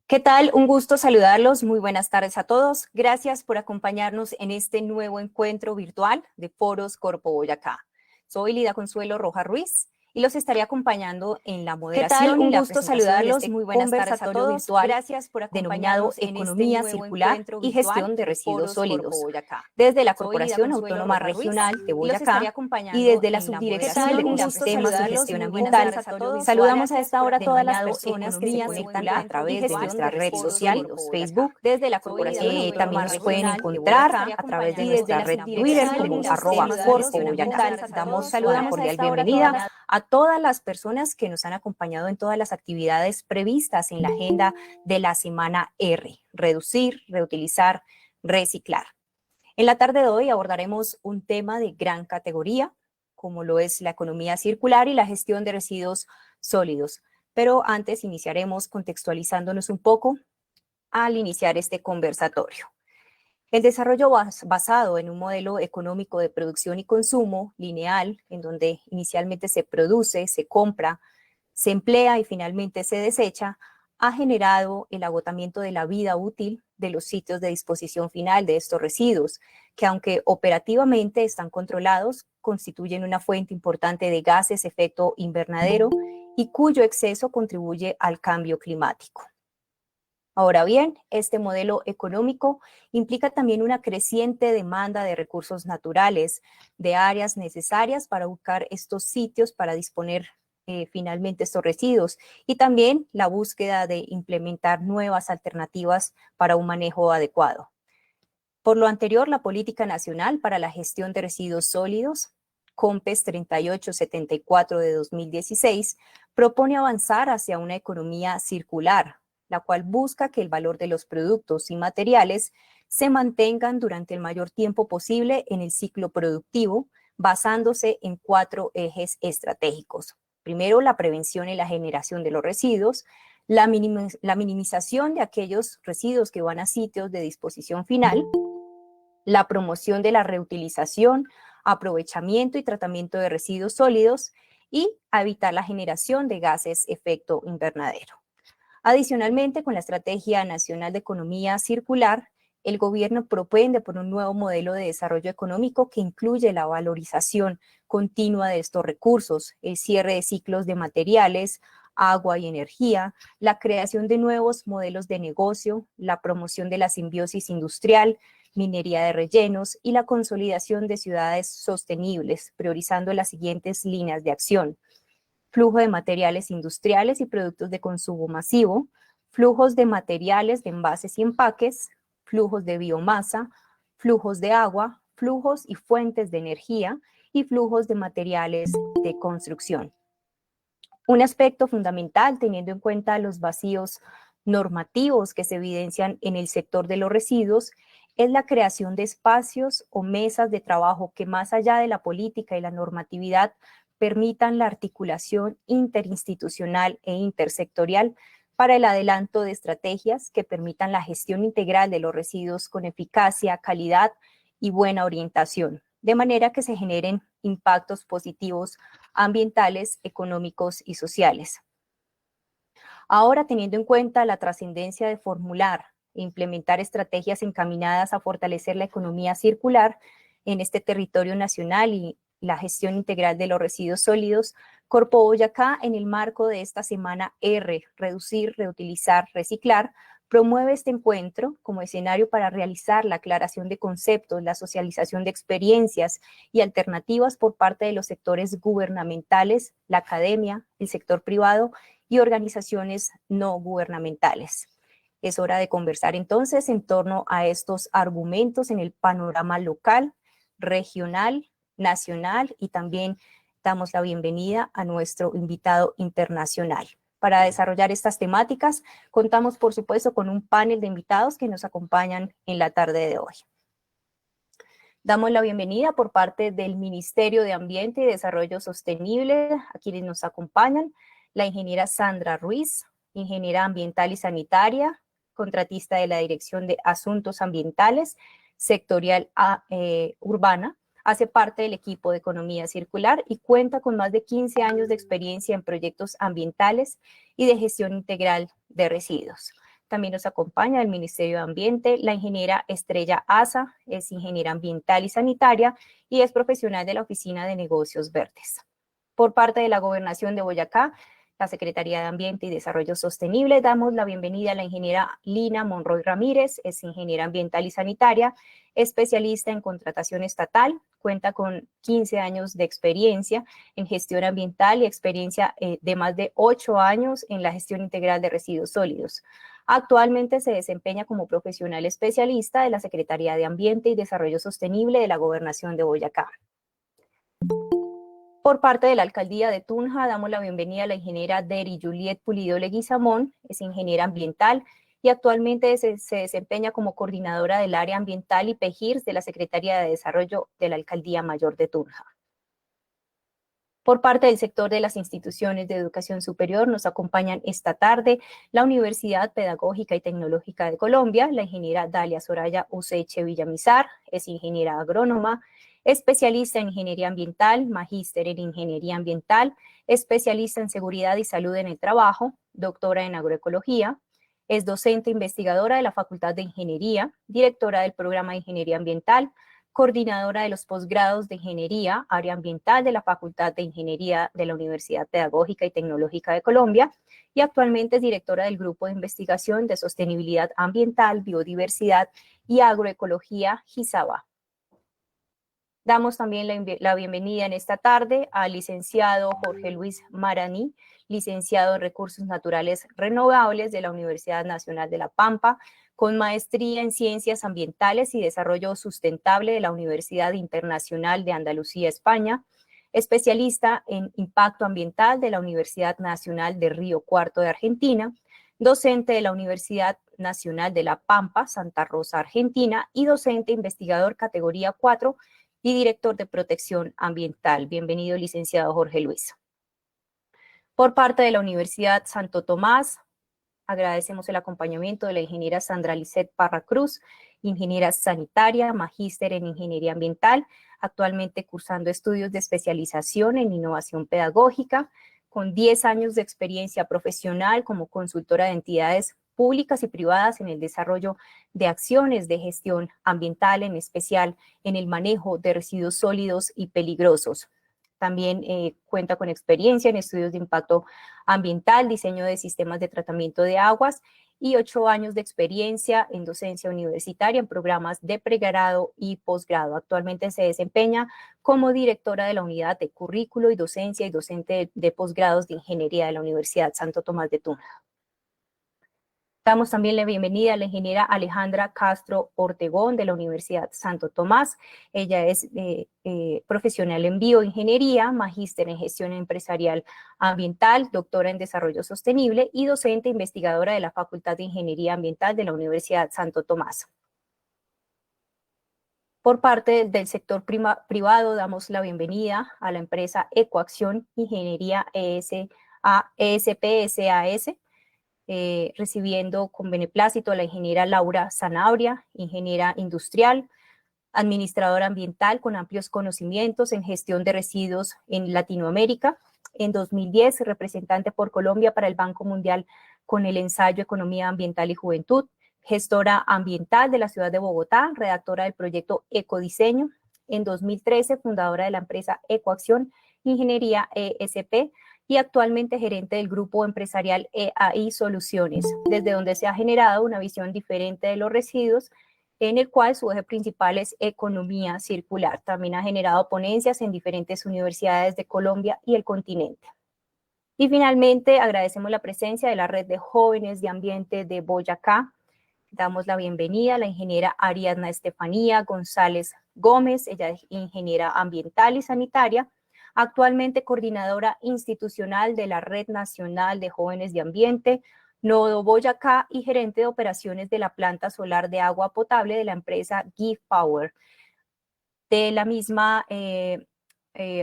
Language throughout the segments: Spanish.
¿Qué tal? Un gusto saludarlos. Muy buenas tardes a todos. Gracias por acompañarnos en este nuevo encuentro virtual de Foros Corpo Boyacá. Soy Lida Consuelo Rojas Ruiz y los estaré acompañando en la moderación y la presentación de este conversatorio virtual denominado Economía Circular y Gestión de Residuos Sólidos, desde la Corporación Autónoma Regional de Boyacá y desde la Subdirección de Ecosistemas y Gestión Ambiental. Saludamos a esta hora a todas las personas que se conectan a través de nuestra red social, Facebook. También nos pueden encontrar a través de nuestra red Twitter como @corpoboyacá. Damos una cordial bienvenida a todas las personas que nos han acompañado en todas las actividades previstas en la agenda de la semana R: reducir, reutilizar, reciclar. En la tarde de hoy abordaremos un tema de gran categoría, como lo es la economía circular y la gestión de residuos sólidos. Pero antes iniciaremos contextualizándonos un poco al iniciar este conversatorio. El desarrollo basado en un modelo económico de producción y consumo lineal, en donde inicialmente se produce, se compra, se emplea y finalmente se desecha, ha generado el agotamiento de la vida útil de los sitios de disposición final de estos residuos, que aunque operativamente están controlados, constituyen una fuente importante de gases efecto invernadero y cuyo exceso contribuye al cambio climático. Ahora bien, este modelo económico implica también una creciente demanda de recursos naturales, de áreas necesarias para buscar estos sitios para disponer finalmente estos residuos, y también la búsqueda de implementar nuevas alternativas para un manejo adecuado. Por lo anterior, la Política Nacional para la Gestión de Residuos Sólidos, COMPES 3874 de 2016, propone avanzar hacia una economía circular, la cual busca que el valor de los productos y materiales se mantengan durante el mayor tiempo posible en el ciclo productivo, basándose en 4 ejes estratégicos. Primero, la prevención y la generación de los residuos, la minimización de aquellos residuos que van a sitios de disposición final, la promoción de la reutilización, aprovechamiento y tratamiento de residuos sólidos y a evitar la generación de gases efecto invernadero. Adicionalmente, con la Estrategia Nacional de Economía Circular, el gobierno propende por un nuevo modelo de desarrollo económico que incluye la valorización continua de estos recursos, el cierre de ciclos de materiales, agua y energía, la creación de nuevos modelos de negocio, la promoción de la simbiosis industrial, minería de rellenos y la consolidación de ciudades sostenibles, priorizando las siguientes líneas de acción: flujo de materiales industriales y productos de consumo masivo, flujos de materiales de envases y empaques, flujos de biomasa, flujos de agua, flujos y fuentes de energía y flujos de materiales de construcción. Un aspecto fundamental, teniendo en cuenta los vacíos normativos que se evidencian en el sector de los residuos, es la creación de espacios o mesas de trabajo que, más allá de la política y la normatividad, permitan la articulación interinstitucional e intersectorial para el adelanto de estrategias que permitan la gestión integral de los residuos con eficacia, calidad y buena orientación, de manera que se generen impactos positivos ambientales, económicos y sociales. Ahora, teniendo en cuenta la trascendencia de formular e implementar estrategias encaminadas a fortalecer la economía circular en este territorio nacional y la gestión integral de los residuos sólidos, Corpo Boyacá, en el marco de esta semana R, reducir, reutilizar, reciclar, promueve este encuentro como escenario para realizar la aclaración de conceptos, la socialización de experiencias y alternativas por parte de los sectores gubernamentales, la academia, el sector privado y organizaciones no gubernamentales. Es hora de conversar entonces en torno a estos argumentos en el panorama local, regional, nacional, y también damos la bienvenida a nuestro invitado internacional. Para desarrollar estas temáticas, contamos, por supuesto, con un panel de invitados que nos acompañan en la tarde de hoy. Damos la bienvenida por parte del Ministerio de Ambiente y Desarrollo Sostenible a quienes nos acompañan: la ingeniera Sandra Ruiz, ingeniera ambiental y sanitaria, contratista de la Dirección de Asuntos Ambientales, sectorial urbana. Hace parte del equipo de Economía Circular y cuenta con más de 15 años de experiencia en proyectos ambientales y de gestión integral de residuos. También nos acompaña el Ministerio de Ambiente, la ingeniera Estrella Asa, es ingeniera ambiental y sanitaria y es profesional de la Oficina de Negocios Verdes. Por parte de la Gobernación de Boyacá, la Secretaría de Ambiente y Desarrollo Sostenible, damos la bienvenida a la ingeniera Lina Monroy Ramírez, es ingeniera ambiental y sanitaria, especialista en contratación estatal, cuenta con 15 años de experiencia en gestión ambiental y experiencia de más de 8 años en la gestión integral de residuos sólidos. Actualmente se desempeña como profesional especialista de la Secretaría de Ambiente y Desarrollo Sostenible de la Gobernación de Boyacá. Por parte de la Alcaldía de Tunja, damos la bienvenida a la ingeniera Deri Juliet Pulido Leguizamón, es ingeniera ambiental y actualmente se desempeña como coordinadora del área ambiental y PEGIRS de la Secretaría de Desarrollo de la Alcaldía Mayor de Tunja. Por parte del sector de las instituciones de educación superior nos acompañan esta tarde la Universidad Pedagógica y Tecnológica de Colombia, la ingeniera Dalia Soraya Useche Villamizar, es ingeniera agrónoma, especialista en ingeniería ambiental, magíster en ingeniería ambiental, especialista en seguridad y salud en el trabajo, doctora en agroecología, es docente investigadora de la Facultad de Ingeniería, directora del programa de Ingeniería Ambiental, coordinadora de los posgrados de Ingeniería, área ambiental de la Facultad de Ingeniería de la Universidad Pedagógica y Tecnológica de Colombia y actualmente es directora del Grupo de Investigación de Sostenibilidad Ambiental, Biodiversidad y Agroecología, GISABA. Damos también la bienvenida en esta tarde al licenciado Jorge Luis Maraní, licenciado en Recursos Naturales Renovables de la Universidad Nacional de La Pampa, con maestría en Ciencias Ambientales y Desarrollo Sustentable de la Universidad Internacional de Andalucía, España, especialista en Impacto Ambiental de la Universidad Nacional de Río Cuarto de Argentina, docente de la Universidad Nacional de La Pampa, Santa Rosa, Argentina, y docente investigador categoría 4 y director de Protección Ambiental. Bienvenido, licenciado Jorge Luis. Por parte de la Universidad Santo Tomás, agradecemos el acompañamiento de la ingeniera Sandra Lisset Parra Cruz, ingeniera sanitaria, magíster en ingeniería ambiental, actualmente cursando estudios de especialización en innovación pedagógica, con 10 años de experiencia profesional como consultora de entidades públicas y privadas en el desarrollo de acciones de gestión ambiental, en especial en el manejo de residuos sólidos y peligrosos. También cuenta con experiencia en estudios de impacto ambiental, diseño de sistemas de tratamiento de aguas y 8 años de experiencia en docencia universitaria en programas de pregrado y posgrado. Actualmente se desempeña como directora de la unidad de currículo y docencia y docente de posgrados de ingeniería de la Universidad Santo Tomás de Tunja. Damos también la bienvenida a la ingeniera Alejandra Castro Ortegón de la Universidad Santo Tomás. Ella es profesional en bioingeniería, magíster en gestión empresarial ambiental, doctora en desarrollo sostenible y docente investigadora de la Facultad de Ingeniería Ambiental de la Universidad Santo Tomás. Por parte del sector privado, damos la bienvenida a la empresa Ecoacción Ingeniería ESPSAS, recibiendo con beneplácito a la ingeniera Laura Sanabria, ingeniera industrial, administradora ambiental con amplios conocimientos en gestión de residuos en Latinoamérica. En 2010, representante por Colombia para el Banco Mundial con el ensayo Economía Ambiental y Juventud, gestora ambiental de la ciudad de Bogotá, redactora del proyecto Ecodiseño. En 2013, fundadora de la empresa Ecoacción Ingeniería ESP, y actualmente gerente del grupo empresarial EAI Soluciones, desde donde se ha generado una visión diferente de los residuos, en el cual su eje principal es economía circular. También ha generado ponencias en diferentes universidades de Colombia y el continente. Y finalmente, agradecemos la presencia de la Red de Jóvenes de Ambiente de Boyacá. Damos la bienvenida a la ingeniera Ariadna Estefanía González Gómez, ella es ingeniera ambiental y sanitaria, actualmente coordinadora institucional de la Red Nacional de Jóvenes de Ambiente, Nodo Boyacá, y gerente de operaciones de la planta solar de agua potable de la empresa Give Power. De la misma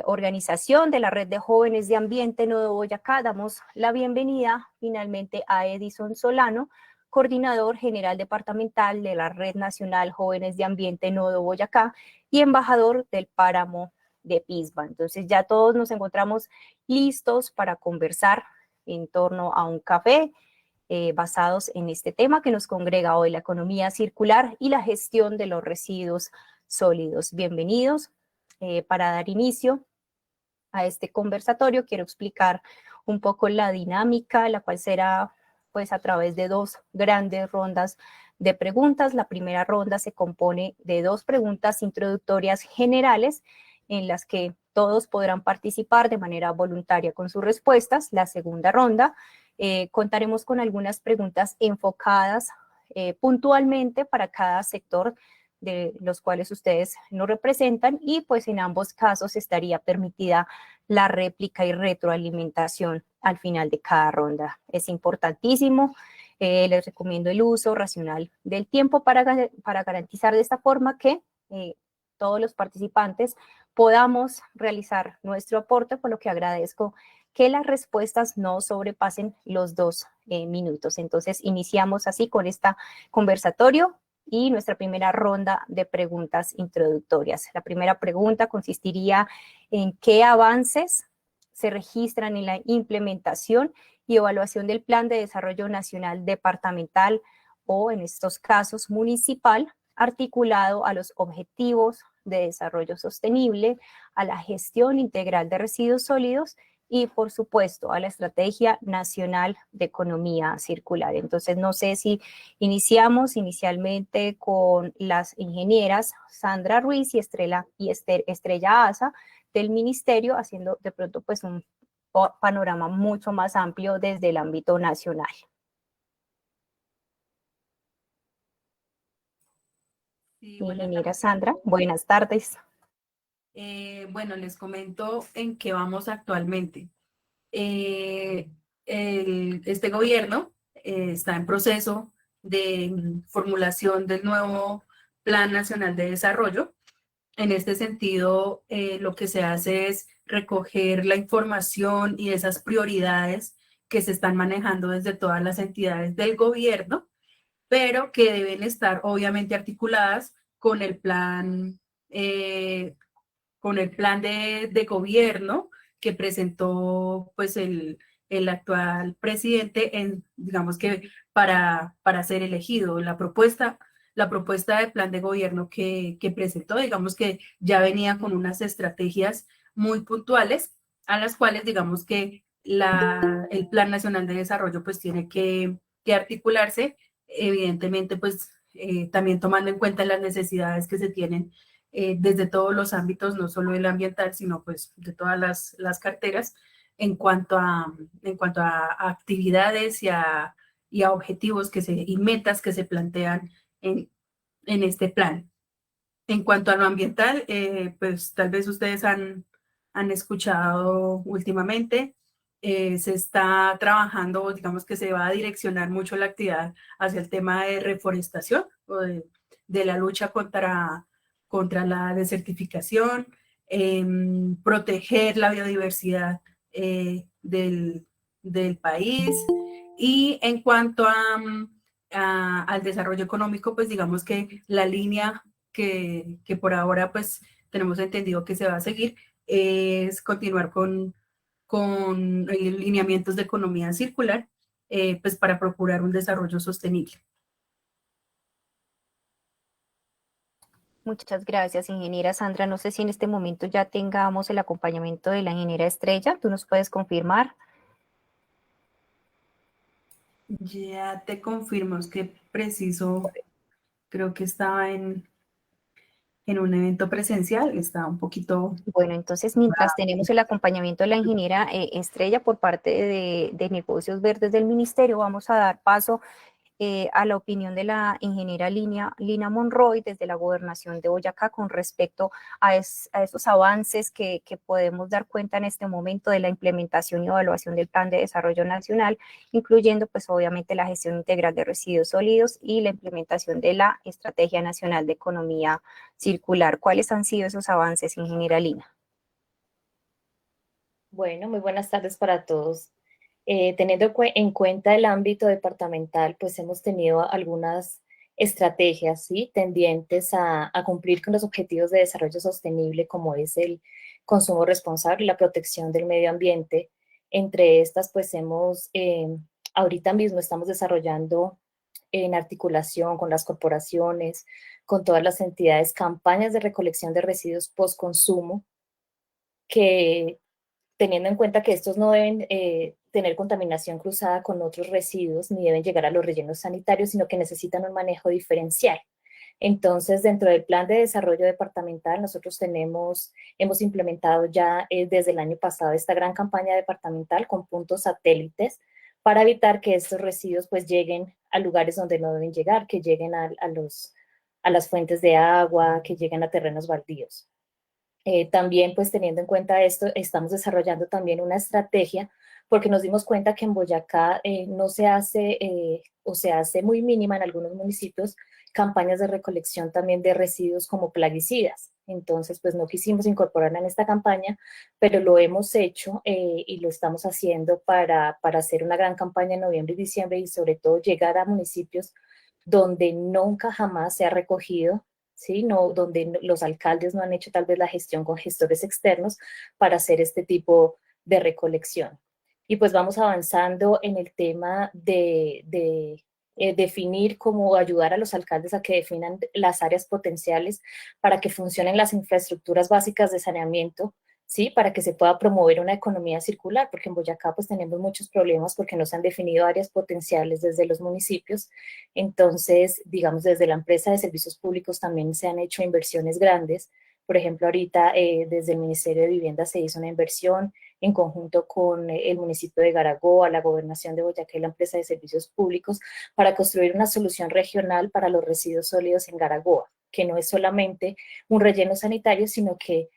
organización de la Red de Jóvenes de Ambiente Nodo Boyacá, damos la bienvenida finalmente a Edison Solano, coordinador general departamental de la Red Nacional Jóvenes de Ambiente Nodo Boyacá y embajador del Páramo de Pisba. Entonces ya todos nos encontramos listos para conversar en torno a un café basados en este tema que nos congrega hoy, la economía circular y la gestión de los residuos sólidos. Bienvenidos. Para dar inicio a este conversatorio, quiero explicar un poco la dinámica, la cual será pues a través de dos grandes rondas de preguntas. La primera ronda se compone de dos preguntas introductorias generales en las que todos podrán participar de manera voluntaria con sus respuestas. La segunda ronda contaremos con algunas preguntas enfocadas puntualmente para cada sector de los cuales ustedes nos representan y pues en ambos casos estaría permitida la réplica y retroalimentación al final de cada ronda. Es importantísimo, les recomiendo el uso racional del tiempo para garantizar de esta forma que todos los participantes podamos realizar nuestro aporte, por lo que agradezco que las respuestas no sobrepasen los 2 minutos. Entonces, iniciamos así con este conversatorio y nuestra primera ronda de preguntas introductorias. La primera pregunta consistiría en qué avances se registran en la implementación y evaluación del Plan de Desarrollo Nacional Departamental o, en estos casos, municipal, articulado a los objetivos de desarrollo sostenible, a la gestión integral de residuos sólidos y, por supuesto, a la Estrategia Nacional de Economía Circular. Entonces, no sé si iniciamos inicialmente con las ingenieras Sandra Ruiz y Estrella Asa del Ministerio, haciendo de pronto pues un panorama mucho más amplio desde el ámbito nacional. Sí, Ingeniera Sandra, buenas tardes. Bueno, les comento en qué vamos actualmente. Este gobierno está en proceso de formulación del nuevo Plan Nacional de Desarrollo. En este sentido, lo que se hace es recoger la información y esas prioridades que se están manejando desde todas las entidades del gobierno, pero que deben estar obviamente articuladas eh, con el plan de gobierno que presentó pues el actual presidente digamos que para ser elegido. La propuesta de plan de gobierno que presentó, digamos que ya venía con unas estrategias muy puntuales a las cuales digamos que el Plan Nacional de Desarrollo pues tiene que articularse, evidentemente pues también tomando en cuenta las necesidades que se tienen desde todos los ámbitos, no solo el ambiental, sino pues de todas las carteras, en cuanto a actividades y a objetivos y metas que se plantean en este plan. En cuanto a lo ambiental, pues tal vez ustedes han escuchado últimamente, se está trabajando, digamos que se va a direccionar mucho la actividad hacia el tema de reforestación o de la lucha contra la desertificación, proteger la biodiversidad del país. Y en cuanto al desarrollo económico, pues digamos que la línea que por ahora pues tenemos entendido que se va a seguir es continuar con lineamientos de economía circular, pues para procurar un desarrollo sostenible. Muchas gracias, ingeniera Sandra. No sé si en este momento ya tengamos el acompañamiento de la ingeniera Estrella. ¿Tú nos puedes confirmar? Ya te confirmo, es que preciso, creo que estaba en un evento presencial, estaba un poquito... Bueno, entonces mientras tenemos el acompañamiento de la ingeniera Estrella por parte de Negocios Verdes del Ministerio, vamos a dar paso a la opinión de la ingeniera Lina Monroy desde la Gobernación de Boyacá con respecto a esos avances que podemos dar cuenta en este momento de la implementación y evaluación del Plan de Desarrollo Nacional, incluyendo pues obviamente la gestión integral de residuos sólidos y la implementación de la Estrategia Nacional de Economía Circular. ¿Cuáles han sido esos avances, ingeniera Lina? Bueno, muy buenas tardes para todos. Teniendo en cuenta el ámbito departamental, pues hemos tenido algunas estrategias, ¿sí? Tendientes a cumplir con los objetivos de desarrollo sostenible, como es el consumo responsable y la protección del medio ambiente. Entre estas, pues hemos ahorita mismo estamos desarrollando en articulación con las corporaciones, con todas las entidades, campañas de recolección de residuos post-consumo, que teniendo en cuenta que estos no deben tener contaminación cruzada con otros residuos, ni deben llegar a los rellenos sanitarios, sino que necesitan un manejo diferencial. Entonces, dentro del plan de desarrollo departamental, nosotros hemos implementado ya desde el año pasado esta gran campaña departamental con puntos satélites para evitar que estos residuos pues lleguen a lugares donde no deben llegar, que lleguen a las fuentes de agua, que lleguen a terrenos baldíos. También, pues teniendo en cuenta esto, estamos desarrollando también una estrategia porque nos dimos cuenta que en Boyacá no se hace o se hace muy mínima en algunos municipios campañas de recolección también de residuos como plaguicidas. Entonces, pues no quisimos incorporarla en esta campaña, pero lo hemos hecho y lo estamos haciendo para hacer una gran campaña en noviembre y diciembre y sobre todo llegar a municipios donde nunca jamás se ha recogido, ¿sí? No, donde los alcaldes no han hecho tal vez la gestión con gestores externos para hacer este tipo de recolección. Y pues vamos avanzando en el tema de definir cómo ayudar a los alcaldes a que definan las áreas potenciales para que funcionen las infraestructuras básicas de saneamiento, ¿sí? Para que se pueda promover una economía circular, porque en Boyacá pues tenemos muchos problemas porque no se han definido áreas potenciales desde los municipios. Entonces, digamos, desde la empresa de servicios públicos también se han hecho inversiones grandes. Por ejemplo, ahorita desde el Ministerio de Vivienda se hizo una inversión en conjunto con el municipio de Garagoa, la Gobernación de Boyacá y la empresa de servicios públicos para construir una solución regional para los residuos sólidos en Garagoa, que no es solamente un relleno sanitario, sino que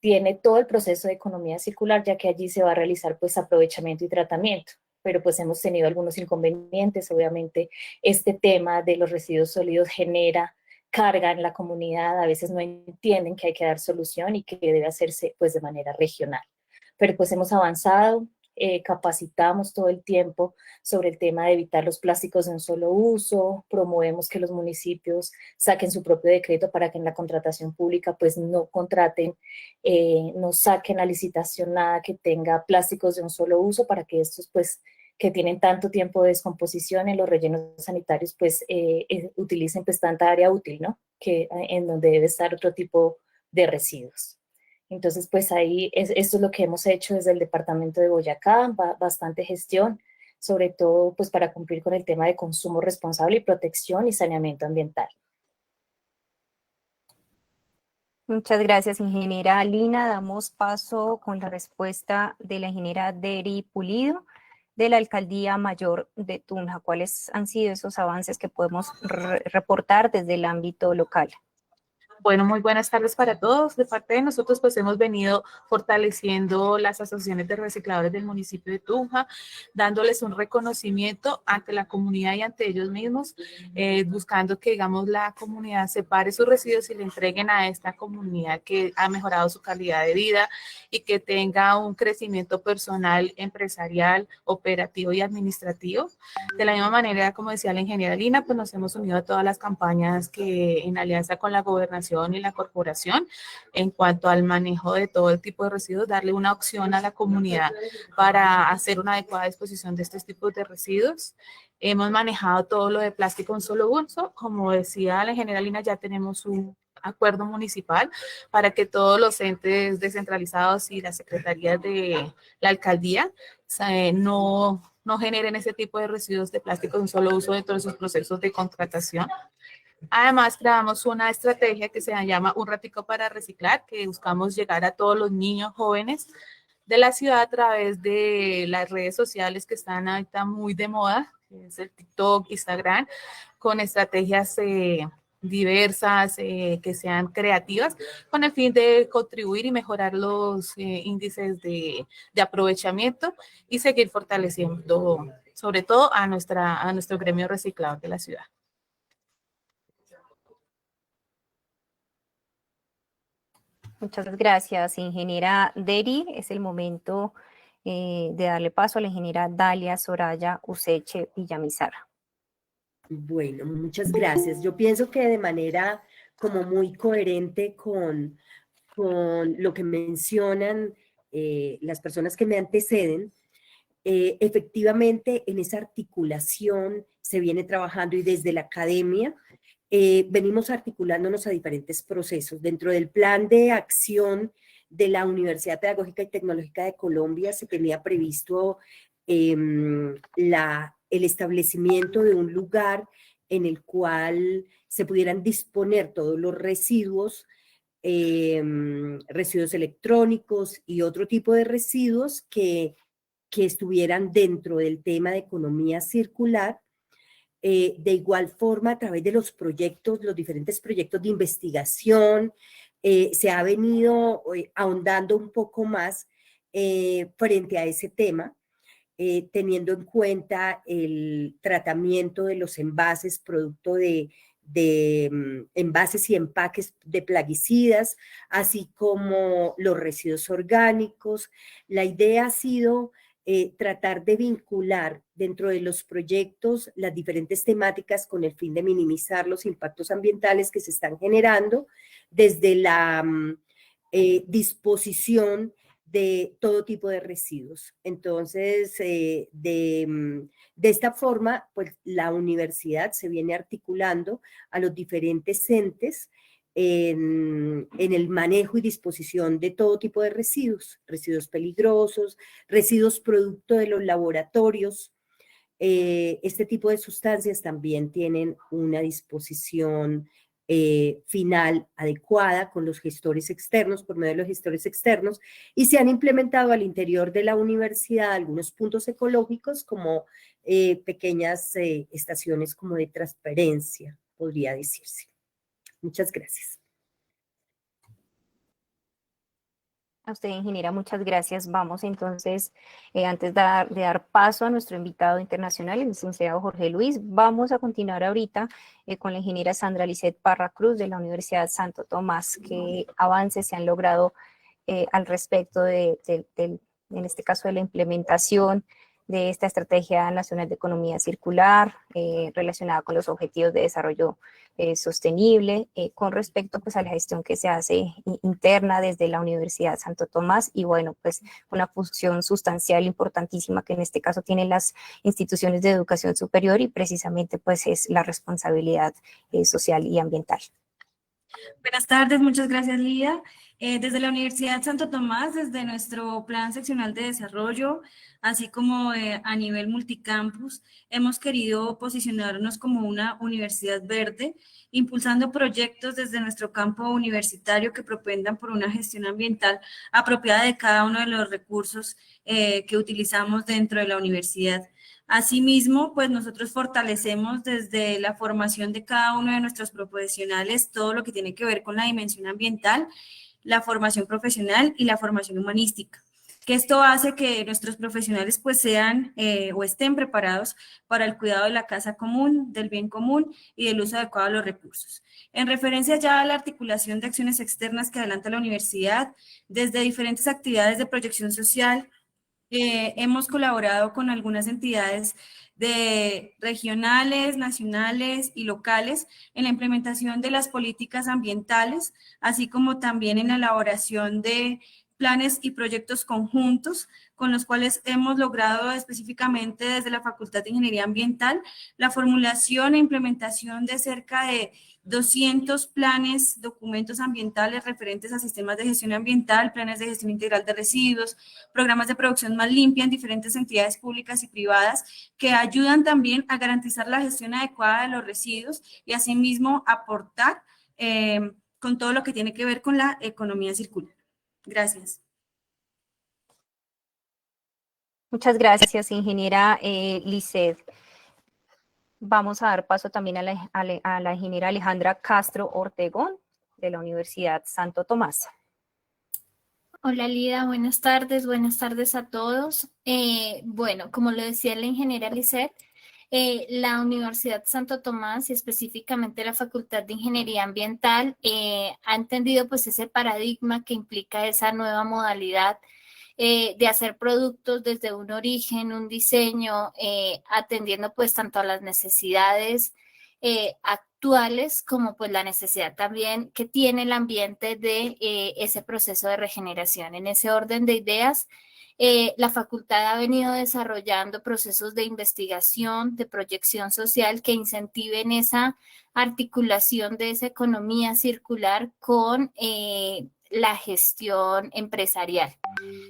tiene todo el proceso de economía circular, ya que allí se va a realizar pues aprovechamiento y tratamiento. Pero pues hemos tenido algunos inconvenientes. Obviamente este tema de los residuos sólidos genera carga en la comunidad, a veces no entienden que hay que dar solución y que debe hacerse pues de manera regional. Pero pues hemos avanzado, capacitamos todo el tiempo sobre el tema de evitar los plásticos de un solo uso, promovemos que los municipios saquen su propio decreto para que en la contratación pública pues no contraten, no saquen a licitación nada que tenga plásticos de un solo uso para que estos pues que tienen tanto tiempo de descomposición en los rellenos sanitarios pues utilicen pues tanta área útil, ¿no? Que en donde debe estar otro tipo de residuos. Entonces, pues ahí esto es lo que hemos hecho desde el departamento de Boyacá, bastante gestión, sobre todo pues para cumplir con el tema de consumo responsable y protección y saneamiento ambiental. Muchas gracias, ingeniera Lina. Damos paso con la respuesta de la ingeniera Deri Pulido, de la Alcaldía Mayor de Tunja. ¿Cuáles han sido esos avances que podemos reportar desde el ámbito local? Bueno, muy buenas tardes para todos. De parte de nosotros, pues hemos venido fortaleciendo las asociaciones de recicladores del municipio de Tunja, dándoles un reconocimiento ante la comunidad y ante ellos mismos, buscando que, digamos, la comunidad separe sus residuos y le entreguen a esta comunidad que ha mejorado su calidad de vida y que tenga un crecimiento personal, empresarial, operativo y administrativo. De la misma manera, como decía la ingeniera Lina, pues nos hemos unido a todas las campañas que en alianza con la gobernación y la corporación en cuanto al manejo de todo el tipo de residuos, darle una opción a la comunidad para hacer una adecuada disposición de estos tipos de residuos. Hemos manejado todo lo de plástico en solo uso. Como decía la ingeniera Lina, ya tenemos un acuerdo municipal para que todos los entes descentralizados y las secretarías de la alcaldía no generen ese tipo de residuos de plástico de un solo uso dentro de sus procesos de contratación. Además, creamos una estrategia que se llama Un Ratico para Reciclar, que buscamos llegar a todos los niños jóvenes de la ciudad a través de las redes sociales que están ahorita muy de moda, que es el TikTok, Instagram, con estrategias diversas, que sean creativas, con el fin de contribuir y mejorar los índices de aprovechamiento y seguir fortaleciendo, sobre todo, a nuestro gremio reciclador de la ciudad. Muchas gracias, ingeniera Deri. Es el momento de darle paso a la ingeniera Dalia Soraya Useche Villamizar. Bueno, muchas gracias. Yo pienso que de manera como muy coherente con lo que mencionan las personas que me anteceden, efectivamente en esa articulación se viene trabajando y desde la academia venimos articulándonos a diferentes procesos. Dentro del plan de acción de la Universidad Pedagógica y Tecnológica de Colombia se tenía previsto el establecimiento de un lugar en el cual se pudieran disponer todos los residuos, residuos electrónicos y otro tipo de residuos que estuvieran dentro del tema de economía circular. De igual forma, a través de los proyectos, los diferentes proyectos de investigación, se ha venido ahondando un poco más frente a ese tema, teniendo en cuenta el tratamiento de los envases producto de envases y empaques de plaguicidas, así como los residuos orgánicos. La idea ha sido tratar de vincular dentro de los proyectos las diferentes temáticas con el fin de minimizar los impactos ambientales que se están generando desde la disposición de todo tipo de residuos. Entonces, de esta forma, pues la universidad se viene articulando a los diferentes entes en el manejo y disposición de todo tipo de residuos peligrosos, residuos producto de los laboratorios. Este tipo de sustancias también tienen una disposición final adecuada con los gestores externos, por medio de los gestores externos, y se han implementado al interior de la universidad algunos puntos ecológicos como pequeñas estaciones como de transparencia, podría decirse. Muchas gracias. A usted, ingeniera, muchas gracias. Vamos entonces, antes de dar paso a nuestro invitado internacional, el licenciado Jorge Luis, vamos a continuar ahorita con la ingeniera Sandra Lisset Parra Cruz de la Universidad Santo Tomás. ¿Qué avances se han logrado al respecto en este caso, de la implementación de esta Estrategia Nacional de Economía Circular relacionada con los Objetivos de Desarrollo Sostenible, con respecto pues a la gestión que se hace interna desde la Universidad Santo Tomás y bueno, pues una función sustancial importantísima que en este caso tienen las instituciones de educación superior y precisamente pues es la responsabilidad social y ambiental. Buenas tardes, muchas gracias, Lía. Desde la Universidad Santo Tomás, desde nuestro Plan Seccional de Desarrollo, así como a nivel multicampus, hemos querido posicionarnos como una universidad verde, impulsando proyectos desde nuestro campo universitario que propendan por una gestión ambiental apropiada de cada uno de los recursos que utilizamos dentro de la universidad. Asimismo, pues nosotros fortalecemos desde la formación de cada uno de nuestros profesionales todo lo que tiene que ver con la dimensión ambiental, la formación profesional y la formación humanística. Que esto hace que nuestros profesionales pues sean o estén preparados para el cuidado de la casa común, del bien común y del uso adecuado de los recursos. En referencia ya a la articulación de acciones externas que adelanta la universidad, desde diferentes actividades de proyección social, hemos colaborado con algunas entidades regionales, nacionales y locales en la implementación de las políticas ambientales, así como también en la elaboración de planes y proyectos conjuntos con los cuales hemos logrado específicamente desde la Facultad de Ingeniería Ambiental la formulación e implementación de cerca de 200 planes, documentos ambientales referentes a sistemas de gestión ambiental, planes de gestión integral de residuos, programas de producción más limpia en diferentes entidades públicas y privadas que ayudan también a garantizar la gestión adecuada de los residuos y asimismo aportar con todo lo que tiene que ver con la economía circular. Gracias. Muchas gracias, ingeniera Lisset. Vamos a dar paso también a la ingeniera Alejandra Castro Ortegón de la Universidad Santo Tomás. Hola Lida, buenas tardes a todos. Bueno, como lo decía la ingeniera Lisset, la Universidad Santo Tomás y específicamente la Facultad de Ingeniería Ambiental ha entendido pues ese paradigma que implica esa nueva modalidad de hacer productos desde un origen, un diseño, atendiendo pues tanto a las necesidades actuales como pues la necesidad también que tiene el ambiente de ese proceso de regeneración. En ese orden de ideas, La facultad ha venido desarrollando procesos de investigación, de proyección social que incentiven esa articulación de esa economía circular con la gestión empresarial.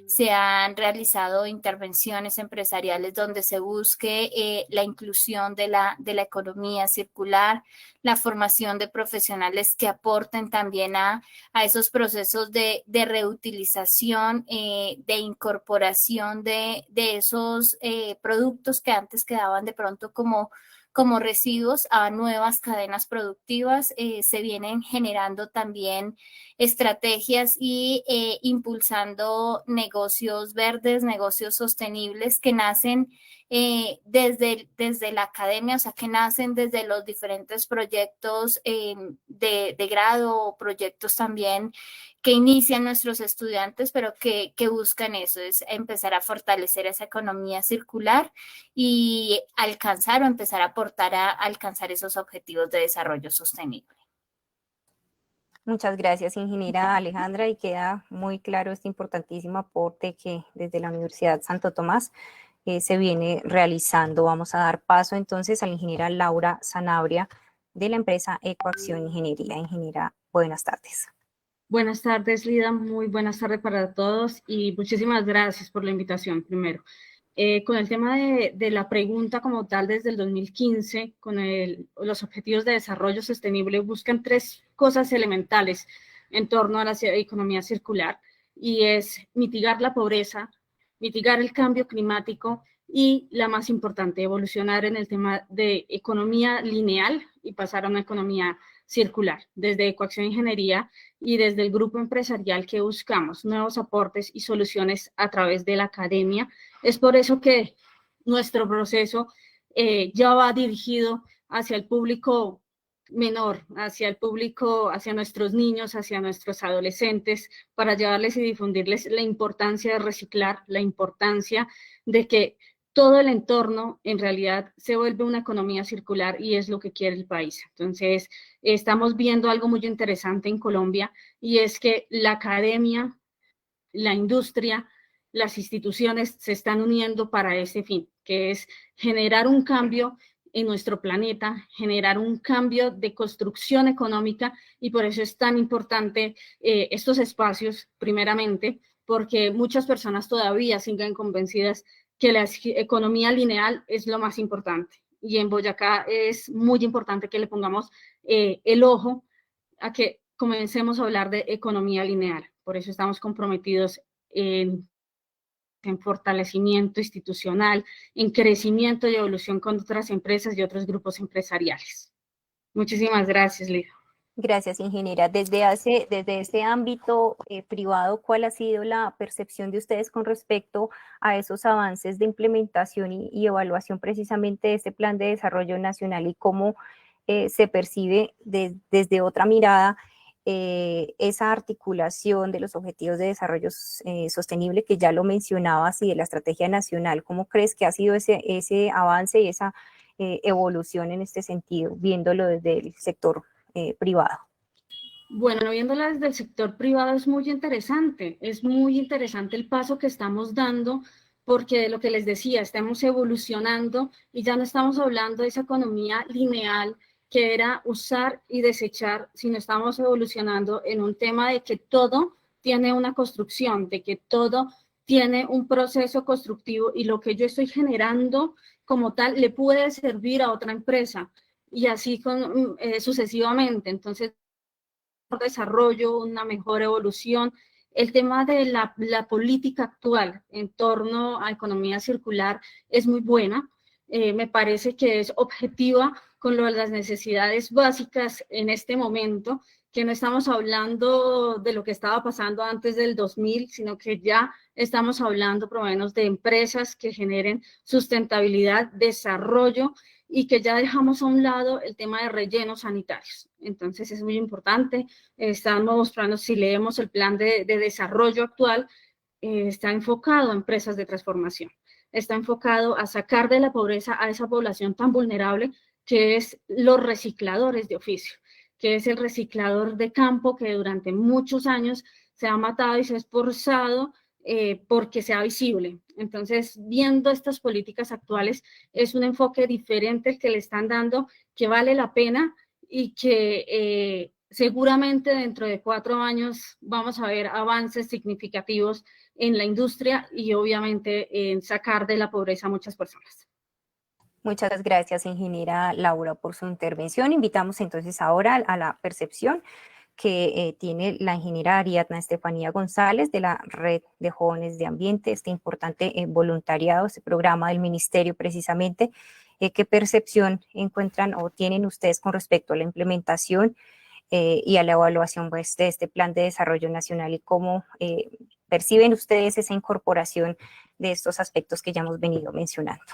Se han realizado intervenciones empresariales donde se busque la inclusión de la economía circular, la formación de profesionales que aporten también a esos procesos de reutilización, de incorporación de esos productos que antes quedaban de pronto como residuos a nuevas cadenas productivas. Se vienen generando también estrategias y impulsando negocios verdes, negocios sostenibles que nacen desde la academia, o sea, que nacen desde los diferentes proyectos de grado o proyectos también que inician nuestros estudiantes, pero que buscan eso, es empezar a fortalecer esa economía circular y alcanzar o empezar a aportar a alcanzar esos objetivos de desarrollo sostenible. Muchas gracias, ingeniera Alejandra, y queda muy claro este importantísimo aporte que desde la Universidad Santo Tomás se viene realizando. Vamos a dar paso entonces a la ingeniera Laura Sanabria de la empresa Ecoacción Ingeniería. Ingeniera, buenas tardes. Buenas tardes, Lida. Muy buenas tardes para todos y muchísimas gracias por la invitación primero. Con el tema de la pregunta como tal, desde el 2015, con los Objetivos de Desarrollo Sostenible buscan 3 cosas elementales en torno a la economía circular, y es mitigar la pobreza, mitigar el cambio climático y, la más importante, evolucionar en el tema de economía lineal y pasar a una economía circular. Desde Ecoacción Ingeniería y desde el grupo empresarial que buscamos nuevos aportes y soluciones a través de la academia. Es por eso que nuestro proceso ya va dirigido hacia el público menor, hacia el público, hacia nuestros niños, hacia nuestros adolescentes, para llevarles y difundirles la importancia de reciclar, la importancia de que todo el entorno en realidad se vuelve una economía circular, y es lo que quiere el país. Entonces, estamos viendo algo muy interesante en Colombia, y es que la academia, la industria, las instituciones se están uniendo para ese fin, que es generar un cambio en nuestro planeta, generar un cambio de construcción económica, y por eso es tan importante estos espacios, primeramente, porque muchas personas todavía siguen convencidas que la economía lineal es lo más importante, y en Boyacá es muy importante que le pongamos el ojo a que comencemos a hablar de economía lineal. Por eso estamos comprometidos en fortalecimiento institucional, en crecimiento y evolución con otras empresas y otros grupos empresariales. Muchísimas gracias, Lida. Gracias, ingeniera. Desde este ámbito privado, ¿cuál ha sido la percepción de ustedes con respecto a esos avances de implementación y evaluación precisamente de este Plan de Desarrollo Nacional, y cómo se percibe desde otra mirada esa articulación de los Objetivos de Desarrollo Sostenible, que ya lo mencionabas, y de la Estrategia Nacional? ¿Cómo crees que ha sido ese avance y esa evolución en este sentido, viéndolo desde el sector privado? Bueno, viéndola desde el sector privado es muy interesante el paso que estamos dando, porque de lo que les decía, estamos evolucionando y ya no estamos hablando de esa economía lineal que era usar y desechar, sino estamos evolucionando en un tema de que todo tiene una construcción, de que todo tiene un proceso constructivo, y lo que yo estoy generando como tal le puede servir a otra empresa, y así sucesivamente. Entonces, desarrollo, una mejor evolución. El tema de la política actual en torno a economía circular es muy buena. Me parece que es objetiva con las necesidades básicas en este momento, que no estamos hablando de lo que estaba pasando antes del 2000, sino que ya estamos hablando por lo menos de empresas que generen sustentabilidad, desarrollo, y que ya dejamos a un lado el tema de rellenos sanitarios. Entonces es muy importante. Están nuevos planos, si leemos el plan de desarrollo actual, está enfocado a empresas de transformación, está enfocado a sacar de la pobreza a esa población tan vulnerable que es los recicladores de oficio, que es el reciclador de campo que durante muchos años se ha matado y se ha esforzado porque sea visible. Entonces, viendo estas políticas actuales, es un enfoque diferente el que le están dando, que vale la pena y que seguramente dentro de 4 años vamos a ver avances significativos en la industria y obviamente en sacar de la pobreza a muchas personas. Muchas gracias, ingeniera Laura, por su intervención. Invitamos entonces ahora a la percepción que tiene la ingeniera Ariadna Estefanía González de la Red de Jóvenes de Ambiente, este importante voluntariado, este programa del ministerio precisamente. ¿Qué percepción encuentran o tienen ustedes con respecto a la implementación y a la evaluación pues, de este plan de desarrollo nacional y cómo perciben ustedes esa incorporación de estos aspectos que ya hemos venido mencionando?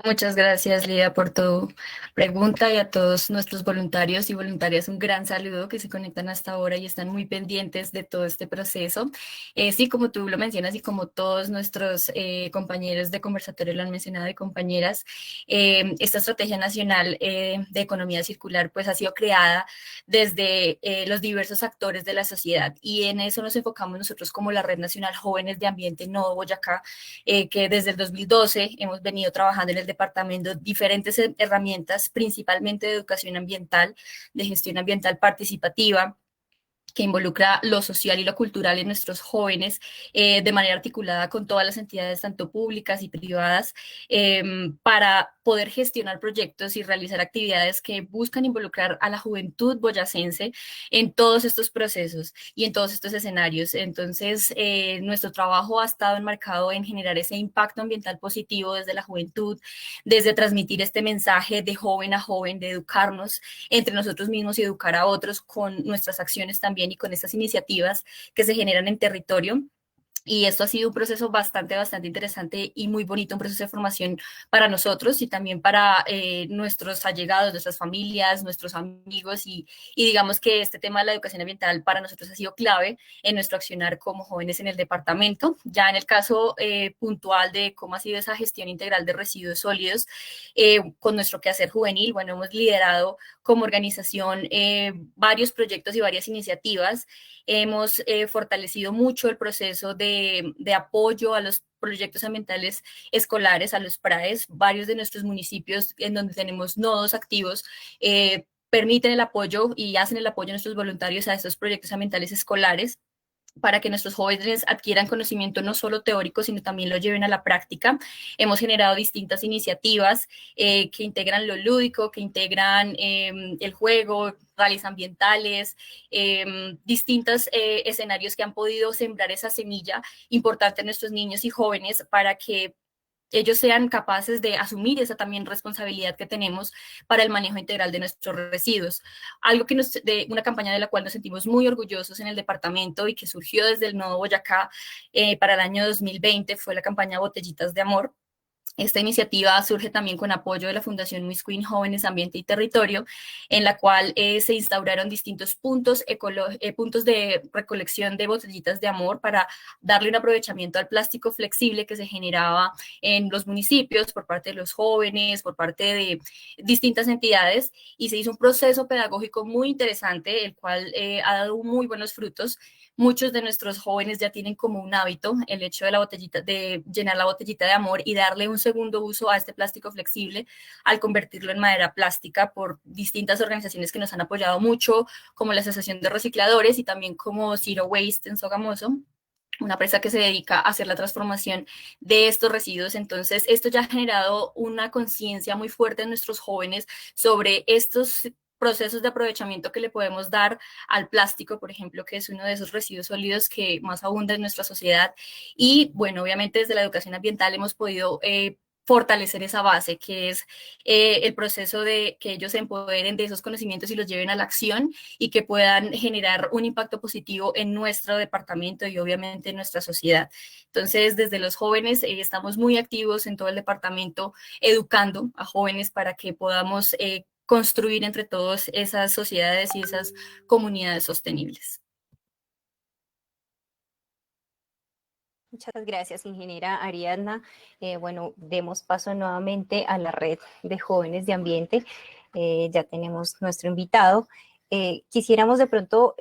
Muchas gracias, Lida, por tu pregunta, y a todos nuestros voluntarios y voluntarias un gran saludo que se conectan hasta ahora y están muy pendientes de todo este proceso. Sí, como tú lo mencionas y como todos nuestros compañeros de conversatorio lo han mencionado y compañeras, esta Estrategia Nacional de Economía Circular pues ha sido creada desde los diversos actores de la sociedad, y en eso nos enfocamos nosotros como la Red Nacional Jóvenes de Ambiente Nodo Boyacá, que desde el 2012 hemos venido trabajando en el departamento diferentes herramientas, principalmente de educación ambiental, de gestión ambiental participativa, que involucra lo social y lo cultural en nuestros jóvenes, de manera articulada con todas las entidades, tanto públicas y privadas, para poder gestionar proyectos y realizar actividades que buscan involucrar a la juventud boyacense en todos estos procesos y en todos estos escenarios. Entonces, nuestro trabajo ha estado enmarcado en generar ese impacto ambiental positivo desde la juventud, desde transmitir este mensaje de joven a joven, de educarnos entre nosotros mismos y educar a otros con nuestras acciones también y con estas iniciativas que se generan en territorio. Y esto ha sido un proceso bastante interesante y muy bonito, un proceso de formación para nosotros y también para nuestros allegados, nuestras familias, nuestros amigos, y digamos que este tema de la educación ambiental para nosotros ha sido clave en nuestro accionar como jóvenes en el departamento. Ya en el caso puntual de cómo ha sido esa gestión integral de residuos sólidos, con nuestro quehacer juvenil, bueno, hemos liderado como organización varios proyectos y varias iniciativas. Hemos fortalecido mucho el proceso de apoyo a los proyectos ambientales escolares, a los PRAES. Varios de nuestros municipios en donde tenemos nodos activos permiten el apoyo y hacen el apoyo a nuestros voluntarios a estos proyectos ambientales escolares, para que nuestros jóvenes adquieran conocimiento no solo teórico, sino también lo lleven a la práctica. Hemos generado distintas iniciativas que integran lo lúdico, que integran el juego, rallies ambientales, distintos escenarios que han podido sembrar esa semilla importante en nuestros niños y jóvenes para que ellos sean capaces de asumir esa también responsabilidad que tenemos para el manejo integral de nuestros residuos. Algo que de una campaña de la cual nos sentimos muy orgullosos en el departamento y que surgió desde el Nodo Boyacá para el año 2020 fue la campaña Botellitas de Amor. Esta iniciativa surge también con apoyo de la Fundación Miss Queen Jóvenes, Ambiente y Territorio, en la cual se instauraron distintos puntos de recolección de botellitas de amor para darle un aprovechamiento al plástico flexible que se generaba en los municipios por parte de los jóvenes, por parte de distintas entidades, y se hizo un proceso pedagógico muy interesante, el cual ha dado muy buenos frutos. Muchos de nuestros jóvenes ya tienen como un hábito el hecho de la botellita, de llenar la botellita de amor y darle un segundo uso a este plástico flexible al convertirlo en madera plástica, por distintas organizaciones que nos han apoyado mucho, como la Asociación de Recicladores y también como Zero Waste en Sogamoso, una empresa que se dedica a hacer la transformación de estos residuos. Entonces, esto ya ha generado una conciencia muy fuerte en nuestros jóvenes sobre estos procesos de aprovechamiento que le podemos dar al plástico, por ejemplo, que es uno de esos residuos sólidos que más abunda en nuestra sociedad. Y bueno, obviamente desde la educación ambiental hemos podido fortalecer esa base, que es el proceso de que ellos se empoderen de esos conocimientos y los lleven a la acción y que puedan generar un impacto positivo en nuestro departamento y obviamente en nuestra sociedad. Entonces, desde los jóvenes estamos muy activos en todo el departamento educando a jóvenes para que podamos construir entre todos esas sociedades y esas comunidades sostenibles. Muchas gracias, ingeniera Ariadna. Bueno, demos paso nuevamente a la Red de Jóvenes de Ambiente. Ya tenemos nuestro invitado. Quisiéramos de pronto,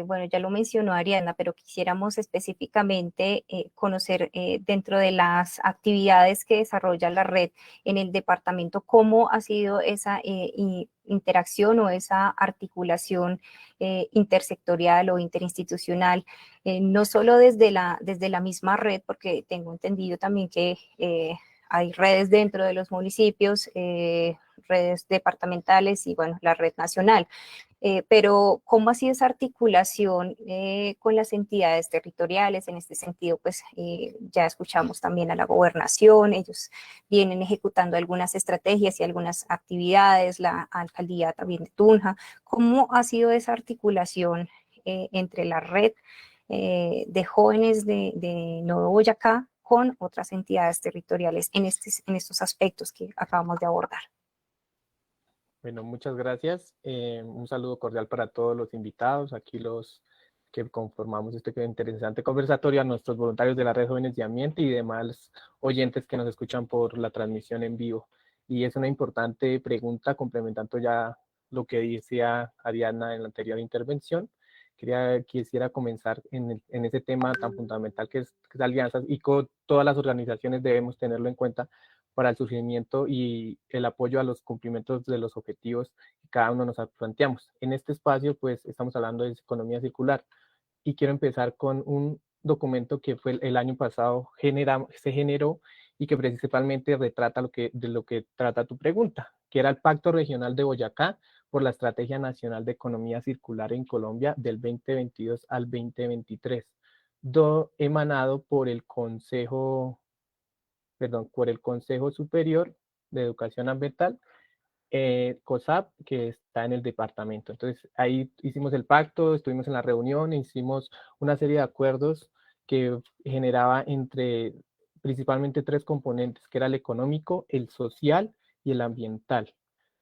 bueno, ya lo mencionó Ariadna, pero quisiéramos específicamente conocer dentro de las actividades que desarrolla la red en el departamento, cómo ha sido esa interacción o esa articulación intersectorial o interinstitucional, no solo desde la misma red, porque tengo entendido también que hay redes dentro de los municipios, redes departamentales y, bueno, la red nacional. Pero ¿cómo ha sido esa articulación con las entidades territoriales? En este sentido, pues ya escuchamos también a la gobernación, ellos vienen ejecutando algunas estrategias y algunas actividades, la alcaldía también de Tunja. ¿Cómo ha sido esa articulación entre la red de jóvenes de Nuevo Boyacá con otras entidades territoriales en estos aspectos que acabamos de abordar? Bueno, muchas gracias. Un saludo cordial para todos los invitados, aquí los que conformamos este interesante conversatorio, a nuestros voluntarios de la Red Jóvenes de Ambiente y demás oyentes que nos escuchan por la transmisión en vivo. Y es una importante pregunta, complementando ya lo que decía Ariadna en la anterior intervención. Quisiera comenzar en ese tema tan fundamental que es alianzas, y con todas las organizaciones debemos tenerlo en cuenta para el surgimiento y el apoyo a los cumplimientos de los objetivos que cada uno nos planteamos. En este espacio, pues, estamos hablando de economía circular, y quiero empezar con un documento que fue el año pasado se generó y que principalmente retrata de lo que trata tu pregunta, que era el Pacto Regional de Boyacá por la Estrategia Nacional de Economía Circular en Colombia del 2022 al 2023, emanado por el Consejo Superior de Educación Ambiental, COSAP, que está en el departamento. Entonces, ahí hicimos el pacto, estuvimos en la reunión, hicimos una serie de acuerdos que generaba principalmente tres componentes, que era el económico, el social y el ambiental.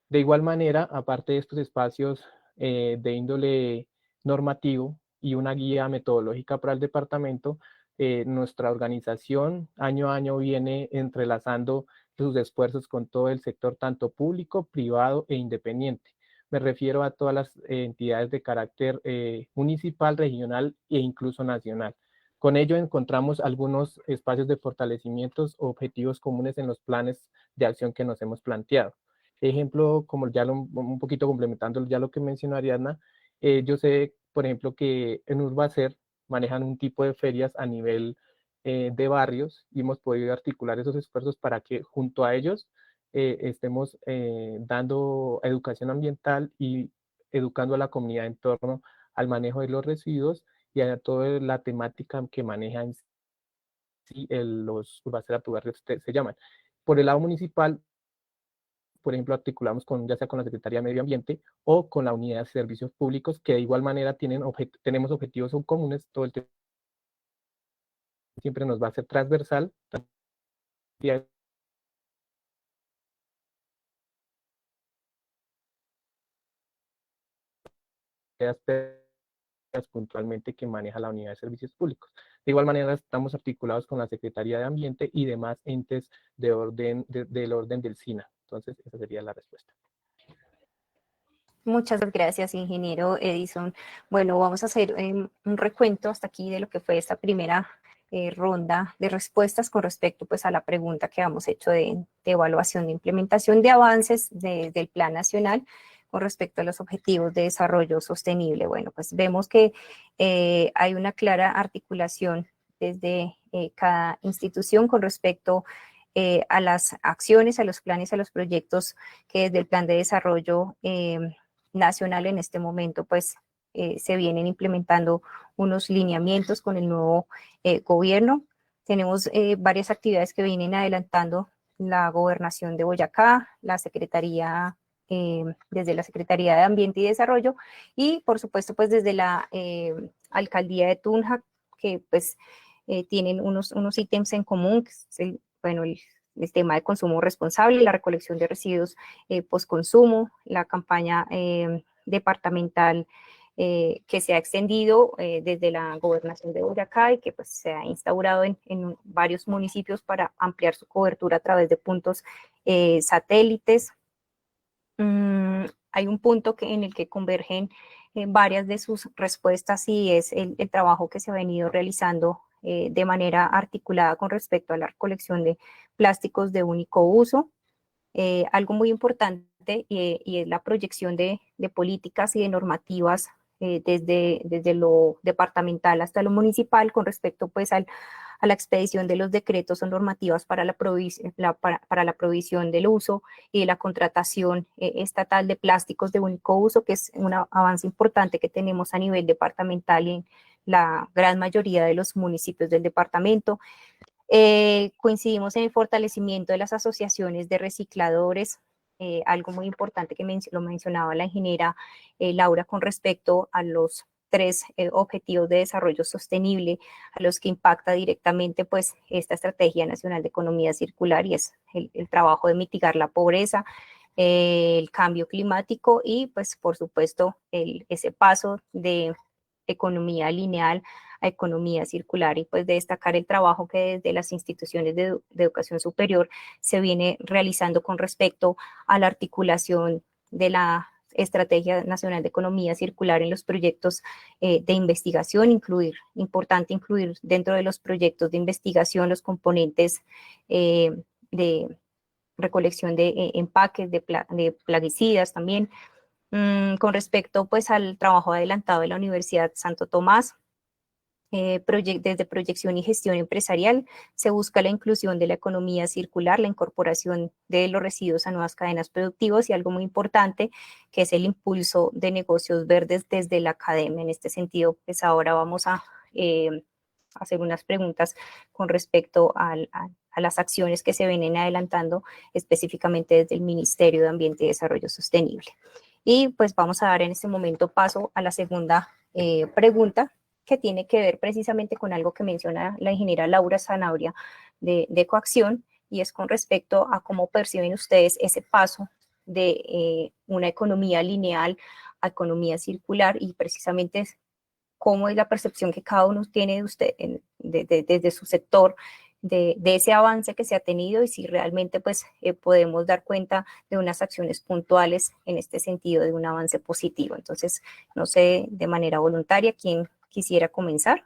De igual manera, aparte de estos espacios de índole normativo y una guía metodológica para el departamento, nuestra organización año a año viene entrelazando sus esfuerzos con todo el sector, tanto público, privado e independiente. Me refiero a todas las entidades de carácter municipal, regional e incluso nacional. Con ello encontramos algunos espacios de fortalecimientos o objetivos comunes en los planes de acción que nos hemos planteado. Ejemplo, como un poquito complementando ya lo que mencionó Ariadna, yo sé, por ejemplo, que en Urbacer manejan un tipo de ferias a nivel de barrios, y hemos podido articular esos esfuerzos para que junto a ellos estemos dando educación ambiental y educando a la comunidad en torno al manejo de los residuos y a toda la temática que manejan los Urbacer a tu barrio se llaman. Por el lado municipal, por ejemplo, articulamos ya sea con la Secretaría de Medio Ambiente o con la Unidad de Servicios Públicos, que de igual manera tenemos objetivos comunes todo el tiempo. Siempre nos va a ser transversal. Puntualmente que maneja la Unidad de Servicios Públicos. De igual manera, estamos articulados con la Secretaría de Ambiente y demás entes del orden del SINA. Entonces, esa sería la respuesta. Muchas gracias, ingeniero Edison. Bueno, vamos a hacer un recuento hasta aquí de lo que fue esta primera ronda de respuestas con respecto, pues, a la pregunta que hemos hecho de evaluación de implementación de avances del Plan Nacional con respecto a los objetivos de desarrollo sostenible. Bueno, pues vemos que hay una clara articulación desde cada institución con respecto a las acciones, a los planes, a los proyectos que desde el Plan de Desarrollo Nacional en este momento, pues, se vienen implementando unos lineamientos con el nuevo gobierno. Tenemos varias actividades que vienen adelantando la Gobernación de Boyacá, la Secretaría, desde la Secretaría de Ambiente y Desarrollo, y por supuesto, pues, desde la Alcaldía de Tunja, que pues tienen unos ítems en común, que es el tema de consumo responsable, la recolección de residuos postconsumo, la campaña departamental que se ha extendido desde la Gobernación de Boyacá y que pues se ha instaurado en varios municipios para ampliar su cobertura a través de puntos satélites. hay un punto en el que convergen varias de sus respuestas y es el trabajo que se ha venido realizando de manera articulada con respecto a la recolección de plásticos de único uso. Algo muy importante y es la proyección de políticas y de normativas desde lo departamental hasta lo municipal con respecto pues a la expedición de los decretos o normativas para la provisión del uso y de la contratación estatal de plásticos de único uso, que es un avance importante que tenemos a nivel departamental y en la gran mayoría de los municipios del departamento. Coincidimos en el fortalecimiento de las asociaciones de recicladores, algo muy importante que lo mencionaba la ingeniera Laura con respecto a los 3 objetivos de desarrollo sostenible a los que impacta directamente pues esta Estrategia Nacional de Economía Circular y es el trabajo de mitigar la pobreza, el cambio climático y pues por supuesto ese paso de economía lineal a economía circular y pues de destacar el trabajo que desde las instituciones de educación superior se viene realizando con respecto a la articulación de la Estrategia Nacional de Economía Circular en los proyectos de investigación, importante incluir dentro de los proyectos de investigación los componentes de recolección de empaques, de plaguicidas también. Con respecto pues al trabajo adelantado de la Universidad Santo Tomás, desde proyección y gestión empresarial se busca la inclusión de la economía circular, la incorporación de los residuos a nuevas cadenas productivas y algo muy importante que es el impulso de negocios verdes desde la academia. En este sentido, pues ahora vamos a hacer unas preguntas con respecto a las acciones que se vienen adelantando específicamente desde el Ministerio de Ambiente y Desarrollo Sostenible. Y pues vamos a dar en este momento paso a la segunda pregunta, que tiene que ver precisamente con algo que menciona la ingeniera Laura Zanabria de Coacción, y es con respecto a cómo perciben ustedes ese paso de una economía lineal a economía circular, y precisamente cómo es la percepción que cada uno tiene de usted desde su sector de ese avance que se ha tenido y si realmente pues podemos dar cuenta de unas acciones puntuales en este sentido de un avance positivo. Entonces, no sé, de manera voluntaria, ¿quién quisiera comenzar?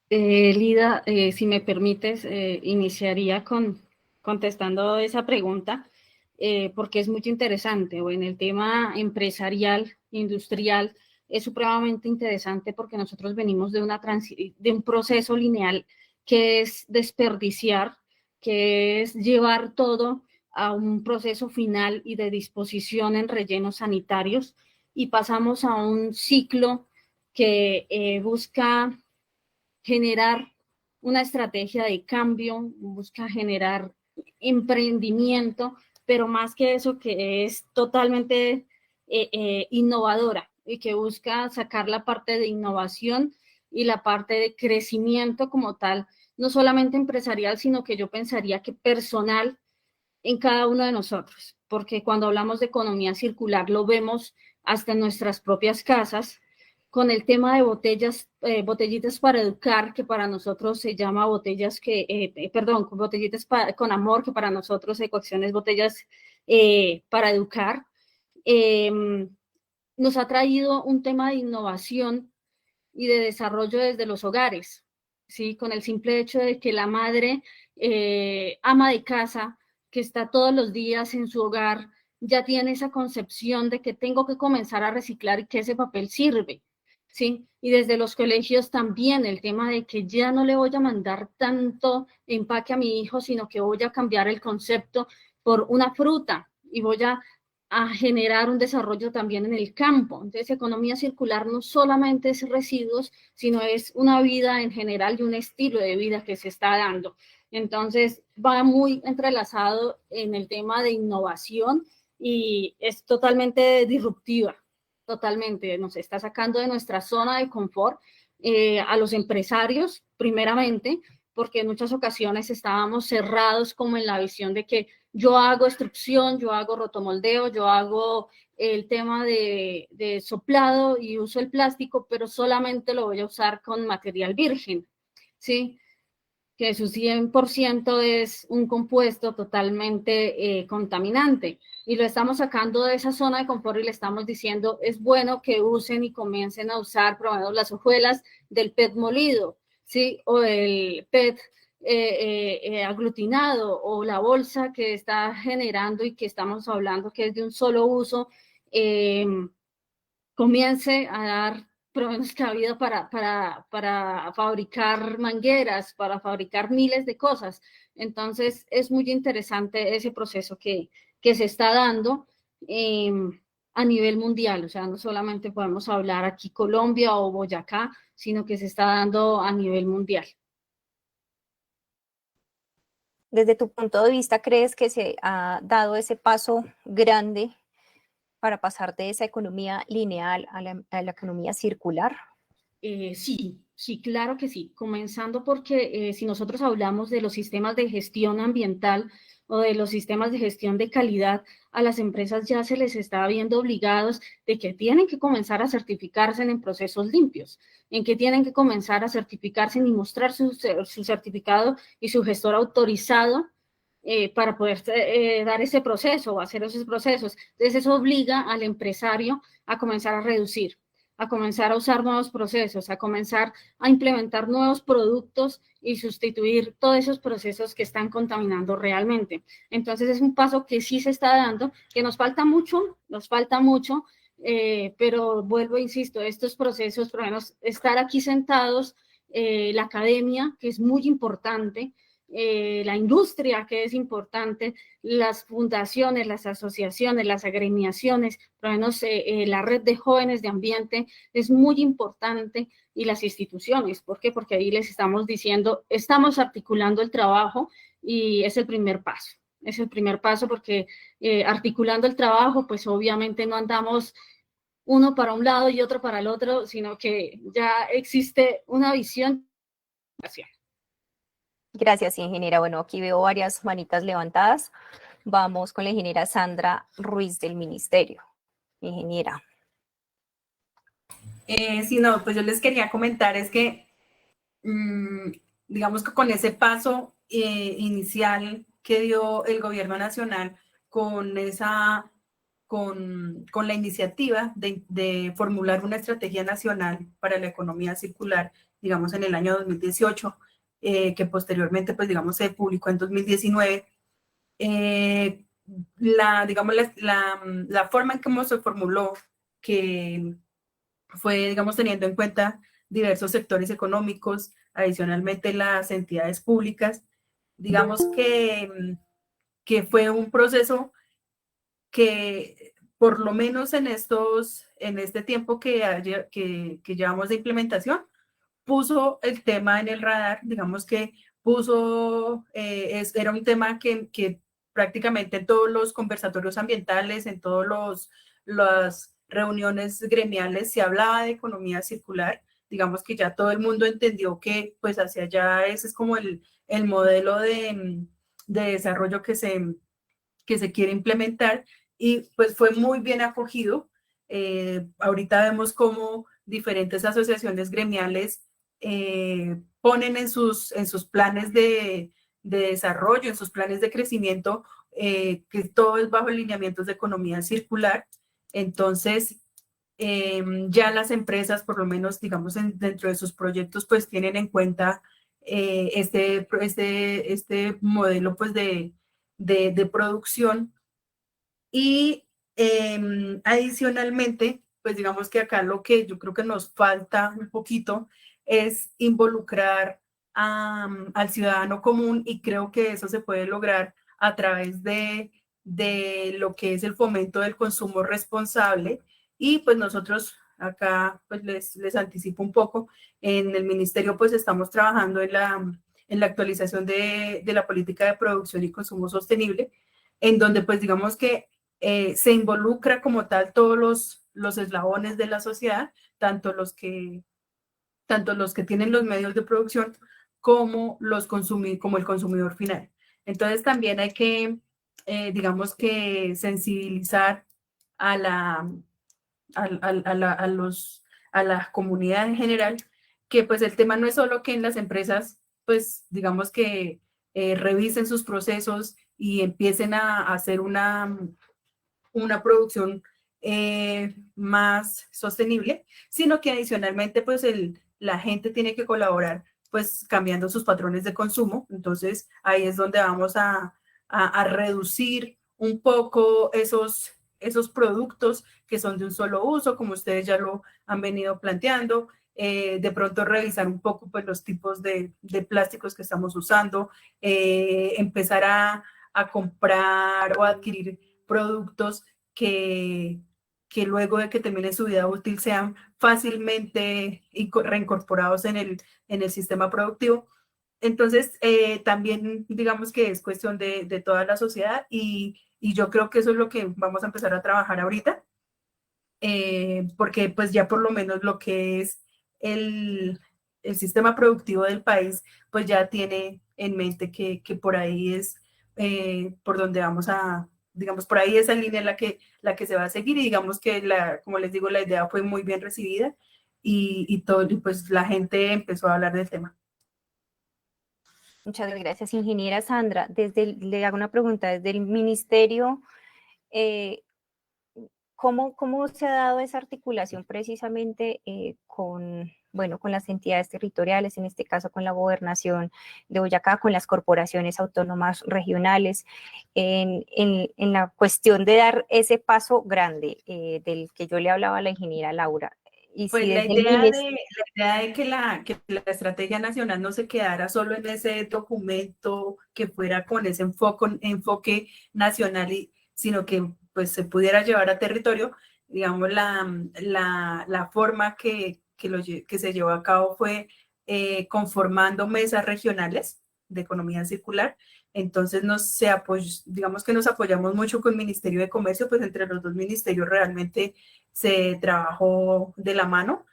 Lida, si me permites, iniciaría contestando esa pregunta, porque es muy interesante. O en el tema empresarial, industrial, es supremamente interesante porque nosotros venimos de un proceso lineal que es desperdiciar, que es llevar todo a un proceso final y de disposición en rellenos sanitarios, y pasamos a un ciclo que busca generar una estrategia de cambio, busca generar emprendimiento, pero más que eso, que es totalmente innovadora y que busca sacar la parte de innovación y la parte de crecimiento como tal, no solamente empresarial, sino que yo pensaría que personal en cada uno de nosotros, porque cuando hablamos de economía circular lo vemos hasta en nuestras propias casas, con el tema de botellitas para educar, que para nosotros se llama botellitas con amor, que para nosotros Ecoacciones botellas para educar, nos ha traído un tema de innovación y de desarrollo desde los hogares, ¿sí? Con el simple hecho de que la madre ama de casa, que está todos los días en su hogar, ya tiene esa concepción de que tengo que comenzar a reciclar y que ese papel sirve, ¿sí? Y desde los colegios también el tema de que ya no le voy a mandar tanto empaque a mi hijo, sino que voy a cambiar el concepto por una fruta y voy a generar un desarrollo también en el campo. Entonces, economía circular no solamente es residuos, sino es una vida en general y un estilo de vida que se está dando. Entonces, va muy entrelazado en el tema de innovación y es totalmente disruptiva, totalmente. Nos está sacando de nuestra zona de confort a los empresarios, primeramente, porque en muchas ocasiones estábamos cerrados como en la visión de que yo hago extrusión, yo hago rotomoldeo, yo hago el tema de soplado y uso el plástico, pero solamente lo voy a usar con material virgen, ¿sí? Que su 100% es un compuesto totalmente contaminante. Y lo estamos sacando de esa zona de confort y le estamos diciendo, es bueno que usen y comiencen a usar, por lo menos, las hojuelas del PET molido, ¿sí? O el PET aglutinado, o la bolsa que está generando y que estamos hablando que es de un solo uso, comience a dar por lo menos cabida para fabricar mangueras, para fabricar miles de cosas. Entonces, es muy interesante ese proceso que se está dando a nivel mundial. O sea, no solamente podemos hablar aquí Colombia o Boyacá, sino que se está dando a nivel mundial. Desde tu punto de vista, ¿crees que se ha dado ese paso grande para pasar de esa economía lineal a la economía circular? Sí, claro que sí. Comenzando porque si nosotros hablamos de los sistemas de gestión ambiental o de los sistemas de gestión de calidad, a las empresas ya se les está viendo obligados de que tienen que comenzar a certificarse en procesos limpios, en que tienen que comenzar a certificarse y mostrar su certificado y su gestor autorizado para poder dar ese proceso o hacer esos procesos. Entonces eso obliga al empresario a comenzar a reducir, a comenzar a usar nuevos procesos, a comenzar a implementar nuevos productos y sustituir todos esos procesos que están contaminando realmente. Entonces es un paso que sí se está dando, que nos falta mucho, pero vuelvo, insisto, estos procesos, por lo menos estar aquí sentados, la academia, que es muy importante, la industria, que es importante, las fundaciones, las asociaciones, las agremiaciones, por lo menos la red de jóvenes de ambiente es muy importante, y las instituciones. ¿Por qué? Porque ahí les estamos diciendo, estamos articulando el trabajo y es el primer paso. Es el primer paso porque articulando el trabajo, pues obviamente no andamos uno para un lado y otro para el otro, sino que ya existe una visión. Gracias, ingeniera. Bueno, aquí veo varias manitas levantadas. Vamos con la ingeniera Sandra Ruiz del Ministerio. Ingeniera. Sí, no, pues yo les quería comentar es que, digamos que con ese paso inicial que dio el gobierno nacional con la iniciativa de formular una estrategia nacional para la economía circular, digamos en el año 2018, que posteriormente, pues digamos, se publicó en 2019, la forma en cómo se formuló, que fue, digamos, teniendo en cuenta diversos sectores económicos, adicionalmente las entidades públicas, digamos que fue un proceso que, por lo menos en este tiempo que llevamos de implementación, puso el tema en el radar, digamos que era un tema que prácticamente en todos los conversatorios ambientales, en todas las reuniones gremiales se hablaba de economía circular. Digamos que ya todo el mundo entendió que pues hacia allá ese es como el modelo de desarrollo que se quiere implementar, y pues fue muy bien acogido. Ahorita vemos cómo diferentes asociaciones gremiales ponen en sus planes de desarrollo, en sus planes de crecimiento, que todo es bajo lineamientos de economía circular. Entonces, ya las empresas, por lo menos, digamos, dentro de sus proyectos, pues tienen en cuenta este modelo pues de producción. Y adicionalmente, pues digamos que acá lo que yo creo que nos falta un poquito es involucrar al ciudadano común, y creo que eso se puede lograr a través de lo que es el fomento del consumo responsable. Y pues nosotros acá, pues les anticipo un poco, en el ministerio pues estamos trabajando en la actualización de la política de producción y consumo sostenible, en donde pues digamos que se involucra como tal todos los eslabones de la sociedad, tanto los que tienen los medios de producción como el consumidor final. Entonces también hay que digamos que sensibilizar a a la comunidad en general, que pues el tema no es solo que en las empresas, pues digamos que revisen sus procesos y empiecen a hacer una producción más sostenible, sino que adicionalmente pues la gente tiene que colaborar pues cambiando sus patrones de consumo. Entonces ahí es donde vamos a reducir un poco esos productos que son de un solo uso, como ustedes ya lo han venido planteando. De pronto revisar un poco pues los tipos de plásticos que estamos usando, empezar a comprar o adquirir productos que luego de que termine su vida útil sean fácilmente reincorporados en el sistema productivo. Entonces, también digamos que es cuestión de toda la sociedad y yo creo que eso es lo que vamos a empezar a trabajar ahorita, porque pues ya por lo menos lo que es el sistema productivo del país, pues ya tiene en mente que por ahí es por donde vamos digamos, por ahí esa línea en la que se va a seguir y digamos que, como les digo, la idea fue muy bien recibida y pues la gente empezó a hablar del tema. Muchas gracias, ingeniera Sandra. Le hago una pregunta, desde el ministerio, ¿cómo se ha dado esa articulación precisamente con las entidades territoriales, en este caso con la gobernación de Boyacá, con las corporaciones autónomas regionales, en la cuestión de dar ese paso grande del que yo le hablaba a la ingeniera Laura? Y pues si la desde el idea ministerio... de que la estrategia nacional no se quedara solo en ese documento, que fuera con ese enfoque nacional, sino que pues se pudiera llevar a territorio, digamos, la forma que se llevó a cabo fue conformando mesas regionales de economía circular. Entonces digamos que nos apoyamos mucho con el Ministerio de Comercio, pues entre los dos ministerios realmente se trabajó de la mano,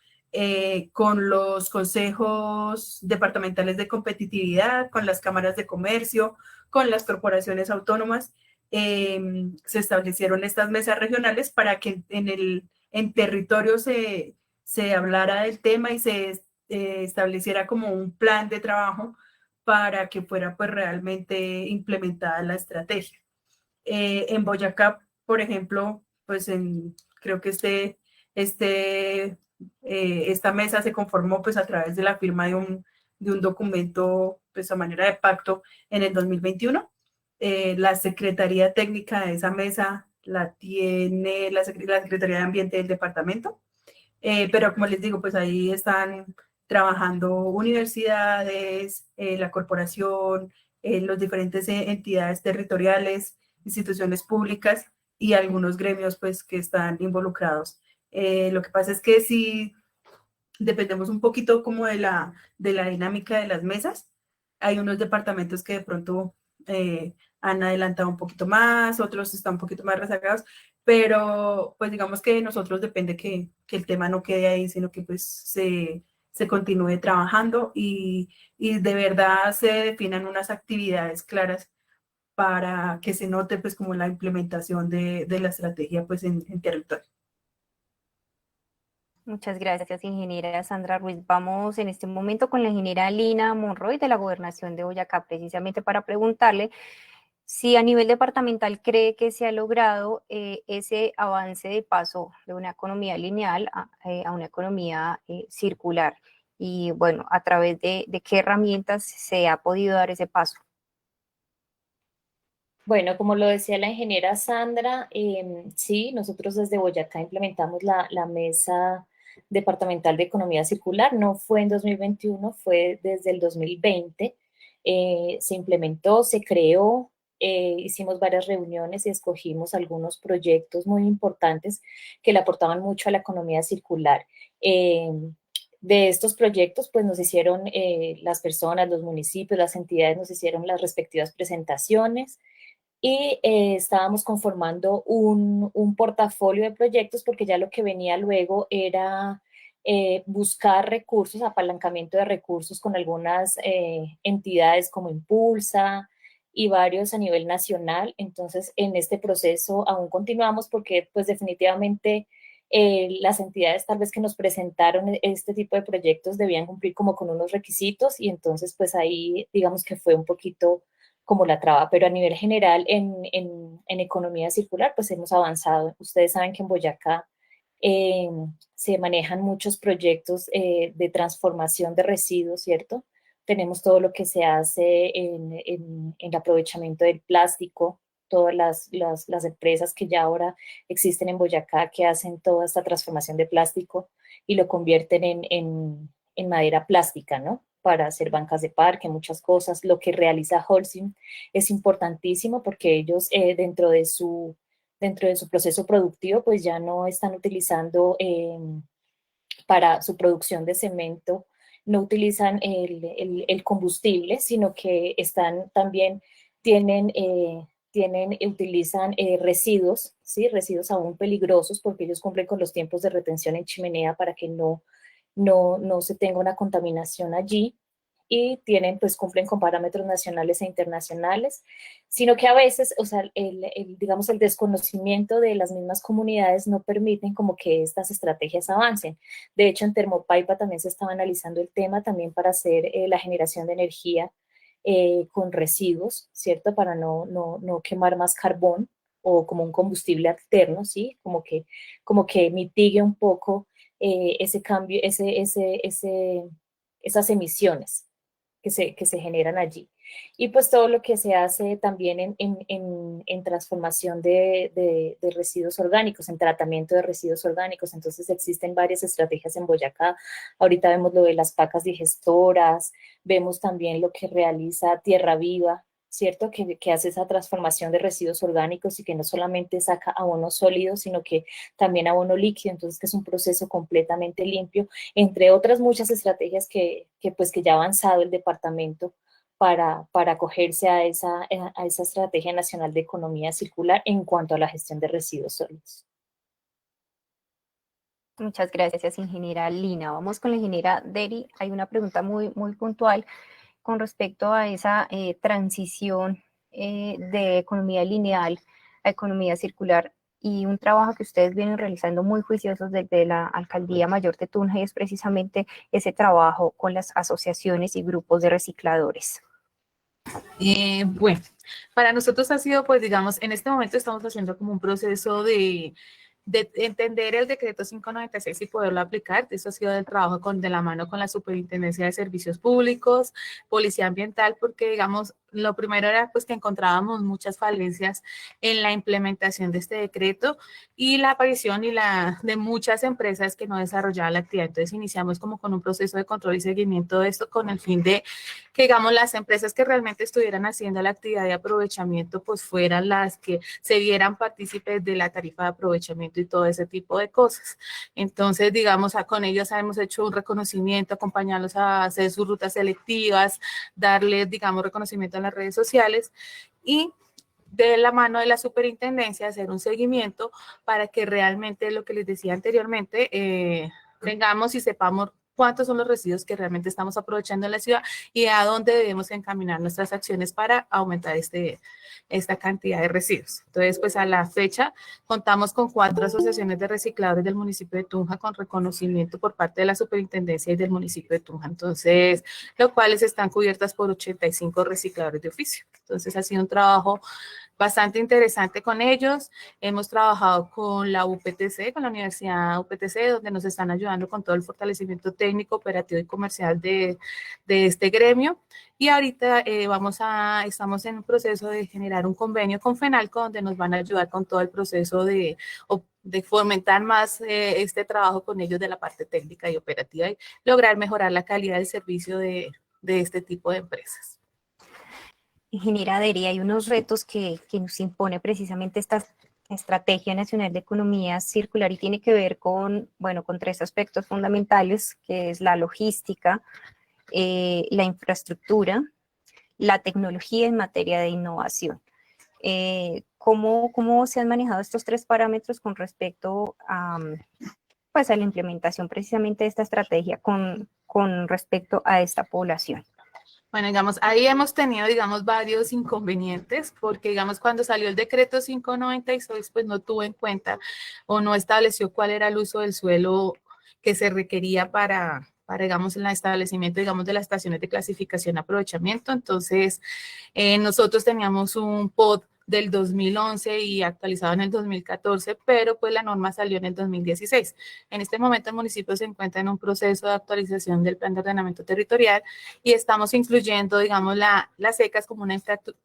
con los consejos departamentales de competitividad, con las cámaras de comercio, con las corporaciones autónomas. Se establecieron estas mesas regionales para que en territorio se hablara del tema y se estableciera como un plan de trabajo para que fuera pues realmente implementada la estrategia. En Boyacá, por ejemplo, pues creo que esta mesa se conformó pues a través de la firma de un documento pues a manera de pacto en el 2021. La Secretaría Técnica de esa mesa la tiene la Secretaría de Ambiente del departamento, pero como les digo, pues ahí están trabajando universidades, la corporación, las diferentes entidades territoriales, instituciones públicas y algunos gremios pues que están involucrados. Lo que pasa es que sí dependemos un poquito como de la dinámica de las mesas. Hay unos departamentos que de pronto han adelantado un poquito más, otros están un poquito más rezagados, pero pues digamos que de nosotros depende que el tema no quede ahí, sino que pues se continúe trabajando y de verdad se definan unas actividades claras para que se note pues como la implementación de la estrategia pues en territorio. Muchas gracias, ingeniera Sandra Ruiz. Vamos en este momento con la ingeniera Lina Monroy de la Gobernación de Boyacá, precisamente para preguntarle si a nivel departamental cree que se ha logrado ese avance de paso de una economía lineal a una economía circular. Y bueno, a través de qué herramientas se ha podido dar ese paso. Bueno, como lo decía la ingeniera Sandra, sí, nosotros desde Boyacá implementamos la mesa departamental de economía circular. No fue en 2021, fue desde el 2020. Se implementó, se creó, hicimos varias reuniones y escogimos algunos proyectos muy importantes que le aportaban mucho a la economía circular. De estos proyectos, pues nos hicieron las personas, los municipios, las entidades, nos hicieron las respectivas presentaciones y estábamos conformando un portafolio de proyectos porque ya lo que venía luego era buscar recursos, apalancamiento de recursos con algunas entidades como Impulsa y varios a nivel nacional. Entonces, en este proceso aún continuamos porque pues definitivamente las entidades tal vez que nos presentaron este tipo de proyectos debían cumplir como con unos requisitos y entonces pues ahí digamos que fue un poquito como la traba, pero a nivel general en economía circular pues hemos avanzado. Ustedes saben que en Boyacá se manejan muchos proyectos de transformación de residuos, ¿cierto? Tenemos todo lo que se hace en el aprovechamiento del plástico, todas las empresas que ya ahora existen en Boyacá que hacen toda esta transformación de plástico y lo convierten en madera plástica, ¿no? Para hacer bancas de parque, muchas cosas. Lo que realiza Holcim es importantísimo porque ellos dentro de su proceso productivo, pues ya no están utilizando para su producción de cemento, no utilizan el combustible, sino que están también, utilizan residuos, ¿sí? Residuos aún peligrosos porque ellos cumplen con los tiempos de retención en chimenea para que no se tenga una contaminación allí y pues cumplen con parámetros nacionales e internacionales, sino que a veces, o sea, digamos, el desconocimiento de las mismas comunidades no permiten como que estas estrategias avancen. De hecho, en Termopaipa también se estaba analizando el tema también para hacer la generación de energía con residuos, ¿cierto? Para no quemar más carbón o como un combustible alterno, ¿sí? Como que mitigue un poco ese cambio, esas emisiones que se generan allí. Y pues todo lo que se hace también en transformación de residuos orgánicos, en tratamiento de residuos orgánicos. Entonces existen varias estrategias en Boyacá. Ahorita vemos lo de las pacas digestoras, vemos también lo que realiza Tierra Viva, ¿cierto? Que hace esa transformación de residuos orgánicos y que no solamente saca abono sólido, sino que también abono líquido, entonces que es un proceso completamente limpio, entre otras muchas estrategias que ya ha avanzado el departamento para acogerse a esa Estrategia Nacional de Economía Circular en cuanto a la gestión de residuos sólidos. Muchas gracias, ingeniera Lina. Vamos con la ingeniera Deri. Hay una pregunta muy, muy puntual con respecto a esa transición de economía lineal a economía circular y un trabajo que ustedes vienen realizando muy juiciosos desde la Alcaldía Mayor de Tunja y es precisamente ese trabajo con las asociaciones y grupos de recicladores. Bueno, para nosotros ha sido, pues digamos, en este momento estamos haciendo como un proceso de entender el decreto 596 y poderlo aplicar. Eso ha sido el trabajo de la mano con la Superintendencia de Servicios Públicos, Policía Ambiental, porque digamos, lo primero era pues que encontrábamos muchas falencias en la implementación de este decreto y la aparición de muchas empresas que no desarrollaban la actividad. Entonces iniciamos como con un proceso de control y seguimiento de esto con el fin de que digamos las empresas que realmente estuvieran haciendo la actividad de aprovechamiento pues fueran las que se vieran partícipes de la tarifa de aprovechamiento y todo ese tipo de cosas. Entonces, digamos, con ellos hemos hecho un reconocimiento, acompañarlos a hacer sus rutas selectivas, darles, digamos, reconocimiento en las redes sociales y de la mano de la superintendencia hacer un seguimiento para que realmente lo que les decía anteriormente, tengamos y sepamos cuántos son los residuos que realmente estamos aprovechando en la ciudad y a dónde debemos encaminar nuestras acciones para aumentar esta cantidad de residuos. Entonces, pues a la fecha contamos con 4 asociaciones de recicladores del municipio de Tunja con reconocimiento por parte de la superintendencia y del municipio de Tunja. Entonces, lo cuales están cubiertas por 85 recicladores de oficio. Entonces, ha sido un trabajo bastante interesante con ellos. Hemos trabajado con la UPTC, con la Universidad UPTC, donde nos están ayudando con todo el fortalecimiento técnico, operativo y comercial de este gremio. Y ahorita estamos en un proceso de generar un convenio con FENALCO, donde nos van a ayudar con todo el proceso de fomentar más este trabajo con ellos de la parte técnica y operativa y lograr mejorar la calidad del servicio de este tipo de empresas. Ingeniera Deri, hay unos retos que nos impone precisamente esta Estrategia Nacional de Economía Circular y tiene que ver con 3 aspectos fundamentales, que es la logística, la infraestructura, la tecnología en materia de innovación. ¿Cómo se han manejado estos 3 parámetros con respecto a la implementación precisamente de esta estrategia con respecto a esta población? Bueno, digamos, ahí hemos tenido, digamos, varios inconvenientes, porque, digamos, cuando salió el decreto 596, pues no tuvo en cuenta o no estableció cuál era el uso del suelo que se requería para digamos, el establecimiento, digamos, de las estaciones de clasificación y aprovechamiento. Entonces, nosotros teníamos un POD del 2011 y actualizado en el 2014, pero pues la norma salió en el 2016. En este momento el municipio se encuentra en un proceso de actualización del plan de ordenamiento territorial y estamos incluyendo, digamos, las secas como una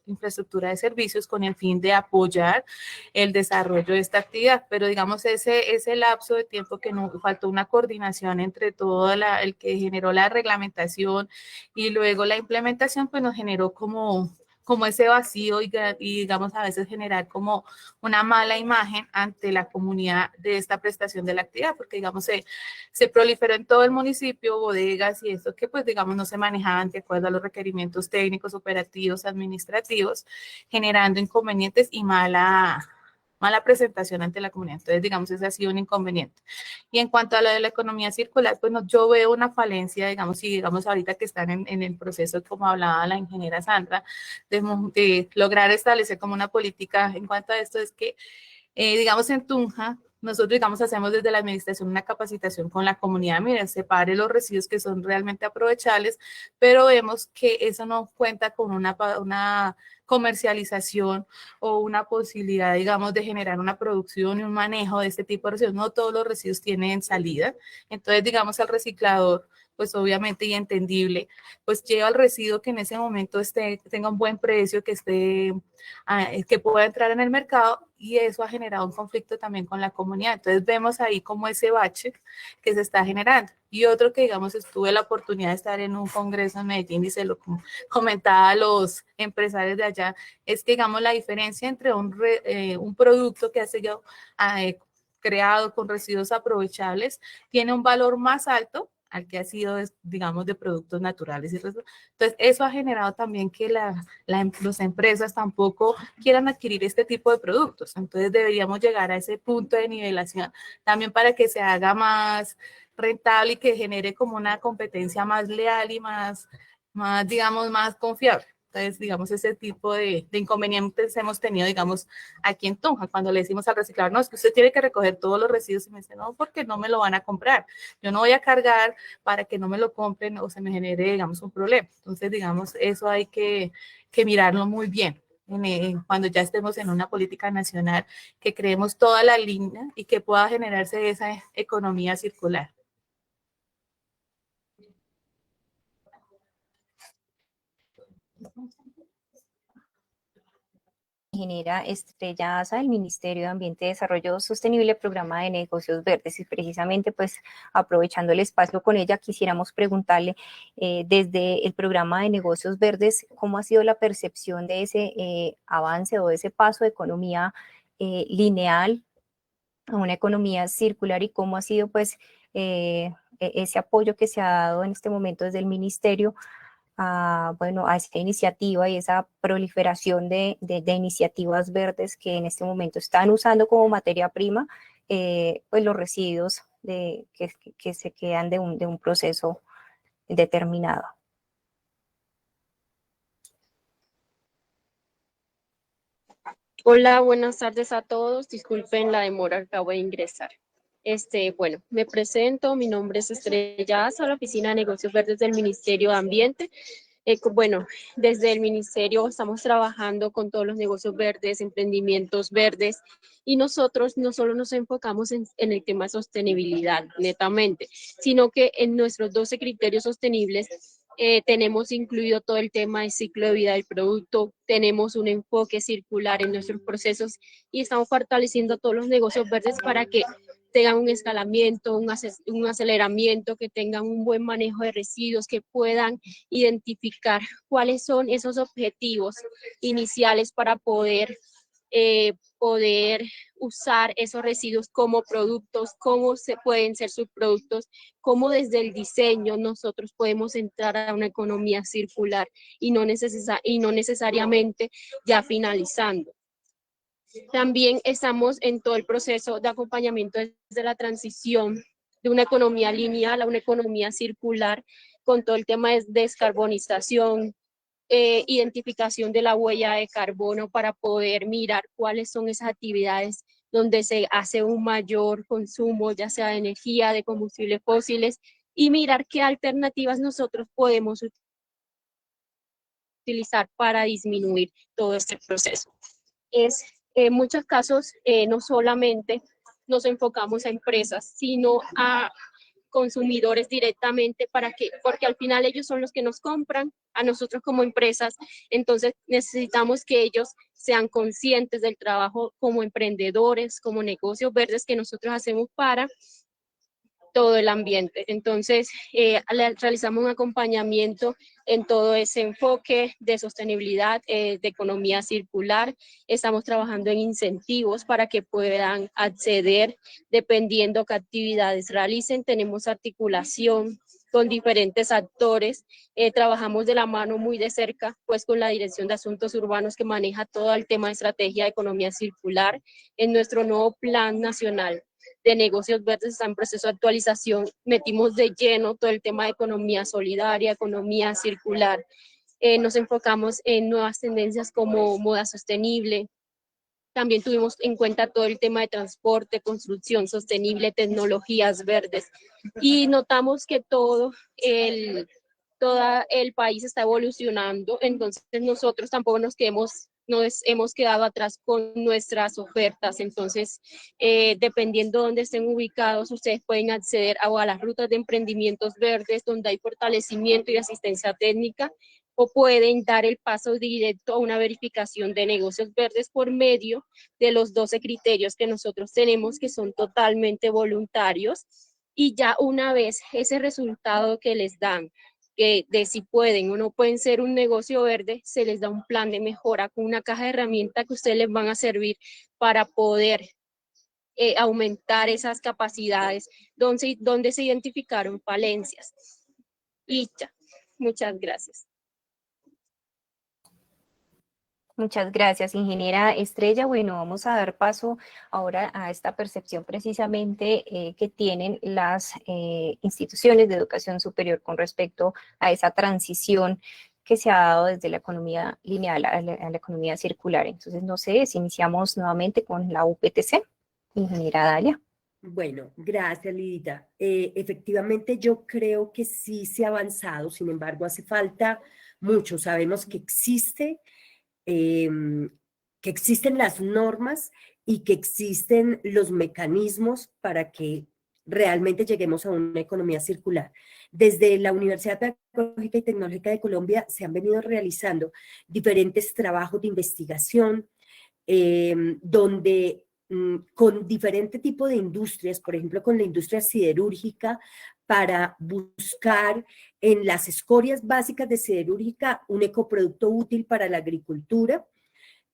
infraestructura de servicios con el fin de apoyar el desarrollo de esta actividad, pero digamos ese lapso de tiempo que no, faltó una coordinación entre todo el que generó la reglamentación y luego la implementación, pues nos generó como ese vacío y digamos a veces generar como una mala imagen ante la comunidad de esta prestación de la actividad, porque digamos se proliferó en todo el municipio bodegas y esto que pues digamos no se manejaban de acuerdo a los requerimientos técnicos, operativos, administrativos, generando inconvenientes y mala presentación ante la comunidad. Entonces, digamos, ese ha sido un inconveniente. Y en cuanto a lo de la economía circular, pues no, yo veo una falencia, digamos, y digamos ahorita que están en el proceso, como hablaba la ingeniera Sandra, de lograr establecer como una política en cuanto a esto, es que, digamos, en Tunja, nosotros, digamos, hacemos desde la administración una capacitación con la comunidad, miren, separe los residuos que son realmente aprovechables, pero vemos que eso no cuenta con una comercialización o una posibilidad, digamos, de generar una producción y un manejo de este tipo de residuos. No todos los residuos tienen salida. Entonces, digamos, al reciclador, pues obviamente y entendible, pues lleva el residuo que en ese momento tenga un buen precio, que pueda entrar en el mercado, y eso ha generado un conflicto también con la comunidad. Entonces vemos ahí como ese bache que se está generando. Y otro que, digamos, tuve la oportunidad de estar en un congreso en Medellín y se lo comentaba a los empresarios de allá, es que, digamos, la diferencia entre un producto que ha sido creado con residuos aprovechables tiene un valor más alto al que ha sido, digamos, de productos naturales. Entonces, eso ha generado también que las empresas tampoco quieran adquirir este tipo de productos. Entonces, deberíamos llegar a ese punto de nivelación también para que se haga más rentable y que genere como una competencia más leal y más digamos, más confiable. Entonces, digamos, ese tipo de inconvenientes hemos tenido, digamos, aquí en Tunja, cuando le decimos al reciclador, no, es que usted tiene que recoger todos los residuos, y me dice, no, porque no me lo van a comprar. Yo no voy a cargar para que no me lo compren o se me genere, digamos, un problema. Entonces, digamos, eso hay que mirarlo muy bien. Cuando ya estemos en una política nacional, que creemos toda la línea y que pueda generarse esa economía circular. Ingeniera Estrella Asa, del Ministerio de Ambiente y Desarrollo Sostenible, Programa de Negocios Verdes, y precisamente pues aprovechando el espacio con ella, quisiéramos preguntarle desde el Programa de Negocios Verdes, ¿cómo ha sido la percepción de ese avance o de ese paso de economía lineal a una economía circular, y cómo ha sido pues ese apoyo que se ha dado en este momento desde el Ministerio bueno, a esa iniciativa y esa proliferación de iniciativas verdes que en este momento están usando como materia prima pues los residuos que se quedan de un proceso determinado? Hola, buenas tardes a todos. Disculpen la demora, acabo de ingresar. Bueno, me presento, mi nombre es Estrella Asa, la Oficina de Negocios Verdes del Ministerio de Ambiente. Bueno, desde el Ministerio estamos trabajando con todos los negocios verdes, emprendimientos verdes, y nosotros no solo nos enfocamos en el tema de sostenibilidad, netamente, sino que en nuestros 12 criterios sostenibles tenemos incluido todo el tema del ciclo de vida del producto, tenemos un enfoque circular en nuestros procesos y estamos fortaleciendo todos los negocios verdes para que tengan un escalamiento, un aceleramiento, que tengan un buen manejo de residuos, que puedan identificar cuáles son esos objetivos iniciales para poder usar esos residuos como productos, cómo se pueden ser subproductos, cómo desde el diseño nosotros podemos entrar a una economía circular y no necesariamente ya finalizando. También estamos en todo el proceso de acompañamiento desde la transición de una economía lineal a una economía circular, con todo el tema de descarbonización, identificación de la huella de carbono para poder mirar cuáles son esas actividades donde se hace un mayor consumo, ya sea de energía, de combustibles fósiles, y mirar qué alternativas nosotros podemos utilizar para disminuir todo este proceso. En muchos casos, no solamente nos enfocamos a empresas, sino a consumidores directamente porque al final ellos son los que nos compran a nosotros como empresas, entonces necesitamos que ellos sean conscientes del trabajo como emprendedores, como negocios verdes que nosotros hacemos para todo el ambiente. Entonces, realizamos un acompañamiento en todo ese enfoque de sostenibilidad, de economía circular. Estamos trabajando en incentivos para que puedan acceder dependiendo qué actividades realicen. Tenemos articulación con diferentes actores. Trabajamos de la mano muy de cerca, pues con la Dirección de Asuntos Urbanos que maneja todo el tema de estrategia de economía circular. En nuestro nuevo Plan Nacional de Negocios Verdes está en proceso de actualización. Metimos de lleno todo el tema de economía solidaria, economía circular. Nos enfocamos en nuevas tendencias como moda sostenible. También tuvimos en cuenta todo el tema de transporte, construcción sostenible, tecnologías verdes. Y notamos que todo el país está evolucionando, entonces nosotros tampoco nos hemos quedado atrás con nuestras ofertas. Entonces, dependiendo de dónde estén ubicados, ustedes pueden acceder a las rutas de emprendimientos verdes, donde hay fortalecimiento y asistencia técnica, o pueden dar el paso directo a una verificación de negocios verdes por medio de los 12 criterios que nosotros tenemos, que son totalmente voluntarios. Y ya una vez ese resultado que les dan, que de si pueden o no pueden ser un negocio verde, se les da un plan de mejora con una caja de herramientas que ustedes les van a servir para poder aumentar esas capacidades donde se identificaron falencias. Y ya, muchas gracias. Muchas gracias, ingeniera Estrella. Bueno, vamos a dar paso ahora a esta percepción precisamente que tienen las instituciones de educación superior con respecto a esa transición que se ha dado desde la economía lineal a la economía circular. Entonces, no sé, si iniciamos nuevamente con la UPTC, ingeniera Dalia. Bueno, gracias, Lidita. Efectivamente, yo creo que sí se ha avanzado, sin embargo, hace falta mucho. Sabemos que existen las normas y que existen los mecanismos para que realmente lleguemos a una economía circular. Desde la Universidad Pedagógica y Tecnológica de Colombia se han venido realizando diferentes trabajos de investigación donde con diferente tipo de industrias, por ejemplo, con la industria siderúrgica, para buscar en las escorias básicas de siderúrgica un ecoproducto útil para la agricultura.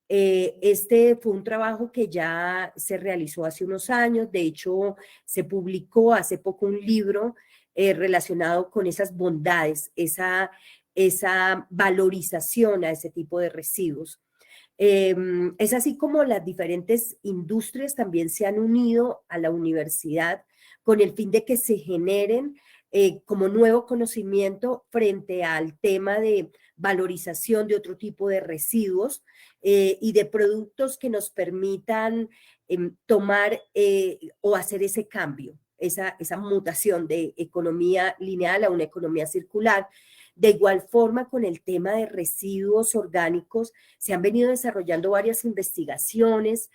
Este fue un trabajo que ya se realizó hace unos años. De hecho, se publicó hace poco un libro relacionado con esas bondades, esa valorización a ese tipo de residuos. Es así como las diferentes industrias también se han unido a la universidad con el fin de que se generen como nuevo conocimiento frente al tema de valorización de otro tipo de residuos y de productos que nos permitan tomar o hacer ese cambio, esa mutación de economía lineal a una economía circular. De igual forma, con el tema de residuos orgánicos, se han venido desarrollando varias investigaciones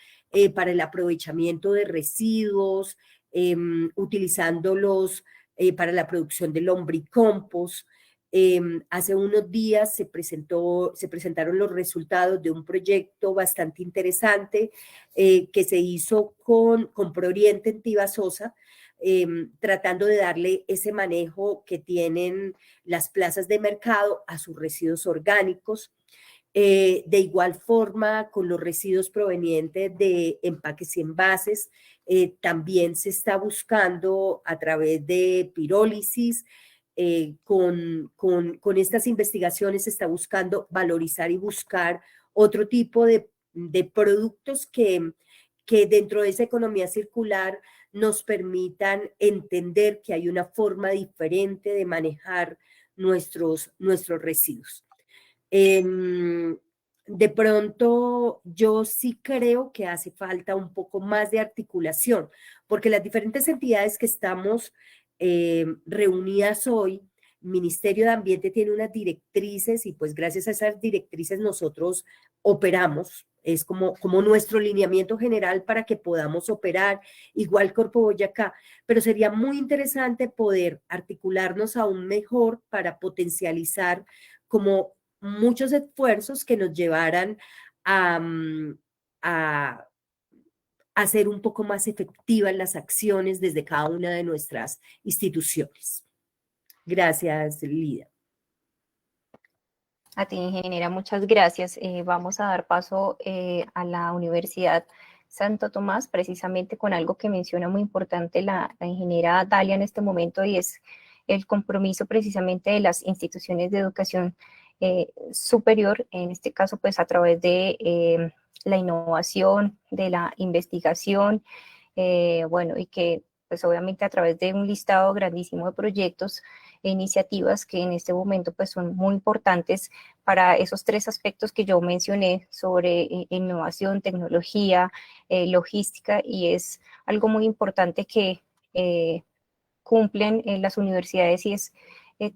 para el aprovechamiento de residuos, utilizándolos para la producción del lombricompost. Hace unos días se presentaron los resultados de un proyecto bastante interesante que se hizo con ProOriente en Tibasosa, tratando de darle ese manejo que tienen las plazas de mercado a sus residuos orgánicos. De igual forma, con los residuos provenientes de empaques y envases, también se está buscando a través de pirólisis, con estas investigaciones se está buscando valorizar y buscar otro tipo de productos que dentro de esa economía circular nos permitan entender que hay una forma diferente de manejar nuestros residuos. De pronto, yo sí creo que hace falta un poco más de articulación, porque las diferentes entidades que estamos reunidas hoy, Ministerio de Ambiente tiene unas directrices y pues gracias a esas directrices nosotros operamos, es como nuestro lineamiento general para que podamos operar, igual Corpo Boyacá, pero sería muy interesante poder articularnos aún mejor para potencializar como muchos esfuerzos que nos llevaran a hacer un poco más efectivas las acciones desde cada una de nuestras instituciones. Gracias, Lida. A ti, ingeniera, muchas gracias. Vamos a dar paso a la Universidad Santo Tomás, precisamente con algo que menciona muy importante la ingeniera Dalia en este momento, y es el compromiso precisamente de las instituciones de educación superior, en este caso pues a través de la innovación, de la investigación, bueno, y que pues obviamente a través de un listado grandísimo de proyectos e iniciativas que en este momento pues son muy importantes para esos tres aspectos que yo mencioné sobre innovación, tecnología, logística, y es algo muy importante que cumplen las universidades, y es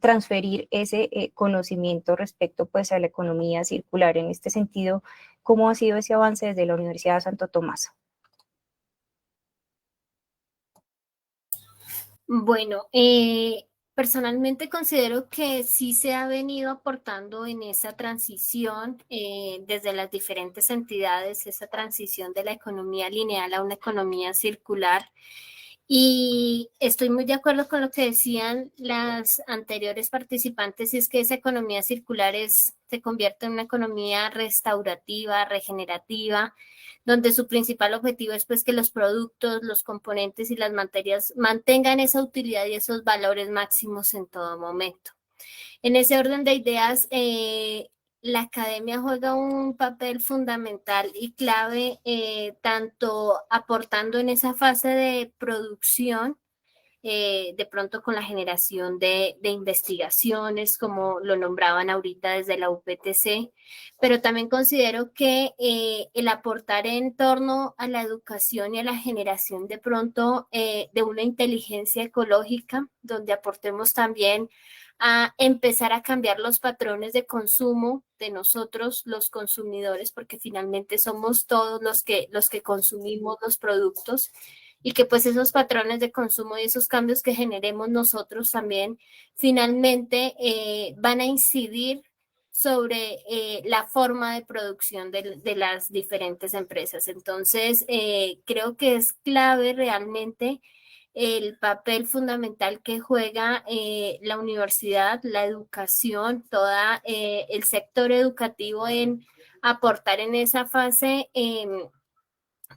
transferir ese conocimiento respecto pues a la economía circular. En este sentido, ¿cómo ha sido ese avance desde la Universidad de Santo Tomás? Bueno, personalmente considero que sí se ha venido aportando en esa transición desde las diferentes entidades, esa transición de la economía lineal a una economía circular. Y estoy muy de acuerdo con lo que decían las anteriores participantes, y es que esa economía circular se convierte en una economía restaurativa, regenerativa, donde su principal objetivo es pues que los productos, los componentes y las materias mantengan esa utilidad y esos valores máximos en todo momento. En ese orden de ideas, la academia juega un papel fundamental y clave, tanto aportando en esa fase de producción, de pronto con la generación de investigaciones, como lo nombraban ahorita desde la UPTC, pero también considero que el aportar en torno a la educación y a la generación de pronto de una inteligencia ecológica, donde aportemos también a empezar a cambiar los patrones de consumo de nosotros, los consumidores, porque finalmente somos todos los que consumimos los productos, y que pues esos patrones de consumo y esos cambios que generemos nosotros también finalmente van a incidir sobre la forma de producción de las diferentes empresas. Entonces, creo que es clave realmente el papel fundamental que juega la universidad, la educación, todo el sector educativo en aportar en esa fase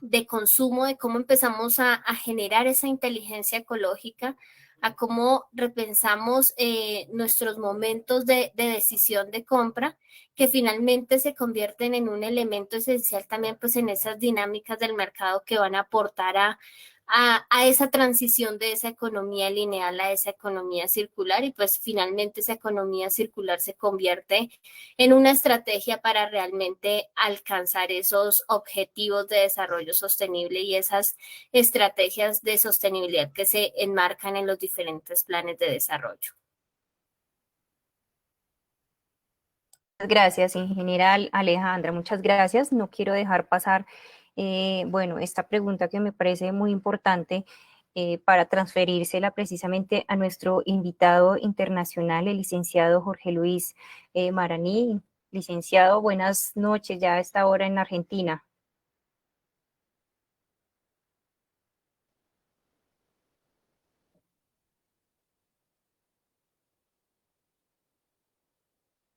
de consumo, de cómo empezamos a generar esa inteligencia ecológica, a cómo repensamos nuestros momentos de decisión de compra, que finalmente se convierten en un elemento esencial también pues en esas dinámicas del mercado que van a aportar a esa transición de esa economía lineal a esa economía circular, y pues finalmente esa economía circular se convierte en una estrategia para realmente alcanzar esos objetivos de desarrollo sostenible y esas estrategias de sostenibilidad que se enmarcan en los diferentes planes de desarrollo. Gracias, ingeniera Alejandra, muchas gracias. No quiero dejar pasar, bueno, esta pregunta que me parece muy importante para transferírsela precisamente a nuestro invitado internacional, el licenciado Jorge Luis Maraní. Licenciado, buenas noches, ya a esta hora en Argentina.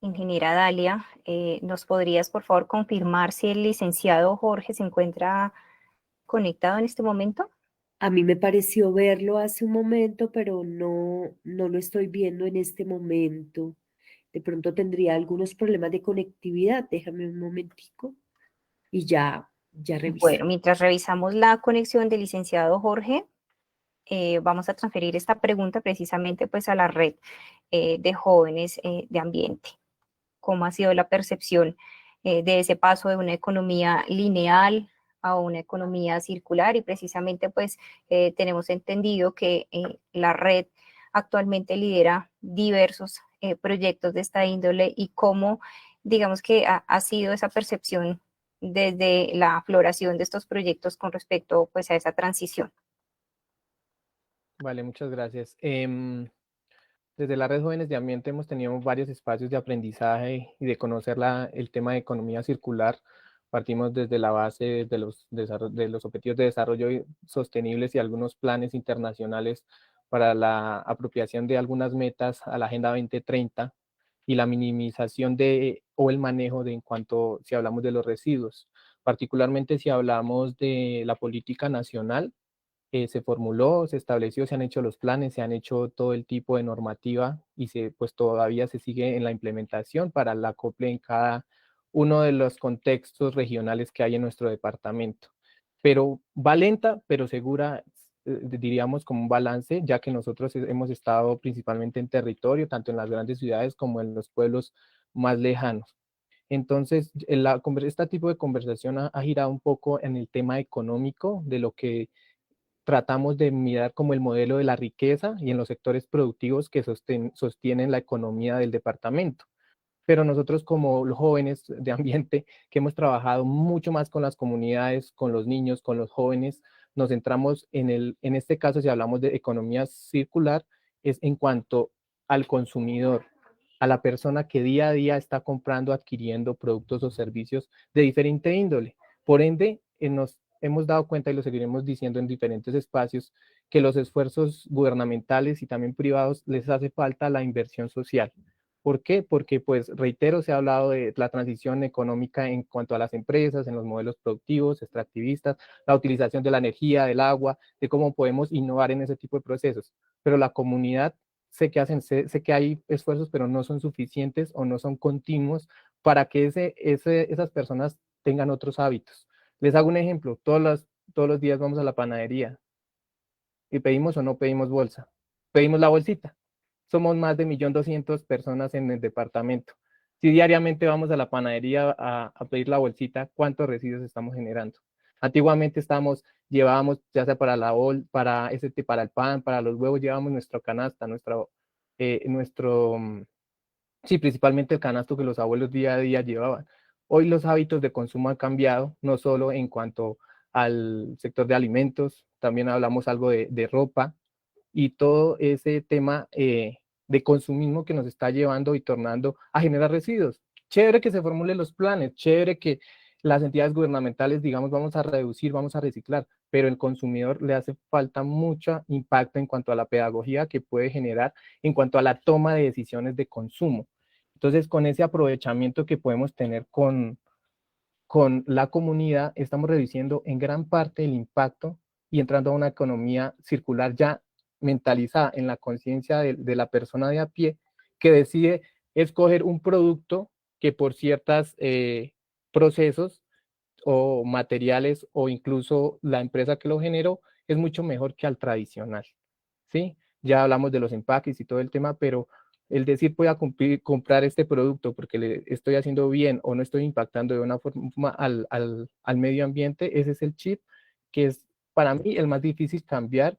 Ingeniera Dalia, ¿nos podrías por favor confirmar si el licenciado Jorge se encuentra conectado en este momento? A mí me pareció verlo hace un momento, pero no lo estoy viendo en este momento. De pronto tendría algunos problemas de conectividad. Déjame un momentico y ya reviso. Bueno, mientras revisamos la conexión del licenciado Jorge, vamos a transferir esta pregunta precisamente pues a la red de jóvenes de ambiente. ¿Cómo ha sido la percepción de ese paso de una economía lineal a una economía circular? Y precisamente pues tenemos entendido que la red actualmente lidera diversos proyectos de esta índole, y cómo, digamos que ha sido esa percepción desde la floración de estos proyectos con respecto pues a esa transición. Vale, muchas gracias. Desde la Red Jóvenes de Ambiente hemos tenido varios espacios de aprendizaje y de conocer el tema de economía circular. Partimos desde la base de los objetivos de desarrollo sostenibles y algunos planes internacionales para la apropiación de algunas metas a la Agenda 2030 y la minimización o el manejo en cuanto si hablamos de los residuos. Particularmente si hablamos de la política nacional, se formuló, se estableció, se han hecho los planes, se han hecho todo el tipo de normativa y pues todavía se sigue en la implementación para la acople en cada uno de los contextos regionales que hay en nuestro departamento. Pero va lenta, pero segura, diríamos como un balance, ya que nosotros hemos estado principalmente en territorio, tanto en las grandes ciudades como en los pueblos más lejanos. Entonces, este tipo de conversación ha girado un poco en el tema económico, de lo que tratamos de mirar como el modelo de la riqueza y en los sectores productivos que sostienen la economía del departamento. Pero nosotros como los jóvenes de ambiente, que hemos trabajado mucho más con las comunidades, con los niños, con los jóvenes, nos centramos en este caso, si hablamos de economía circular, es en cuanto al consumidor, a la persona que día a día está comprando, adquiriendo productos o servicios de diferente índole. Por ende, nos hemos dado cuenta, y lo seguiremos diciendo en diferentes espacios, que los esfuerzos gubernamentales y también privados les hace falta la inversión social. ¿Por qué? Porque, pues, reitero, se ha hablado de la transición económica en cuanto a las empresas, en los modelos productivos, extractivistas, la utilización de la energía, del agua, de cómo podemos innovar en ese tipo de procesos. Pero la comunidad, sé que hay esfuerzos, pero no son suficientes o no son continuos para que esas personas tengan otros hábitos. Les hago un ejemplo, todos los días vamos a la panadería y pedimos o no pedimos bolsa, pedimos la bolsita. Somos más de 1.200.000 personas en el departamento. Si diariamente vamos a la panadería a pedir la bolsita, ¿cuántos residuos estamos generando? Antiguamente llevábamos, ya sea para para el pan, para los huevos, llevábamos nuestra canasta, sí, principalmente el canasto que los abuelos día a día llevaban. Hoy los hábitos de consumo han cambiado, no solo en cuanto al sector de alimentos, también hablamos algo de ropa, y todo ese tema de consumismo que nos está llevando y tornando a generar residuos. Chévere que se formulen los planes, chévere que las entidades gubernamentales digamos vamos a reducir, vamos a reciclar, pero el consumidor le hace falta mucho impacto en cuanto a la pedagogía que puede generar en cuanto a la toma de decisiones de consumo. Entonces, con ese aprovechamiento que podemos tener con la comunidad, estamos reduciendo en gran parte el impacto y entrando a una economía circular ya mentalizada en la conciencia de la persona de a pie, que decide escoger un producto que por ciertos procesos o materiales o incluso la empresa que lo generó es mucho mejor que al tradicional, ¿sí? Ya hablamos de los empaques y todo el tema, pero el decir voy a comprar este producto porque le estoy haciendo bien o no estoy impactando de una forma al medio ambiente, ese es el chip que es para mí el más difícil cambiar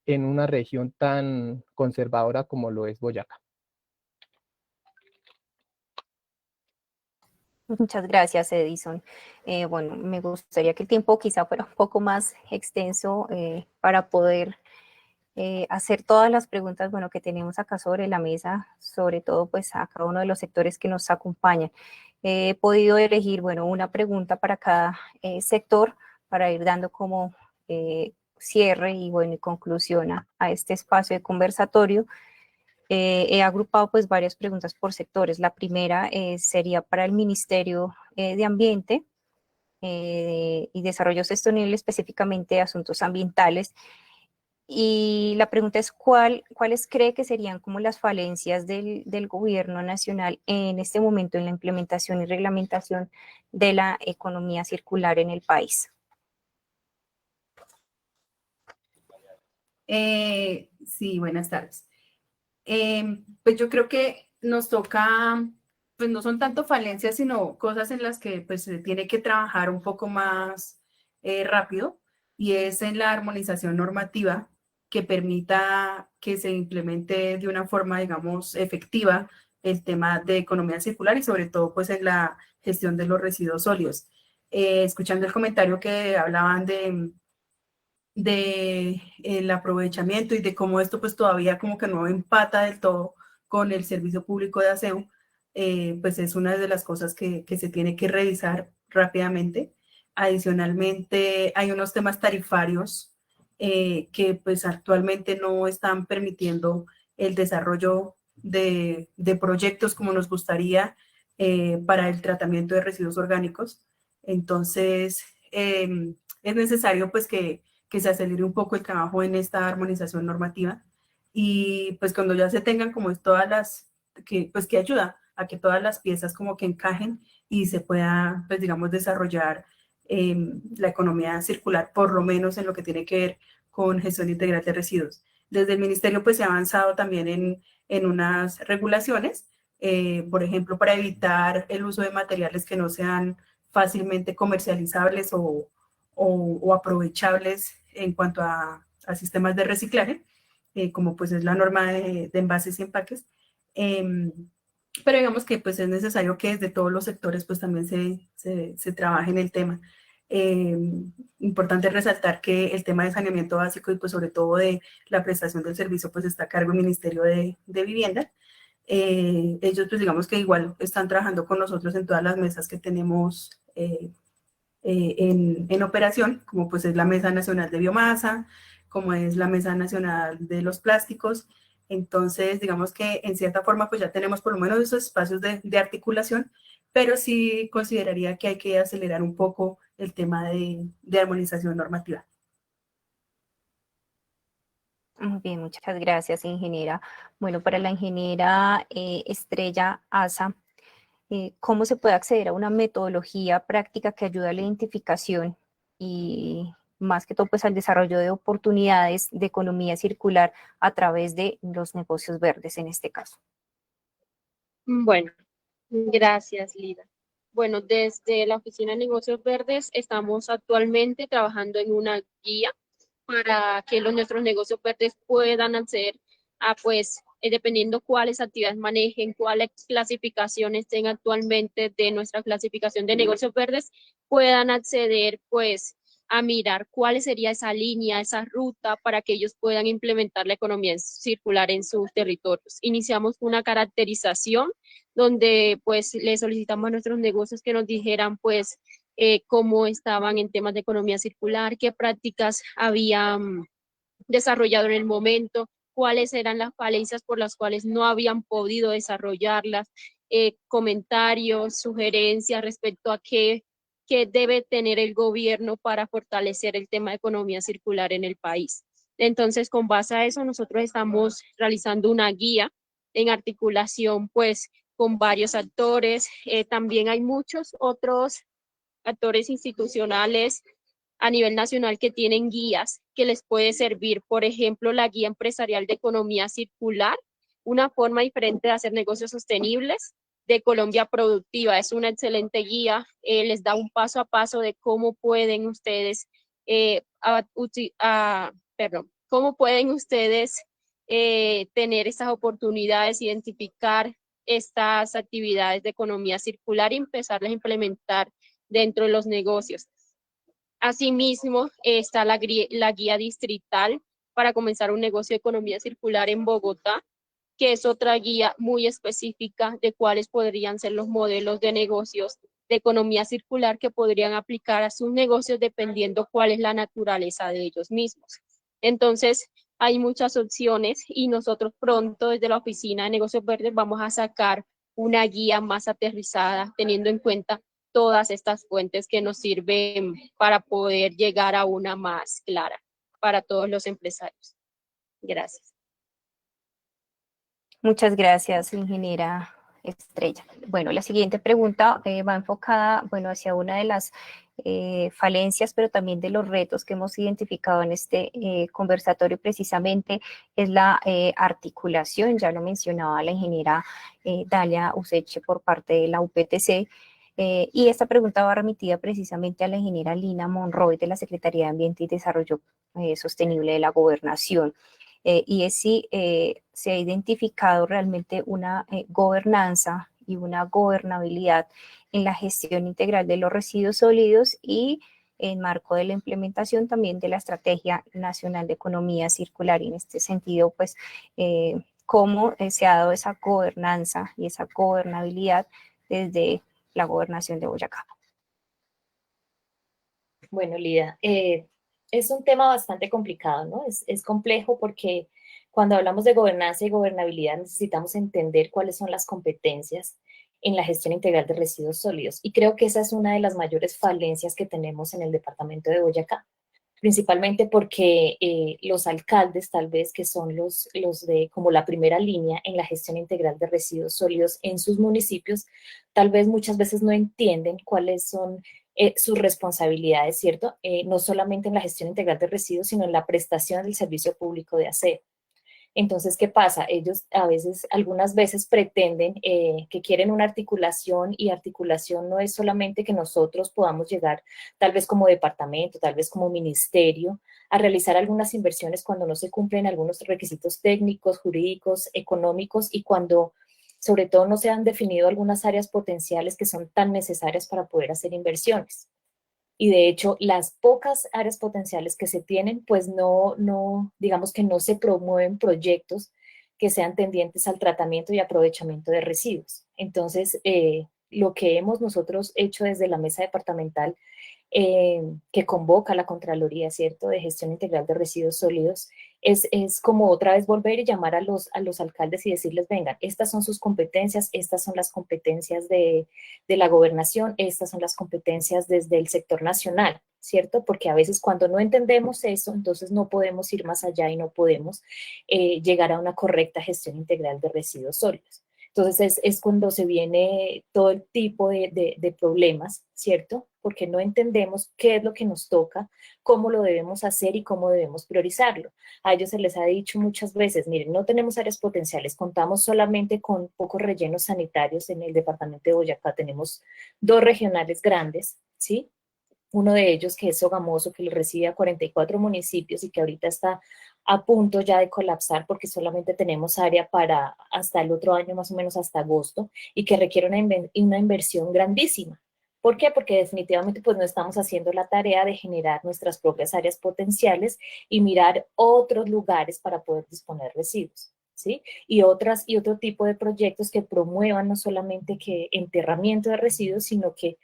en una región tan conservadora como lo es Boyacá. Muchas gracias, Edison. Bueno, me gustaría que el tiempo quizá fuera un poco más extenso para poder hacer todas las preguntas, bueno, que tenemos acá sobre la mesa, sobre todo pues a cada uno de los sectores que nos acompañan. He podido elegir, bueno, una pregunta para cada sector para ir dando como cierre y, bueno, y conclusión a este espacio de conversatorio. He agrupado pues varias preguntas por sectores. La primera sería para el Ministerio de Ambiente y Desarrollo Sostenible, específicamente asuntos ambientales. Y la pregunta es, ¿cuáles cree que serían como las falencias del gobierno nacional en este momento en la implementación y reglamentación de la economía circular en el país? Sí, buenas tardes. Pues yo creo que nos toca, pues no son tanto falencias, sino cosas en las que pues se tiene que trabajar un poco más rápido, y es en la armonización normativa que permita que se implemente de una forma, digamos, efectiva el tema de economía circular y sobre todo pues en la gestión de los residuos sólidos. Escuchando el comentario que hablaban de el aprovechamiento y de cómo esto pues todavía como que no empata del todo con el servicio público de aseo, pues es una de las cosas que se tiene que revisar rápidamente. Adicionalmente, hay unos temas tarifarios que pues actualmente no están permitiendo el desarrollo de proyectos como nos gustaría para el tratamiento de residuos orgánicos. Entonces, es necesario pues que se acelere un poco el trabajo en esta armonización normativa, y pues cuando ya se tengan como todas las, que ayuda a que todas las piezas como que encajen y se pueda, pues digamos, desarrollar la economía circular, por lo menos en lo que tiene que ver con gestión integral de residuos. Desde el ministerio pues se ha avanzado también en unas regulaciones, por ejemplo, para evitar el uso de materiales que no sean fácilmente comercializables o aprovechables en cuanto a sistemas de reciclaje, como pues es la norma de envases y empaques. Pero digamos que pues es necesario que desde todos los sectores pues también se trabaje en el tema. Importante resaltar que el tema de saneamiento básico y pues sobre todo de la prestación del servicio pues está a cargo del Ministerio de Vivienda. Ellos pues digamos que igual están trabajando con nosotros en todas las mesas que tenemos en operación, como pues es la Mesa Nacional de Biomasa, como es la Mesa Nacional de los Plásticos. Entonces, digamos que en cierta forma pues ya tenemos por lo menos esos espacios de articulación, pero sí consideraría que hay que acelerar un poco el tema de armonización normativa. Muy bien, muchas gracias, ingeniera. Bueno, para la ingeniera Estrella Asa, ¿cómo se puede acceder a una metodología práctica que ayude a la identificación y más que todo pues al desarrollo de oportunidades de economía circular a través de los negocios verdes en este caso? Bueno, gracias, Lida. Bueno, desde la Oficina de Negocios Verdes estamos actualmente trabajando en una guía para que nuestros negocios verdes puedan acceder a, pues, dependiendo cuáles actividades manejen, cuáles clasificaciones tengan actualmente de nuestra clasificación de negocios verdes, puedan acceder, pues, a mirar cuál sería esa línea, esa ruta para que ellos puedan implementar la economía circular en sus territorios. Iniciamos una caracterización donde, pues, le solicitamos a nuestros negocios que nos dijeran, pues, cómo estaban en temas de economía circular, qué prácticas habían desarrollado en el momento, cuáles eran las falencias por las cuales no habían podido desarrollarlas, comentarios, sugerencias respecto a qué debe tener el gobierno para fortalecer el tema de economía circular en el país. Entonces, con base a eso, nosotros estamos realizando una guía en articulación, pues, con varios actores. También hay muchos otros actores institucionales a nivel nacional que tienen guías que les puede servir. Por ejemplo, la guía empresarial de economía circular, una forma diferente de hacer negocios sostenibles de Colombia Productiva. Es una excelente guía, les da un paso a paso de cómo pueden ustedes, cómo pueden ustedes tener estas oportunidades, identificar estas actividades de economía circular y empezarlas a implementar dentro de los negocios. Asimismo, está la guía distrital para comenzar un negocio de economía circular en Bogotá, que es otra guía muy específica de cuáles podrían ser los modelos de negocios de economía circular que podrían aplicar a sus negocios dependiendo cuál es la naturaleza de ellos mismos. Entonces, hay muchas opciones y nosotros pronto desde la Oficina de Negocios Verdes vamos a sacar una guía más aterrizada teniendo en cuenta todas estas fuentes que nos sirven para poder llegar a una más clara para todos los empresarios. Gracias. Muchas gracias, ingeniera Estrella. Bueno, la siguiente pregunta va enfocada, bueno, hacia una de las falencias, pero también de los retos que hemos identificado en este conversatorio precisamente es la articulación, ya lo mencionaba la ingeniera Dalia Useche por parte de la UPTC, y esta pregunta va remitida precisamente a la ingeniera Lina Monroy de la Secretaría de Ambiente y Desarrollo Sostenible de la Gobernación. Y es si se ha identificado realmente una gobernanza y una gobernabilidad en la gestión integral de los residuos sólidos y en marco de la implementación también de la Estrategia Nacional de Economía Circular. Y en este sentido, pues, cómo se ha dado esa gobernanza y esa gobernabilidad desde la gobernación de Boyacá. Bueno, Lida, es un tema bastante complicado, ¿no? Es complejo porque cuando hablamos de gobernanza y gobernabilidad necesitamos entender cuáles son las competencias en la gestión integral de residuos sólidos. Y creo que esa es una de las mayores falencias que tenemos en el departamento de Boyacá, principalmente porque los alcaldes, tal vez, que son los de como la primera línea en la gestión integral de residuos sólidos en sus municipios, tal vez muchas veces no entienden cuáles son sus responsabilidades, ¿cierto? No solamente en la gestión integral de residuos, sino en la prestación del servicio público de aseo. Entonces, ¿qué pasa? Ellos algunas veces pretenden que quieren una articulación, y articulación no es solamente que nosotros podamos llegar, tal vez como departamento, tal vez como ministerio, a realizar algunas inversiones cuando no se cumplen algunos requisitos técnicos, jurídicos, económicos, y cuando sobre todo no se han definido algunas áreas potenciales que son tan necesarias para poder hacer inversiones. Y de hecho, las pocas áreas potenciales que se tienen, pues digamos que no se promueven proyectos que sean tendientes al tratamiento y aprovechamiento de residuos. Entonces, lo que hemos nosotros hecho desde la mesa departamental que convoca la Contraloría, ¿cierto?, de Gestión Integral de Residuos Sólidos, es como otra vez volver y llamar a los alcaldes y decirles, vengan, estas son sus competencias, estas son las competencias de la gobernación, estas son las competencias desde el sector nacional, ¿cierto? Porque a veces cuando no entendemos eso, entonces no podemos ir más allá y no podemos llegar a una correcta gestión integral de residuos sólidos. Entonces es cuando se viene todo el tipo de problemas, ¿cierto? Porque no entendemos qué es lo que nos toca, cómo lo debemos hacer y cómo debemos priorizarlo. A ellos se les ha dicho muchas veces, miren, no tenemos áreas potenciales, contamos solamente con pocos rellenos sanitarios en el departamento de Boyacá, tenemos 2 regionales grandes, ¿sí? Uno de ellos que es Sogamoso, que lo recibe a 44 municipios y que ahorita está a punto ya de colapsar porque solamente tenemos área para hasta el otro año, más o menos hasta agosto, y que requiere una inversión grandísima. ¿Por qué? Porque definitivamente pues no estamos haciendo la tarea de generar nuestras propias áreas potenciales y mirar otros lugares para poder disponer residuos, ¿sí? Y otro tipo de proyectos que promuevan no solamente que enterramiento de residuos, sino que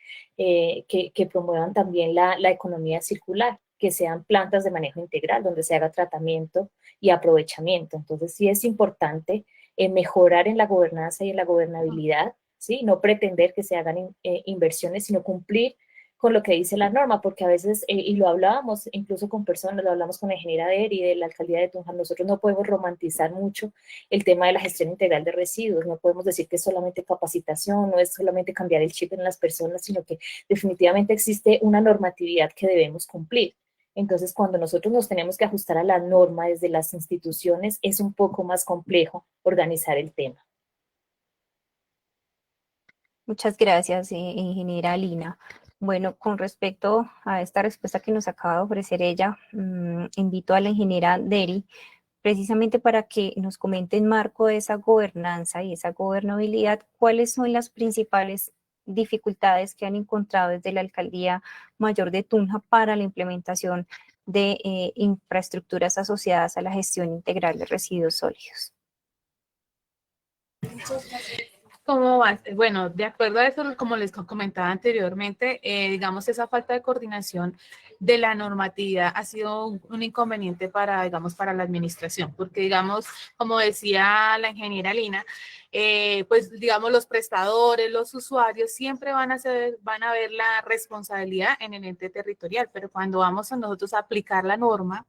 promuevan también la economía circular, que sean plantas de manejo integral, donde se haga tratamiento y aprovechamiento. Entonces sí es importante mejorar en la gobernanza y en la gobernabilidad, ¿sí? No pretender que se hagan inversiones, sino cumplir con lo que dice la norma, porque a veces, y lo hablábamos incluso con personas, lo hablamos con la ingeniera Deri de la alcaldía de Tunja, nosotros no podemos romantizar mucho el tema de la gestión integral de residuos, no podemos decir que es solamente capacitación, no es solamente cambiar el chip en las personas, sino que definitivamente existe una normatividad que debemos cumplir. Entonces, cuando nosotros nos tenemos que ajustar a la norma desde las instituciones, es un poco más complejo organizar el tema. Muchas gracias, ingeniera Lina. Bueno, con respecto a esta respuesta que nos acaba de ofrecer ella, invito a la ingeniera Deri precisamente para que nos comente en marco de esa gobernanza y esa gobernabilidad, cuáles son las principales dificultades que han encontrado desde la Alcaldía Mayor de Tunja para la implementación de infraestructuras asociadas a la gestión integral de residuos sólidos. ¿Cómo va? Bueno, de acuerdo a eso, como les comentaba anteriormente, digamos, esa falta de coordinación de la normatividad ha sido un inconveniente para, digamos, para la administración, porque, digamos, como decía la ingeniera Lina, pues, digamos, los prestadores, los usuarios siempre van a ver la responsabilidad en el ente territorial, pero cuando vamos a nosotros a aplicar la norma,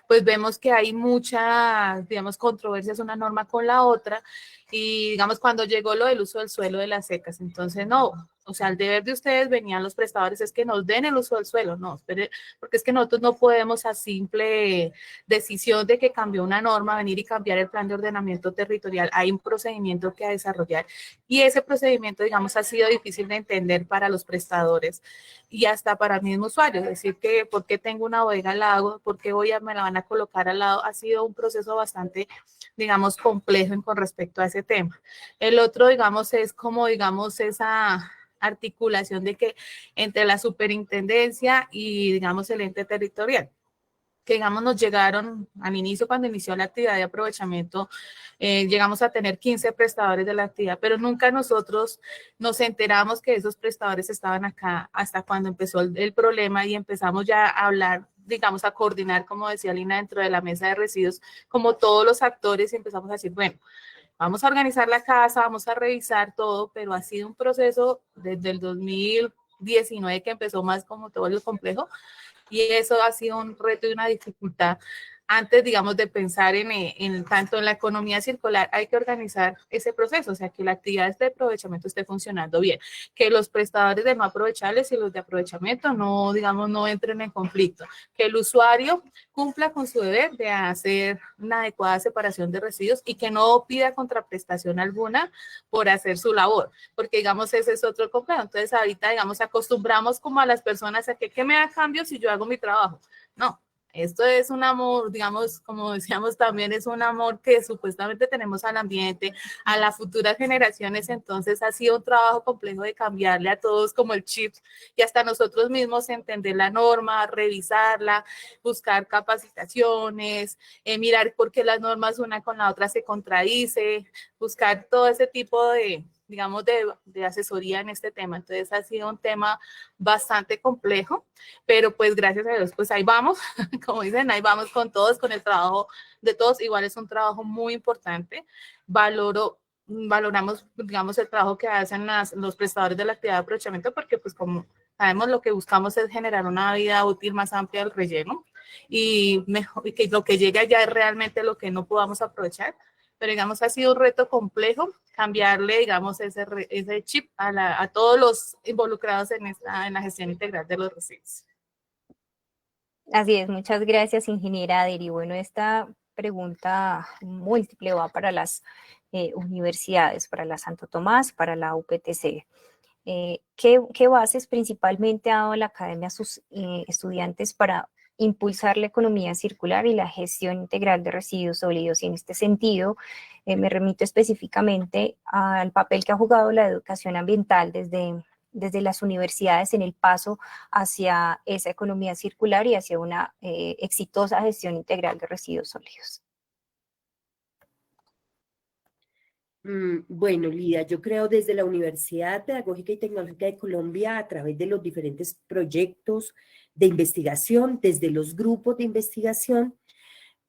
pues vemos que hay muchas, digamos, controversias una norma con la otra, y digamos cuando llegó lo del uso del suelo de las secas, entonces no, o sea, el deber de ustedes venían los prestadores es que nos den el uso del suelo, no, espere, porque es que nosotros no podemos a simple decisión de que cambió una norma venir y cambiar el plan de ordenamiento territorial, hay un procedimiento que desarrollar y ese procedimiento, digamos, ha sido difícil de entender para los prestadores y hasta para el mismo usuario, es decir, que por qué tengo una bodega al lado, por qué me la van a colocar al lado, ha sido un proceso bastante, digamos, complejo con respecto a ese tema. El otro, digamos, es como, digamos, esa articulación de que entre la superintendencia y, digamos, el ente territorial, que, digamos, nos llegaron al inicio, cuando inició la actividad de aprovechamiento, llegamos a tener 15 prestadores de la actividad, pero nunca nosotros nos enteramos que esos prestadores estaban acá hasta cuando empezó el problema y empezamos ya a hablar, digamos, a coordinar, como decía Lina, dentro de la mesa de residuos, como todos los actores, y empezamos a decir, bueno, vamos a organizar la casa, vamos a revisar todo, pero ha sido un proceso desde el 2019 que empezó más como todo lo complejo, y eso ha sido un reto y una dificultad. Antes, digamos, de pensar tanto en la economía circular, hay que organizar ese proceso, o sea, que la actividad de aprovechamiento esté funcionando bien, que los prestadores de no aprovechables y los de aprovechamiento no, digamos, no entren en conflicto, que el usuario cumpla con su deber de hacer una adecuada separación de residuos y que no pida contraprestación alguna por hacer su labor, porque, digamos, ese es otro complejo. Entonces, ahorita, digamos, acostumbramos como a las personas a que, ¿qué me da cambio si yo hago mi trabajo? No. Esto es un amor, digamos, como decíamos también, es un amor que supuestamente tenemos al ambiente, a las futuras generaciones, entonces ha sido un trabajo complejo de cambiarle a todos como el chip y hasta nosotros mismos entender la norma, revisarla, buscar capacitaciones, mirar por qué las normas una con la otra se contradice, buscar todo ese tipo de, digamos, de asesoría en este tema. Entonces ha sido un tema bastante complejo, pero pues gracias a Dios, pues ahí vamos, como dicen, ahí vamos con todos, con el trabajo de todos. Igual es un trabajo muy importante. Valoramos, digamos, el trabajo que hacen los prestadores de la actividad de aprovechamiento, porque pues como sabemos, lo que buscamos es generar una vida útil más amplia del relleno y, mejor, y que lo que llegue allá es realmente lo que no podamos aprovechar. Pero, digamos, ha sido un reto complejo cambiarle, digamos, ese chip a todos los involucrados en la gestión integral de los residuos. Así es, muchas gracias, ingeniera Adri. Bueno, esta pregunta múltiple va para las universidades, para la Santo Tomás, para la UPTC. ¿Qué bases principalmente ha dado la academia a sus estudiantes para impulsar la economía circular y la gestión integral de residuos sólidos? Y en este sentido, me remito específicamente al papel que ha jugado la educación ambiental desde las universidades en el paso hacia esa economía circular y hacia una exitosa gestión integral de residuos sólidos. Bueno, Lida, yo creo desde la Universidad Pedagógica y Tecnológica de Colombia, a través de los diferentes proyectos de investigación, desde los grupos de investigación,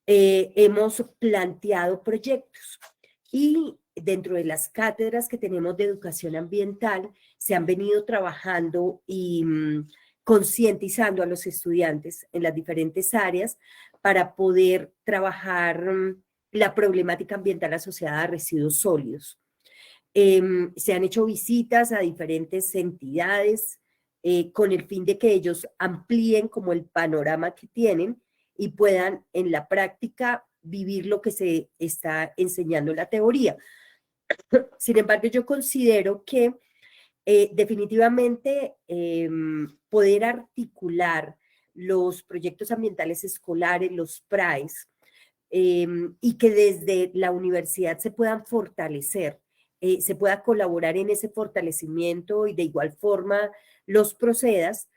hemos planteado proyectos y dentro de las cátedras que tenemos de educación ambiental se han venido trabajando y concientizando a los estudiantes en las diferentes áreas para poder trabajar la problemática ambiental asociada a residuos sólidos. Se han hecho visitas a diferentes entidades con el fin de que ellos amplíen como el panorama que tienen y puedan en la práctica vivir lo que se está enseñando en la teoría. Sin embargo, yo considero que definitivamente poder articular los proyectos ambientales escolares, los PRAES, y que desde la universidad se puedan fortalecer, se pueda colaborar en ese fortalecimiento y de igual forma los procedas,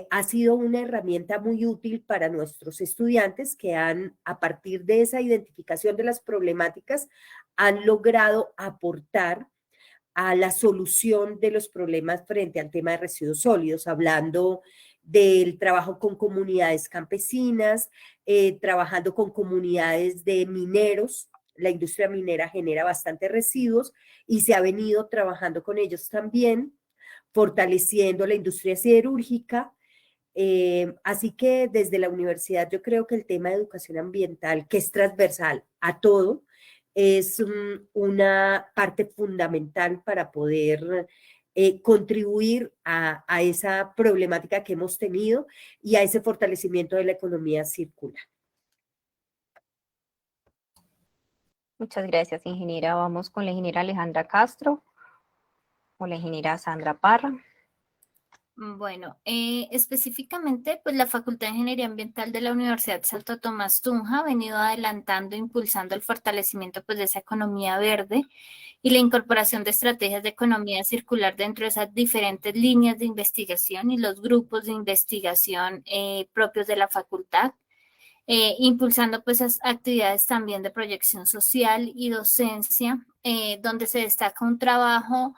ha sido una herramienta muy útil para nuestros estudiantes que han, a partir de esa identificación de las problemáticas, han logrado aportar a la solución de los problemas frente al tema de residuos sólidos, hablando del trabajo con comunidades campesinas, trabajando con comunidades de mineros. La industria minera genera bastantes residuos y se ha venido trabajando con ellos también, fortaleciendo la industria siderúrgica. Así que desde la universidad yo creo que el tema de educación ambiental, que es transversal a todo, es una parte fundamental para poder contribuir a esa problemática que hemos tenido y a ese fortalecimiento de la economía circular. Muchas gracias, ingeniera. Vamos con la ingeniera Alejandra Castro o la ingeniera Sandra Parra. Bueno, específicamente, pues la Facultad de Ingeniería Ambiental de la Universidad Santo Tomás Tunja ha venido adelantando, impulsando el fortalecimiento pues, de esa economía verde y la incorporación de estrategias de economía circular dentro de esas diferentes líneas de investigación y los grupos de investigación propios de la facultad, impulsando pues esas actividades también de proyección social y docencia, donde se destaca un trabajo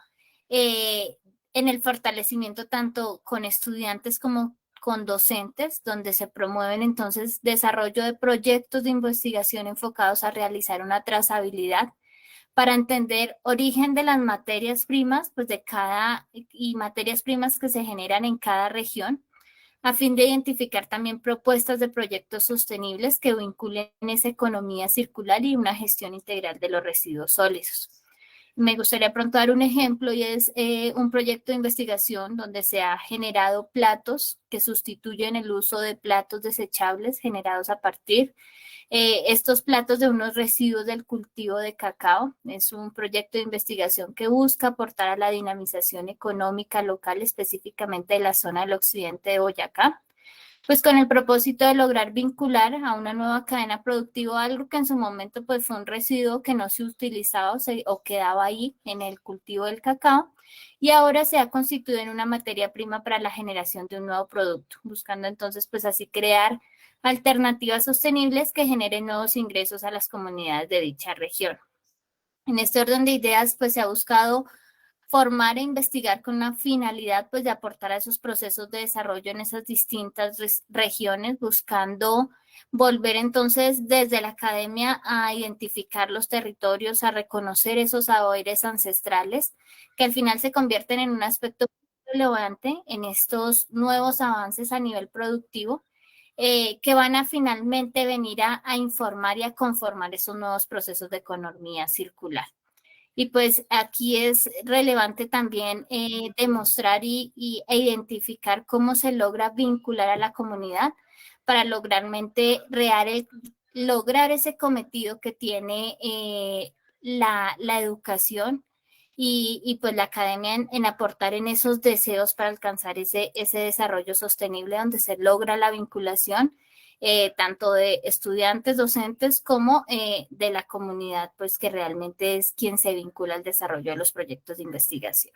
en el fortalecimiento tanto con estudiantes como con docentes, donde se promueven entonces desarrollo de proyectos de investigación enfocados a realizar una trazabilidad para entender origen de las materias primas, pues de cada, y materias primas que se generan en cada región, a fin de identificar también propuestas de proyectos sostenibles que vinculen esa economía circular y una gestión integral de los residuos sólidos. Me gustaría pronto dar un ejemplo y es un proyecto de investigación donde se ha generado platos que sustituyen el uso de platos desechables generados a partir estos platos de unos residuos del cultivo de cacao. Es un proyecto de investigación que busca aportar a la dinamización económica local, específicamente de la zona del occidente de Boyacá, pues con el propósito de lograr vincular a una nueva cadena productiva algo que en su momento pues fue un residuo que no se utilizaba o quedaba ahí en el cultivo del cacao y ahora se ha constituido en una materia prima para la generación de un nuevo producto, buscando entonces pues así crear alternativas sostenibles que generen nuevos ingresos a las comunidades de dicha región. En este orden de ideas pues se ha buscado formar e investigar con una finalidad pues de aportar a esos procesos de desarrollo en esas distintas regiones, buscando volver entonces desde la academia a identificar los territorios, a reconocer esos saberes ancestrales que al final se convierten en un aspecto relevante en estos nuevos avances a nivel productivo que van a finalmente venir a informar y a conformar esos nuevos procesos de economía circular. Y pues aquí es relevante también demostrar e identificar cómo se logra vincular a la comunidad para lograr ese cometido que tiene la educación y pues la academia en aportar en esos deseos para alcanzar ese desarrollo sostenible donde se logra la vinculación tanto de estudiantes, docentes, como de la comunidad, pues que realmente es quien se vincula al desarrollo de los proyectos de investigación.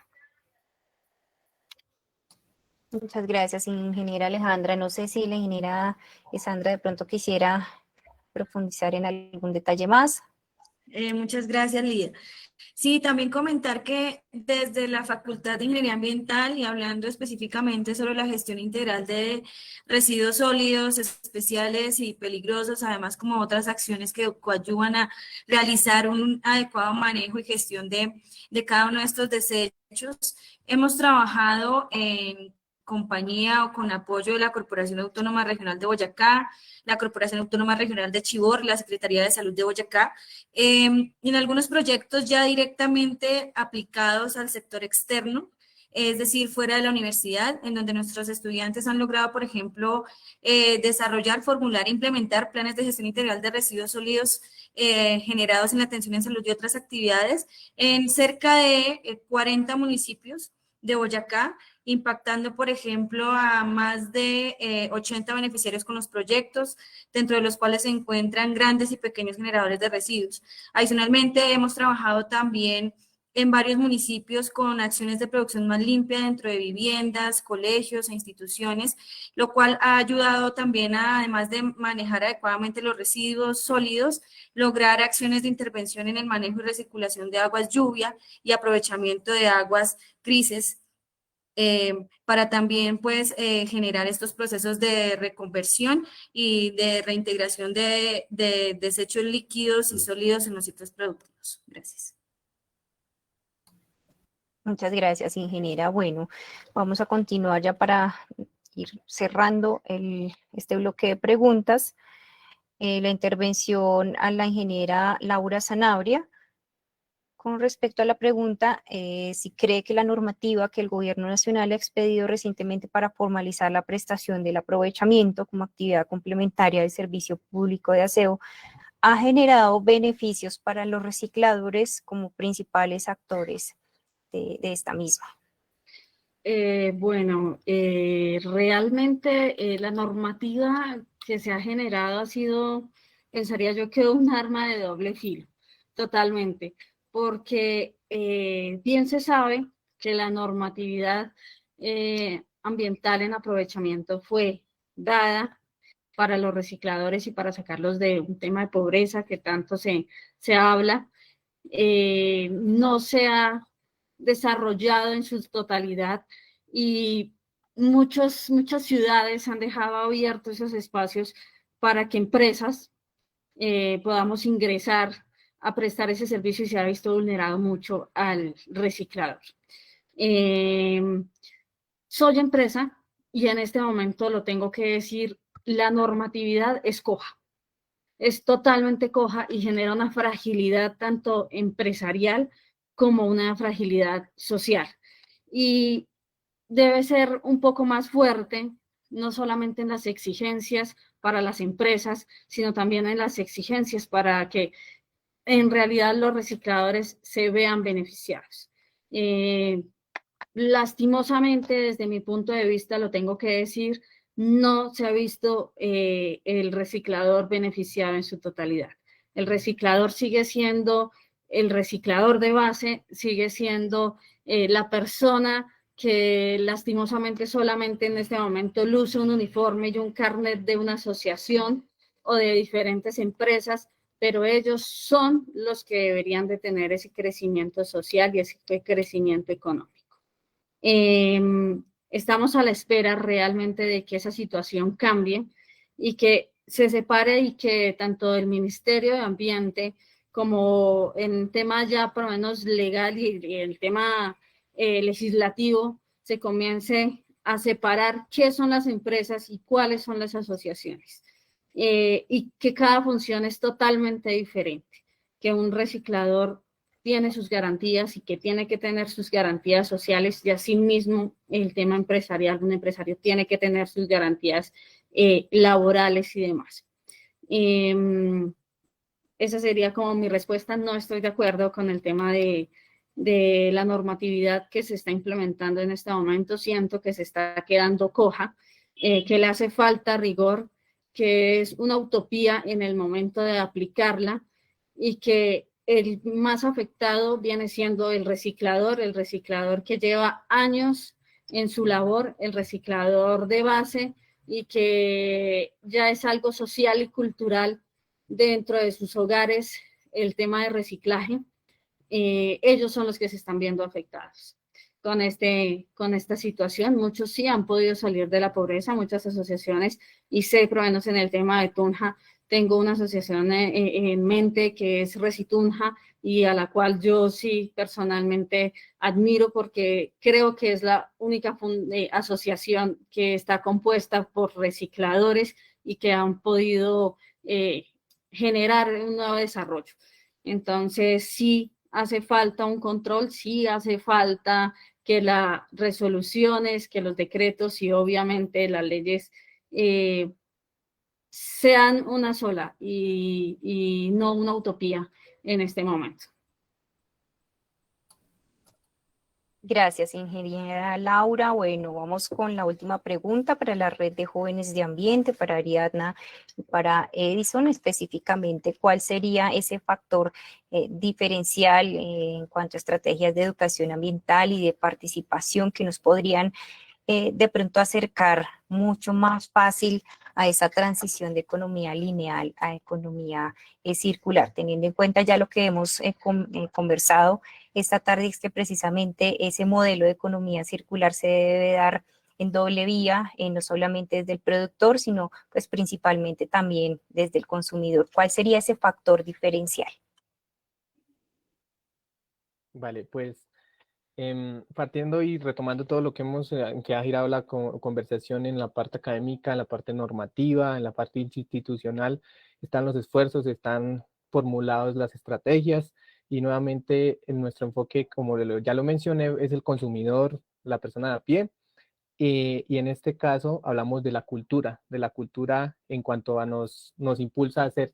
Muchas gracias, ingeniera Alejandra. No sé si la ingeniera Sandra de pronto quisiera profundizar en algún detalle más. Muchas gracias, Lidia. Sí, también comentar que desde la Facultad de Ingeniería Ambiental y hablando específicamente sobre la gestión integral de residuos sólidos, especiales y peligrosos, además como otras acciones que coadyuvan a realizar un adecuado manejo y gestión de cada uno de estos desechos, hemos trabajado en compañía o con apoyo de la Corporación Autónoma Regional de Boyacá, la Corporación Autónoma Regional de Chivor, la Secretaría de Salud de Boyacá, en algunos proyectos ya directamente aplicados al sector externo, es decir, fuera de la universidad, en donde nuestros estudiantes han logrado, por ejemplo, desarrollar, formular e implementar planes de gestión integral de residuos sólidos generados en la atención en salud y otras actividades en cerca de 40 municipios de Boyacá, impactando, por ejemplo, a más de 80 beneficiarios con los proyectos, dentro de los cuales se encuentran grandes y pequeños generadores de residuos. Adicionalmente, hemos trabajado también en varios municipios con acciones de producción más limpia dentro de viviendas, colegios e instituciones, lo cual ha ayudado también a, además de manejar adecuadamente los residuos sólidos, lograr acciones de intervención en el manejo y recirculación de aguas lluvia y aprovechamiento de aguas grises, para también pues generar estos procesos de reconversión y de reintegración de desechos líquidos y sólidos en los ciclos productivos. Gracias. Muchas gracias, ingeniera. Bueno, vamos a continuar ya para ir cerrando este bloque de preguntas. la intervención a la ingeniera Laura Sanabria con respecto a la pregunta si cree que la normativa que el Gobierno Nacional ha expedido recientemente para formalizar la prestación del aprovechamiento como actividad complementaria del servicio público de aseo ha generado beneficios para los recicladores como principales actores de esta misma. Realmente la normativa que se ha generado ha sido, pensaría yo, que un arma de doble filo, totalmente, porque bien se sabe que la normatividad ambiental en aprovechamiento fue dada para los recicladores y para sacarlos de un tema de pobreza que tanto se habla. No se ha desarrollado en su totalidad y muchas ciudades han dejado abiertos esos espacios para que empresas podamos ingresar a prestar ese servicio y se ha visto vulnerado mucho al reciclador. Soy empresa y en este momento lo tengo que decir, la normatividad es coja. Es totalmente coja y genera una fragilidad tanto empresarial como una fragilidad social. Y debe ser un poco más fuerte, no solamente en las exigencias para las empresas, sino también en las exigencias para que en realidad los recicladores se vean beneficiados. Lastimosamente, desde mi punto de vista, lo tengo que decir, no se ha visto el reciclador beneficiado en su totalidad. El reciclador sigue siendo el reciclador de base, sigue siendo la persona que lastimosamente solamente en este momento luce un uniforme y un carnet de una asociación o de diferentes empresas, pero ellos son los que deberían de tener ese crecimiento social y ese crecimiento económico. Estamos a la espera realmente de que esa situación cambie y que se separe y que tanto el Ministerio de Ambiente como en tema ya por lo menos legal y el tema legislativo se comience a separar qué son las empresas y cuáles son las asociaciones y que cada función es totalmente diferente, que un reciclador tiene sus garantías y que tiene que tener sus garantías sociales y asimismo el tema empresarial, un empresario tiene que tener sus garantías laborales y demás. Esa sería como mi respuesta. No estoy de acuerdo con el tema de la normatividad que se está implementando en este momento. Siento que se está quedando coja, que le hace falta rigor, que es una utopía en el momento de aplicarla y que el más afectado viene siendo el reciclador que lleva años en su labor, el reciclador de base y que ya es algo social y cultural dentro de sus hogares el tema de reciclaje. Ellos son los que se están viendo afectados con esta situación. Muchos sí han podido salir de la pobreza, muchas asociaciones, y sé, por lo menos en el tema de Tunja, tengo una asociación en mente que es Recitunja y a la cual yo sí personalmente admiro porque creo que es la única asociación que está compuesta por recicladores y que han podido generar un nuevo desarrollo. Entonces sí hace falta un control, sí hace falta que las resoluciones, que los decretos y obviamente las leyes sean una sola y no una utopía en este momento. Gracias, ingeniera Laura. Bueno, vamos con la última pregunta para la Red de Jóvenes de Ambiente, para Ariadna y para Edison, específicamente, ¿cuál sería ese factor diferencial en cuanto a estrategias de educación ambiental y de participación que nos podrían de pronto acercar mucho más fácil a esa transición de economía lineal a economía circular, teniendo en cuenta ya lo que hemos conversado esta tarde, es que precisamente ese modelo de economía circular se debe dar en doble vía, no solamente desde el productor, sino pues principalmente también desde el consumidor. ¿Cuál sería ese factor diferencial? Vale, pues partiendo y retomando todo lo que que ha girado la conversación en la parte académica, en la parte normativa, en la parte institucional, están los esfuerzos, están formulados las estrategias y nuevamente en nuestro enfoque, como ya lo mencioné, es el consumidor, la persona de a pie. Y en este caso hablamos de la cultura en cuanto a nos impulsa a hacer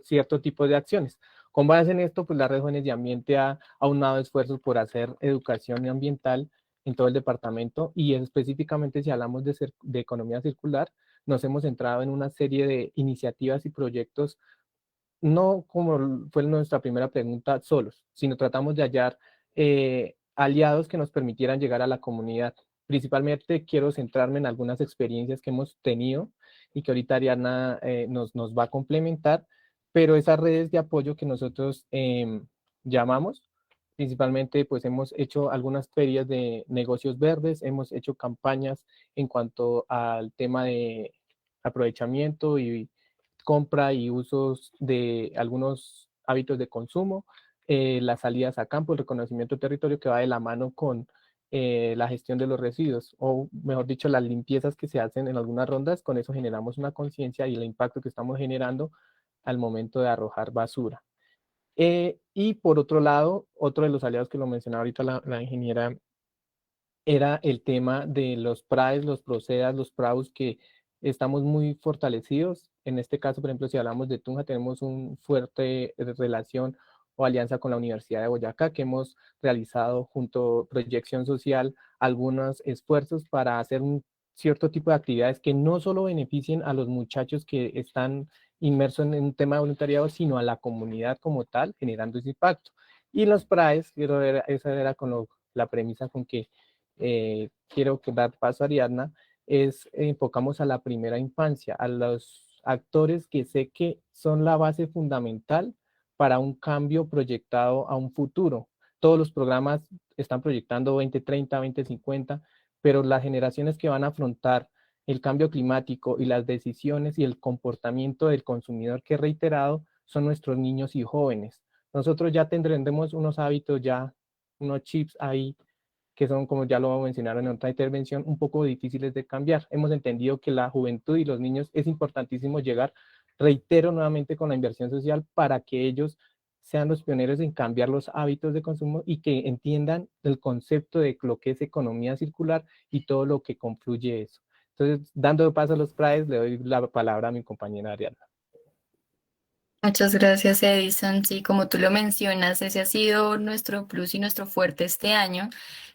cierto tipo de acciones. Con base en esto, pues la Red Jóvenes de Ambiente ha aunado esfuerzos por hacer educación ambiental en todo el departamento y específicamente si hablamos de economía circular, nos hemos centrado en una serie de iniciativas y proyectos, no como fue nuestra primera pregunta solos, sino tratamos de hallar aliados que nos permitieran llegar a la comunidad. Principalmente quiero centrarme en algunas experiencias que hemos tenido y que ahorita Ariadna nos va a complementar, pero esas redes de apoyo que nosotros llamamos, principalmente pues hemos hecho algunas ferias de negocios verdes, hemos hecho campañas en cuanto al tema de aprovechamiento y compra y usos de algunos hábitos de consumo, las salidas a campo, el reconocimiento de territorio que va de la mano con la gestión de los residuos, o mejor dicho, las limpiezas que se hacen en algunas rondas, con eso generamos una conciencia y el impacto que estamos generando al momento de arrojar basura. Y por otro lado, otro de los aliados que lo mencionaba ahorita la ingeniera, era el tema de los PRAES, los PROCEDAS, los PRAUS, que estamos muy fortalecidos. En este caso, por ejemplo, si hablamos de Tunja, tenemos una fuerte relación o alianza con la Universidad de Boyacá, que hemos realizado junto a Proyección Social algunos esfuerzos para hacer un cierto tipo de actividades que no solo beneficien a los muchachos que están inmersos en un tema de voluntariado, sino a la comunidad como tal, generando ese impacto. Y los PRAES, esa era con la premisa con que quiero dar paso a Ariadna, enfocamos a la primera infancia, a los actores que sé que son la base fundamental para un cambio proyectado a un futuro. Todos los programas están proyectando 2030, 2050, pero las generaciones que van a afrontar el cambio climático y las decisiones y el comportamiento del consumidor que he reiterado son nuestros niños y jóvenes. Nosotros ya tendremos unos hábitos, ya unos chips ahí que son, como ya lo mencionaron en otra intervención, un poco difíciles de cambiar. Hemos entendido que la juventud y los niños es importantísimo llegar, reitero nuevamente, con la inversión social para que ellos sean los pioneros en cambiar los hábitos de consumo y que entiendan el concepto de lo que es economía circular y todo lo que confluye eso. Entonces, dando paso a los PRAES, le doy la palabra a mi compañera Ariadna. Muchas gracias, Edison. Sí, como tú lo mencionas, ese ha sido nuestro plus y nuestro fuerte este año.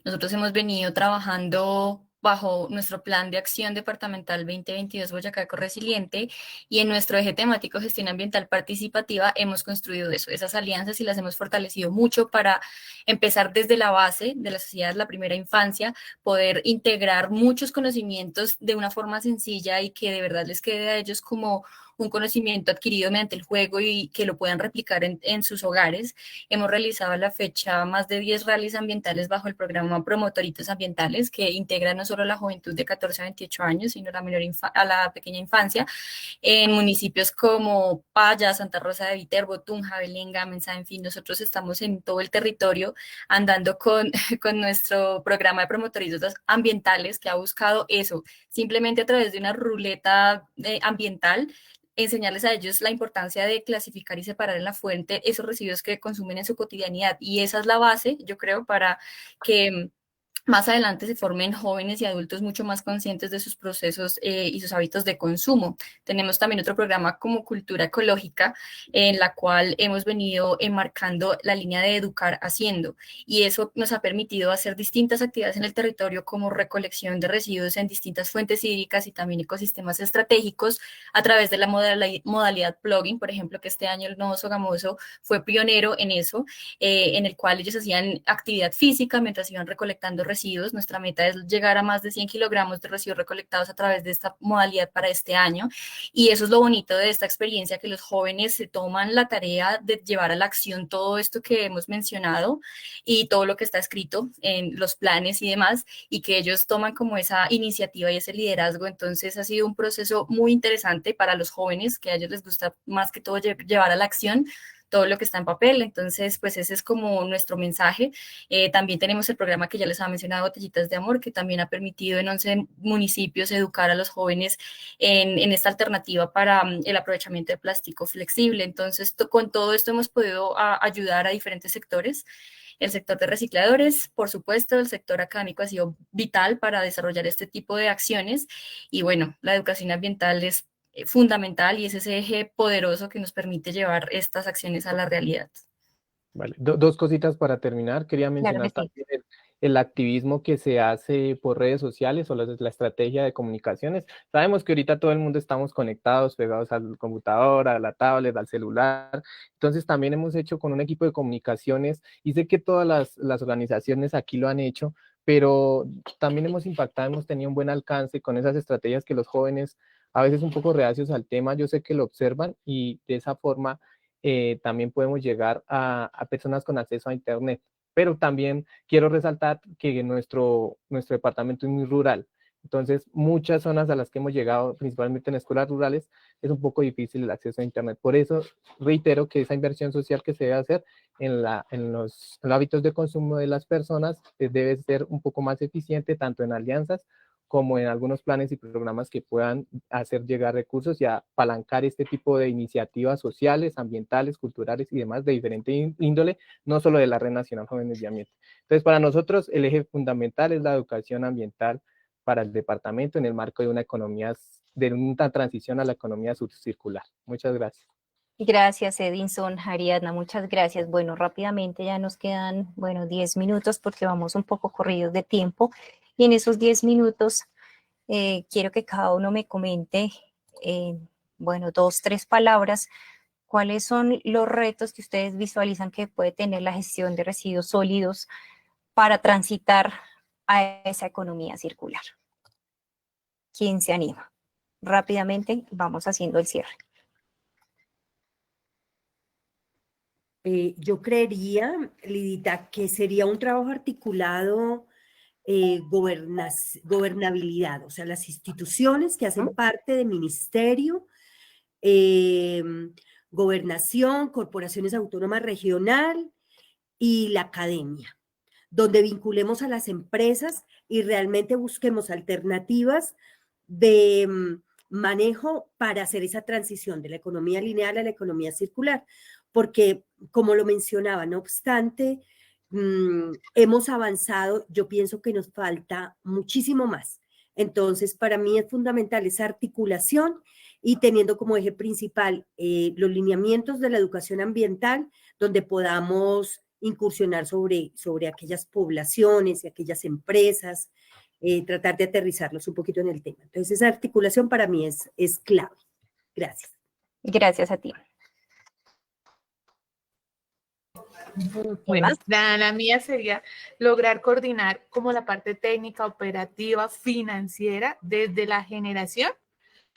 Nosotros hemos venido trabajando bajo nuestro Plan de Acción Departamental 2022 Boyacá Ecorresiliente y en nuestro eje temático Gestión Ambiental Participativa hemos construido eso, esas alianzas y las hemos fortalecido mucho para empezar desde la base de la sociedad, la primera infancia, poder integrar muchos conocimientos de una forma sencilla y que de verdad les quede a ellos como un conocimiento adquirido mediante el juego y que lo puedan replicar en sus hogares. Hemos realizado a la fecha más de 10 rallies ambientales bajo el programa Promotoritos Ambientales, que integra no solo a la juventud de 14 a 28 años, sino a la pequeña infancia, en municipios como Paya, Santa Rosa de Viterbo, Tunja, Belenga, Mensah, en fin, nosotros estamos en todo el territorio andando con nuestro programa de promotoritos ambientales que ha buscado eso, simplemente a través de una ruleta ambiental, enseñarles a ellos la importancia de clasificar y separar en la fuente esos residuos que consumen en su cotidianidad. Y esa es la base, yo creo, para que más adelante se formen jóvenes y adultos mucho más conscientes de sus procesos y sus hábitos de consumo. Tenemos también otro programa como Cultura Ecológica, en la cual hemos venido enmarcando la línea de educar haciendo, y eso nos ha permitido hacer distintas actividades en el territorio como recolección de residuos en distintas fuentes hídricas y también ecosistemas estratégicos a través de la modalidad plugging, por ejemplo, que este año el Nodo Sogamoso fue pionero en eso, en el cual ellos hacían actividad física mientras iban recolectando residuos. Nuestra meta es llegar a más de 100 kilogramos de residuos recolectados a través de esta modalidad para este año, y eso es lo bonito de esta experiencia, que los jóvenes se toman la tarea de llevar a la acción todo esto que hemos mencionado y todo lo que está escrito en los planes y demás, y que ellos toman como esa iniciativa y ese liderazgo. Entonces ha sido un proceso muy interesante para los jóvenes, que a ellos les gusta más que todo llevar a la acción todo lo que está en papel. Entonces, pues ese es como nuestro mensaje. También tenemos el programa que ya les había mencionado, Botellitas de Amor, que también ha permitido en 11 municipios educar a los jóvenes en esta alternativa para el aprovechamiento de plástico flexible. Entonces, con todo esto hemos podido ayudar a diferentes sectores. El sector de recicladores, por supuesto, el sector académico ha sido vital para desarrollar este tipo de acciones y bueno, la educación ambiental es fundamental y es ese eje poderoso que nos permite llevar estas acciones a la realidad. Vale, dos cositas para terminar. Quería Claro mencionar que sí. también el activismo que se hace por redes sociales o la estrategia de comunicaciones. Sabemos que ahorita todo el mundo estamos conectados, pegados al computador, a la tablet, al celular. Entonces también hemos hecho con un equipo de comunicaciones y sé que todas las organizaciones aquí lo han hecho, pero también hemos impactado, hemos tenido un buen alcance con esas estrategias que los jóvenes, a veces un poco reacios al tema, yo sé que lo observan y de esa forma también podemos llegar a personas con acceso a Internet. Pero también quiero resaltar que nuestro departamento es muy rural. Entonces, muchas zonas a las que hemos llegado, principalmente en escuelas rurales, es un poco difícil el acceso a Internet. Por eso reitero que esa inversión social que se debe hacer en los hábitos de consumo de las personas debe ser un poco más eficiente, tanto en alianzas como en algunos planes y programas que puedan hacer llegar recursos y apalancar este tipo de iniciativas sociales, ambientales, culturales y demás de diferente índole, no solo de la Red Nacional Jóvenes de Ambiente. Entonces, para nosotros el eje fundamental es la educación ambiental para el departamento en el marco de una transición a la economía circular. Muchas gracias. Gracias, Edinson, Ariadna, muchas gracias. Bueno, rápidamente ya nos quedan, 10 minutos porque vamos un poco corridos de tiempo. Y en esos 10 minutos quiero que cada uno me comente, 2, 3 palabras, cuáles son los retos que ustedes visualizan que puede tener la gestión de residuos sólidos para transitar a esa economía circular. ¿Quién se anima? Rápidamente vamos haciendo el cierre. Yo creería, Lidita, que sería un trabajo articulado, gobernabilidad, o sea, las instituciones que hacen parte del ministerio, gobernación, corporaciones autónomas regional y la academia, donde vinculemos a las empresas y realmente busquemos alternativas de manejo para hacer esa transición de la economía lineal a la economía circular, porque como lo mencionaba, no obstante, hemos avanzado, yo pienso que nos falta muchísimo más. Entonces, para mí es fundamental esa articulación y teniendo como eje principal los lineamientos de la educación ambiental, donde podamos incursionar sobre aquellas poblaciones y aquellas empresas, tratar de aterrizarlos un poquito en el tema. Entonces, esa articulación para mí es clave. Gracias. Gracias a ti. Bueno, la mía sería lograr coordinar como la parte técnica, operativa, financiera, desde la generación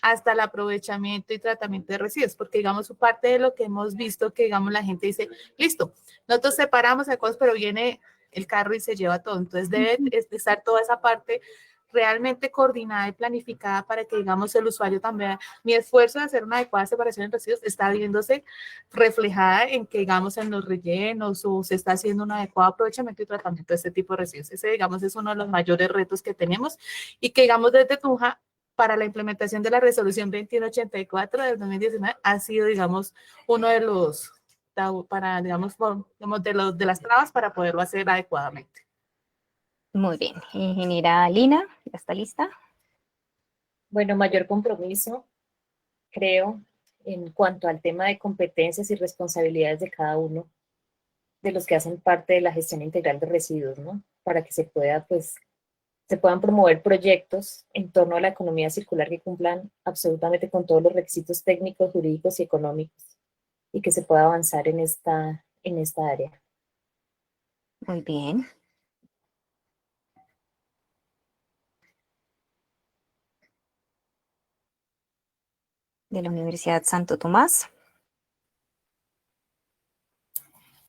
hasta el aprovechamiento y tratamiento de residuos, porque digamos, parte de lo que hemos visto, que digamos la gente dice, listo, nosotros separamos de cosas, pero viene el carro y se lleva todo, entonces debe estar toda esa parte realmente coordinada y planificada para que, digamos, el usuario también, mi esfuerzo de hacer una adecuada separación de residuos está viéndose reflejada en que, digamos, en los rellenos o se está haciendo un adecuado aprovechamiento y tratamiento de este tipo de residuos. Ese, digamos, es uno de los mayores retos que tenemos y que, digamos, desde Tunja, para la implementación de la resolución 2184 del 2019 ha sido, digamos, uno de los, para, digamos, de las trabas para poderlo hacer adecuadamente. Muy bien. Ingeniera Lina, ¿ya está lista? Bueno, mayor compromiso, creo, en cuanto al tema de competencias y responsabilidades de cada uno de los que hacen parte de la gestión integral de residuos, ¿no? Para que se puedan promover proyectos en torno a la economía circular que cumplan absolutamente con todos los requisitos técnicos, jurídicos y económicos y que se pueda avanzar en esta área. Muy bien. De la Universidad Santo Tomás.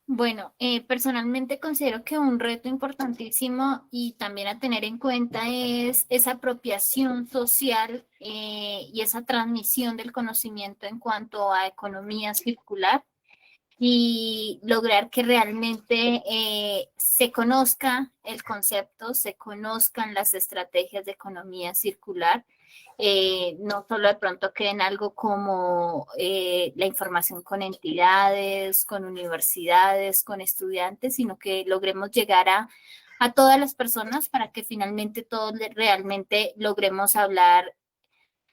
Bueno, personalmente considero que un reto importantísimo y también a tener en cuenta es esa apropiación social y esa transmisión del conocimiento en cuanto a economía circular. y lograr que realmente se conozca el concepto, se conozcan las estrategias de economía circular, no solo de pronto quede en algo como la información con entidades, con universidades, con estudiantes, sino que logremos llegar a todas las personas para que finalmente todos realmente logremos hablar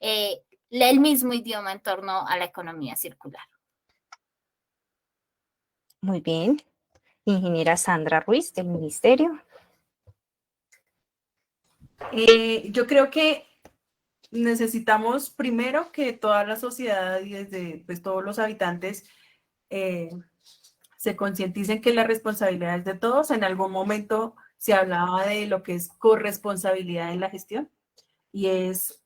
el mismo idioma en torno a la economía circular. Muy bien. Ingeniera Sandra Ruiz, del Ministerio. Yo creo que necesitamos primero que toda la sociedad y desde pues, todos los habitantes se concienticen que la responsabilidad es de todos. En algún momento se hablaba de lo que es corresponsabilidad en la gestión y es,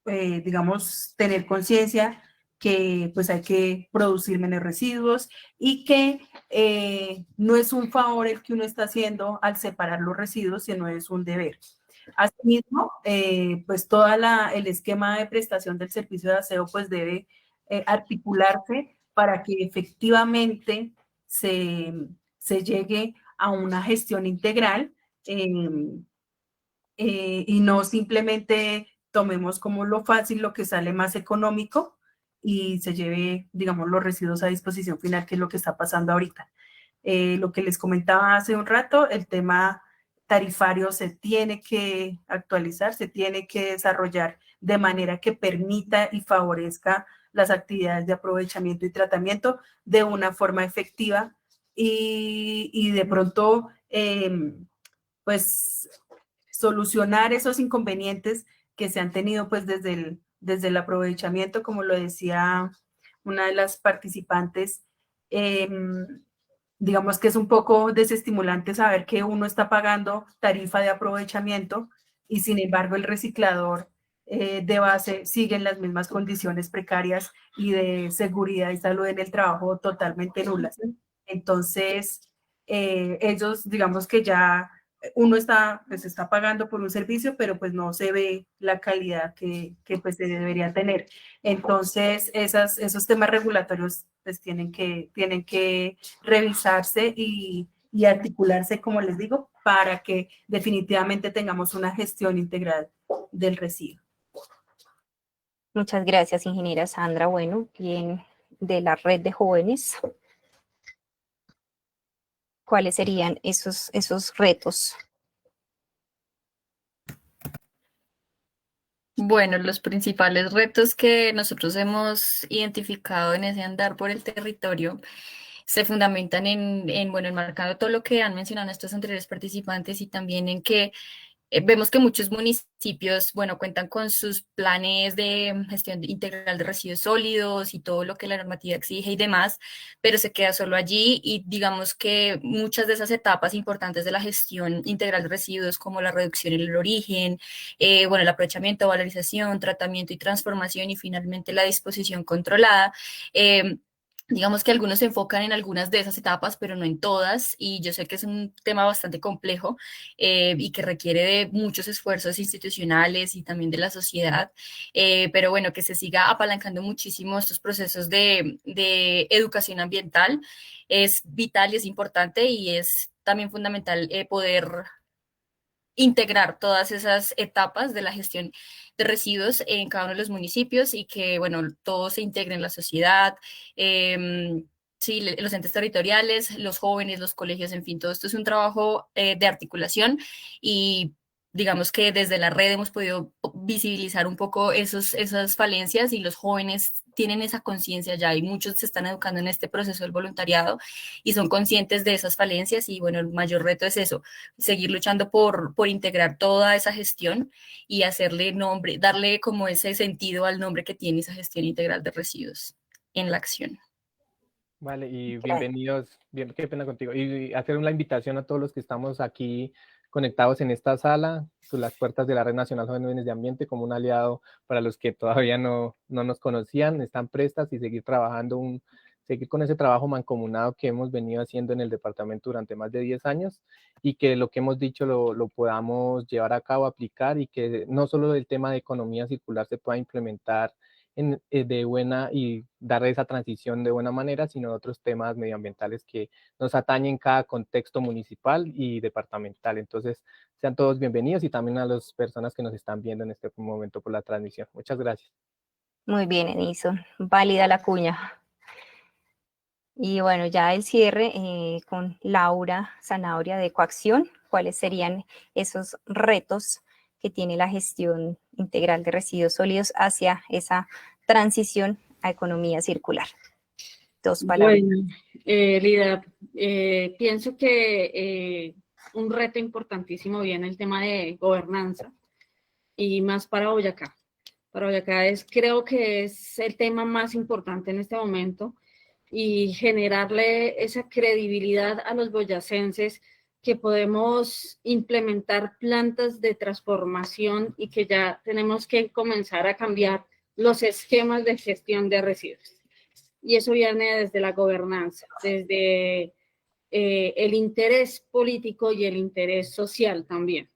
digamos, tener conciencia que pues hay que producir menos residuos y que no es un favor el que uno está haciendo al separar los residuos, sino es un deber. Asimismo, pues todo el esquema de prestación del servicio de aseo pues debe articularse para que efectivamente se llegue a una gestión integral y no simplemente tomemos como lo fácil, lo que sale más económico y se lleve, digamos, los residuos a disposición final, que es lo que está pasando ahorita. Lo que les comentaba hace un rato, el tema tarifario se tiene que actualizar, se tiene que desarrollar de manera que permita y favorezca las actividades de aprovechamiento y tratamiento de una forma efectiva y de pronto, pues, solucionar esos inconvenientes que se han tenido pues desde el aprovechamiento, como lo decía una de las participantes, digamos que es un poco desestimulante saber que uno está pagando tarifa de aprovechamiento y sin embargo el reciclador de base sigue en las mismas condiciones precarias y de seguridad y salud en el trabajo totalmente nulas. Entonces, ellos digamos que ya uno está pagando por un servicio, pero pues no se ve la calidad que pues se debería tener. Entonces, esos temas regulatorios pues tienen que revisarse y articularse, como les digo, para que definitivamente tengamos una gestión integral del residuo. Muchas gracias, ingeniera Sandra. Bueno, bien, de la red de jóvenes, ¿cuáles serían esos retos? Bueno, los principales retos que nosotros hemos identificado en ese andar por el territorio se fundamentan bueno, enmarcando todo lo que han mencionado nuestros anteriores participantes y también en que vemos que muchos municipios, bueno, cuentan con sus planes de gestión integral de residuos sólidos y todo lo que la normativa exige y demás, pero se queda solo allí y digamos que muchas de esas etapas importantes de la gestión integral de residuos, como la reducción en el origen, bueno, el aprovechamiento, valorización, tratamiento y transformación y finalmente la disposición controlada, digamos que algunos se enfocan en algunas de esas etapas, pero no en todas, y yo sé que es un tema bastante complejo y que requiere de muchos esfuerzos institucionales y también de la sociedad, pero bueno, que se siga apalancando muchísimo estos procesos de educación ambiental es vital y es importante y es también fundamental poder integrar todas esas etapas de la gestión de residuos en cada uno de los municipios y que, bueno, todo se integre en la sociedad, sí, los entes territoriales, los jóvenes, los colegios, en fin, todo esto es un trabajo de articulación y digamos que desde la red hemos podido visibilizar un poco esas falencias y los jóvenes tienen esa conciencia ya y muchos se están educando en este proceso del voluntariado y son conscientes de esas falencias y bueno, el mayor reto es eso, seguir luchando por integrar toda esa gestión y hacerle nombre, darle como ese sentido al nombre que tiene esa gestión integral de residuos en la acción. Vale, y bienvenidos, qué pena contigo, y hacer una invitación a todos los que estamos aquí conectados en esta sala, las puertas de la Red Nacional Jóvenes de Ambiente como un aliado para los que todavía no nos conocían, están prestas y seguir trabajando, seguir con ese trabajo mancomunado que hemos venido haciendo en el departamento durante más de 10 años y que lo que hemos dicho lo podamos llevar a cabo, aplicar y que no solo el tema de economía circular se pueda implementar de buena y dar esa transición de buena manera, sino otros temas medioambientales que nos atañen cada contexto municipal y departamental. Entonces, sean todos bienvenidos y también a las personas que nos están viendo en este momento por la transmisión. Muchas gracias. Muy bien, Edison. Válida la cuña. Y bueno, ya el cierre con Laura Zanabria de Ecoacción. ¿Cuáles serían esos retos que tiene la gestión integral de residuos sólidos hacia esa transición a economía circular? 2 palabras. Bueno, Lida, pienso que un reto importantísimo viene el tema de gobernanza y más para Boyacá. Para Boyacá creo que es el tema más importante en este momento y generarle esa credibilidad a los boyacenses que podemos implementar plantas de transformación y que ya tenemos que comenzar a cambiar los esquemas de gestión de residuos. Y eso viene desde la gobernanza, desde el interés político y el interés social también.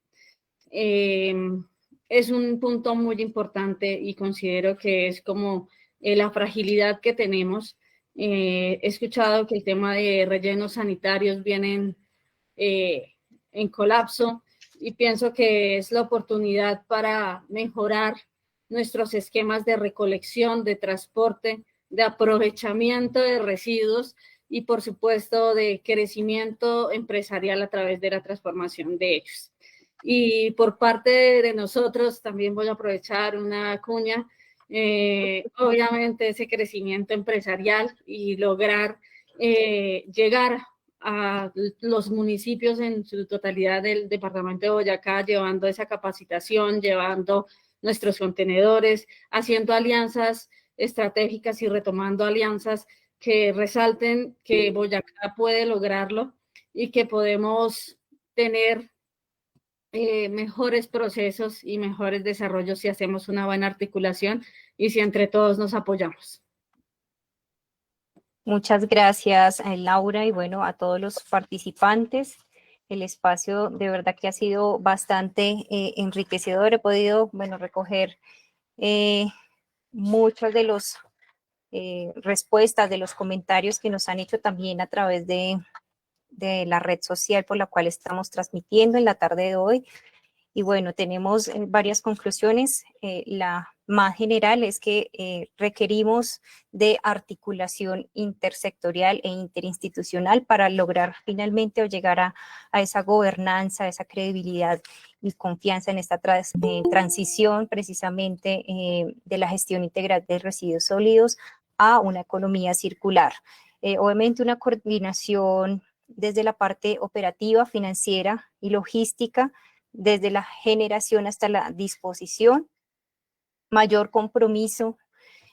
Es un punto muy importante y considero que es como la fragilidad que tenemos. He escuchado que el tema de rellenos sanitarios vienen en colapso y pienso que es la oportunidad para mejorar nuestros esquemas de recolección, de transporte, de aprovechamiento de residuos y, por supuesto, de crecimiento empresarial a través de la transformación de ellos. Y por parte de nosotros, también voy a aprovechar una cuña, obviamente ese crecimiento empresarial y lograr llegar a los municipios en su totalidad del departamento de Boyacá, llevando esa capacitación, llevando nuestros contenedores, haciendo alianzas estratégicas y retomando alianzas que resalten que Boyacá puede lograrlo y que podemos tener mejores procesos y mejores desarrollos si hacemos una buena articulación y si entre todos nos apoyamos. Muchas gracias, Laura, y bueno, a todos los participantes. El espacio de verdad que ha sido bastante enriquecedor. He podido, bueno, recoger muchas de las respuestas, de los comentarios que nos han hecho también a través de la red social por la cual estamos transmitiendo en la tarde de hoy. Y bueno, tenemos varias conclusiones. La más general es que requerimos de articulación intersectorial e interinstitucional para lograr finalmente o llegar a esa gobernanza, a esa credibilidad y confianza en esta transición precisamente de la gestión integral de residuos sólidos a una economía circular. Obviamente una coordinación desde la parte operativa, financiera y logística, desde la generación hasta la disposición, mayor compromiso,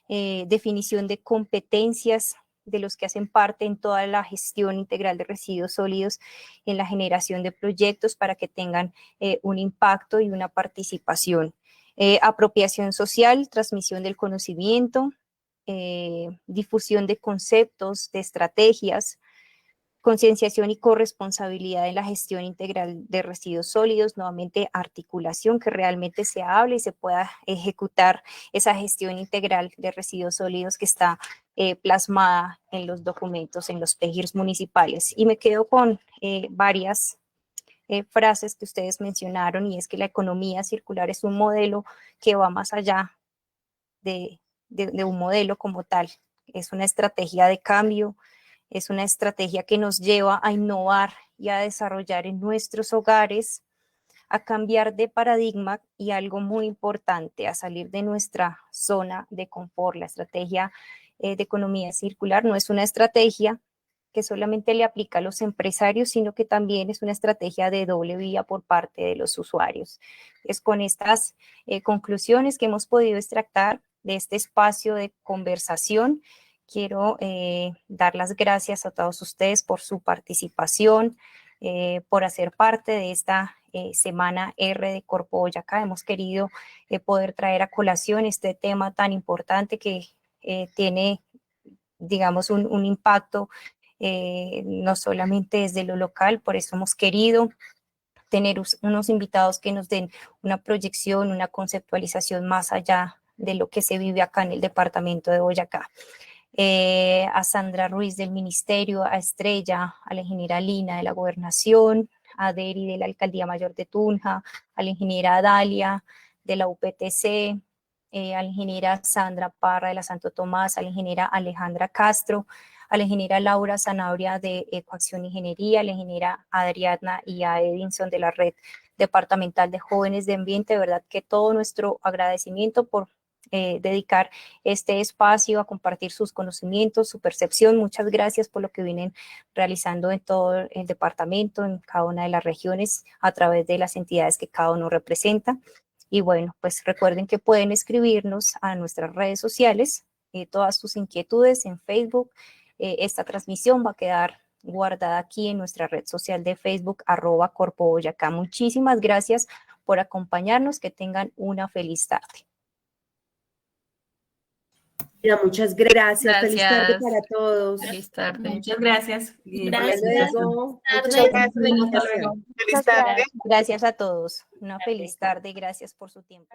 definición de competencias de los que hacen parte en toda la gestión integral de residuos sólidos, en la generación de proyectos para que tengan un impacto y una participación. Apropiación social, transmisión del conocimiento, difusión de conceptos, de estrategias, concienciación y corresponsabilidad en la gestión integral de residuos sólidos, nuevamente articulación, que realmente se hable y se pueda ejecutar esa gestión integral de residuos sólidos que está plasmada en los documentos, en los PEGIRs municipales. Y me quedo con varias frases que ustedes mencionaron, y es que la economía circular es un modelo que va más allá de un modelo como tal. Es una estrategia de cambio, es una estrategia que nos lleva a innovar y a desarrollar en nuestros hogares, a cambiar de paradigma y algo muy importante, a salir de nuestra zona de confort. La estrategia de economía circular no es una estrategia que solamente le aplica a los empresarios, sino que también es una estrategia de doble vía por parte de los usuarios. Es con estas conclusiones que hemos podido extractar de este espacio de conversación. Quiero dar las gracias a todos ustedes por su participación, por hacer parte de esta Semana R de Corpo Boyacá. Hemos querido poder traer a colación este tema tan importante que tiene, digamos, un impacto no solamente desde lo local. Por eso hemos querido tener unos invitados que nos den una proyección, una conceptualización más allá de lo que se vive acá en el departamento de Boyacá. A Sandra Ruiz del Ministerio, a Estrella, a la ingeniera Lina de la Gobernación, a Deri de la Alcaldía Mayor de Tunja, a la ingeniera Dalia de la UPTC, a la ingeniera Sandra Parra de la Santo Tomás, a la ingeniera Alejandra Castro, a la ingeniera Laura Zanabria de Ecoacción Ingeniería, a la ingeniera Adriana y a Edinson de la Red Departamental de Jóvenes de Ambiente. De verdad que todo nuestro agradecimiento por dedicar este espacio a compartir sus conocimientos, su percepción. Muchas gracias por lo que vienen realizando en todo el departamento, en cada una de las regiones, a través de las entidades que cada uno representa. Y bueno, pues recuerden que pueden escribirnos a nuestras redes sociales, todas sus inquietudes en Facebook. Esta transmisión va a quedar guardada aquí en nuestra red social de Facebook, @corpoboyacá. Muchísimas gracias por acompañarnos, que tengan una feliz tarde. Muchas gracias. Feliz tarde Gracias. para todos. Feliz tarde. Muchas gracias. Gracias. Luego. Tarde. Muchas gracias. Hasta luego. Feliz tarde. Gracias a todos. Una feliz tarde y gracias por su tiempo.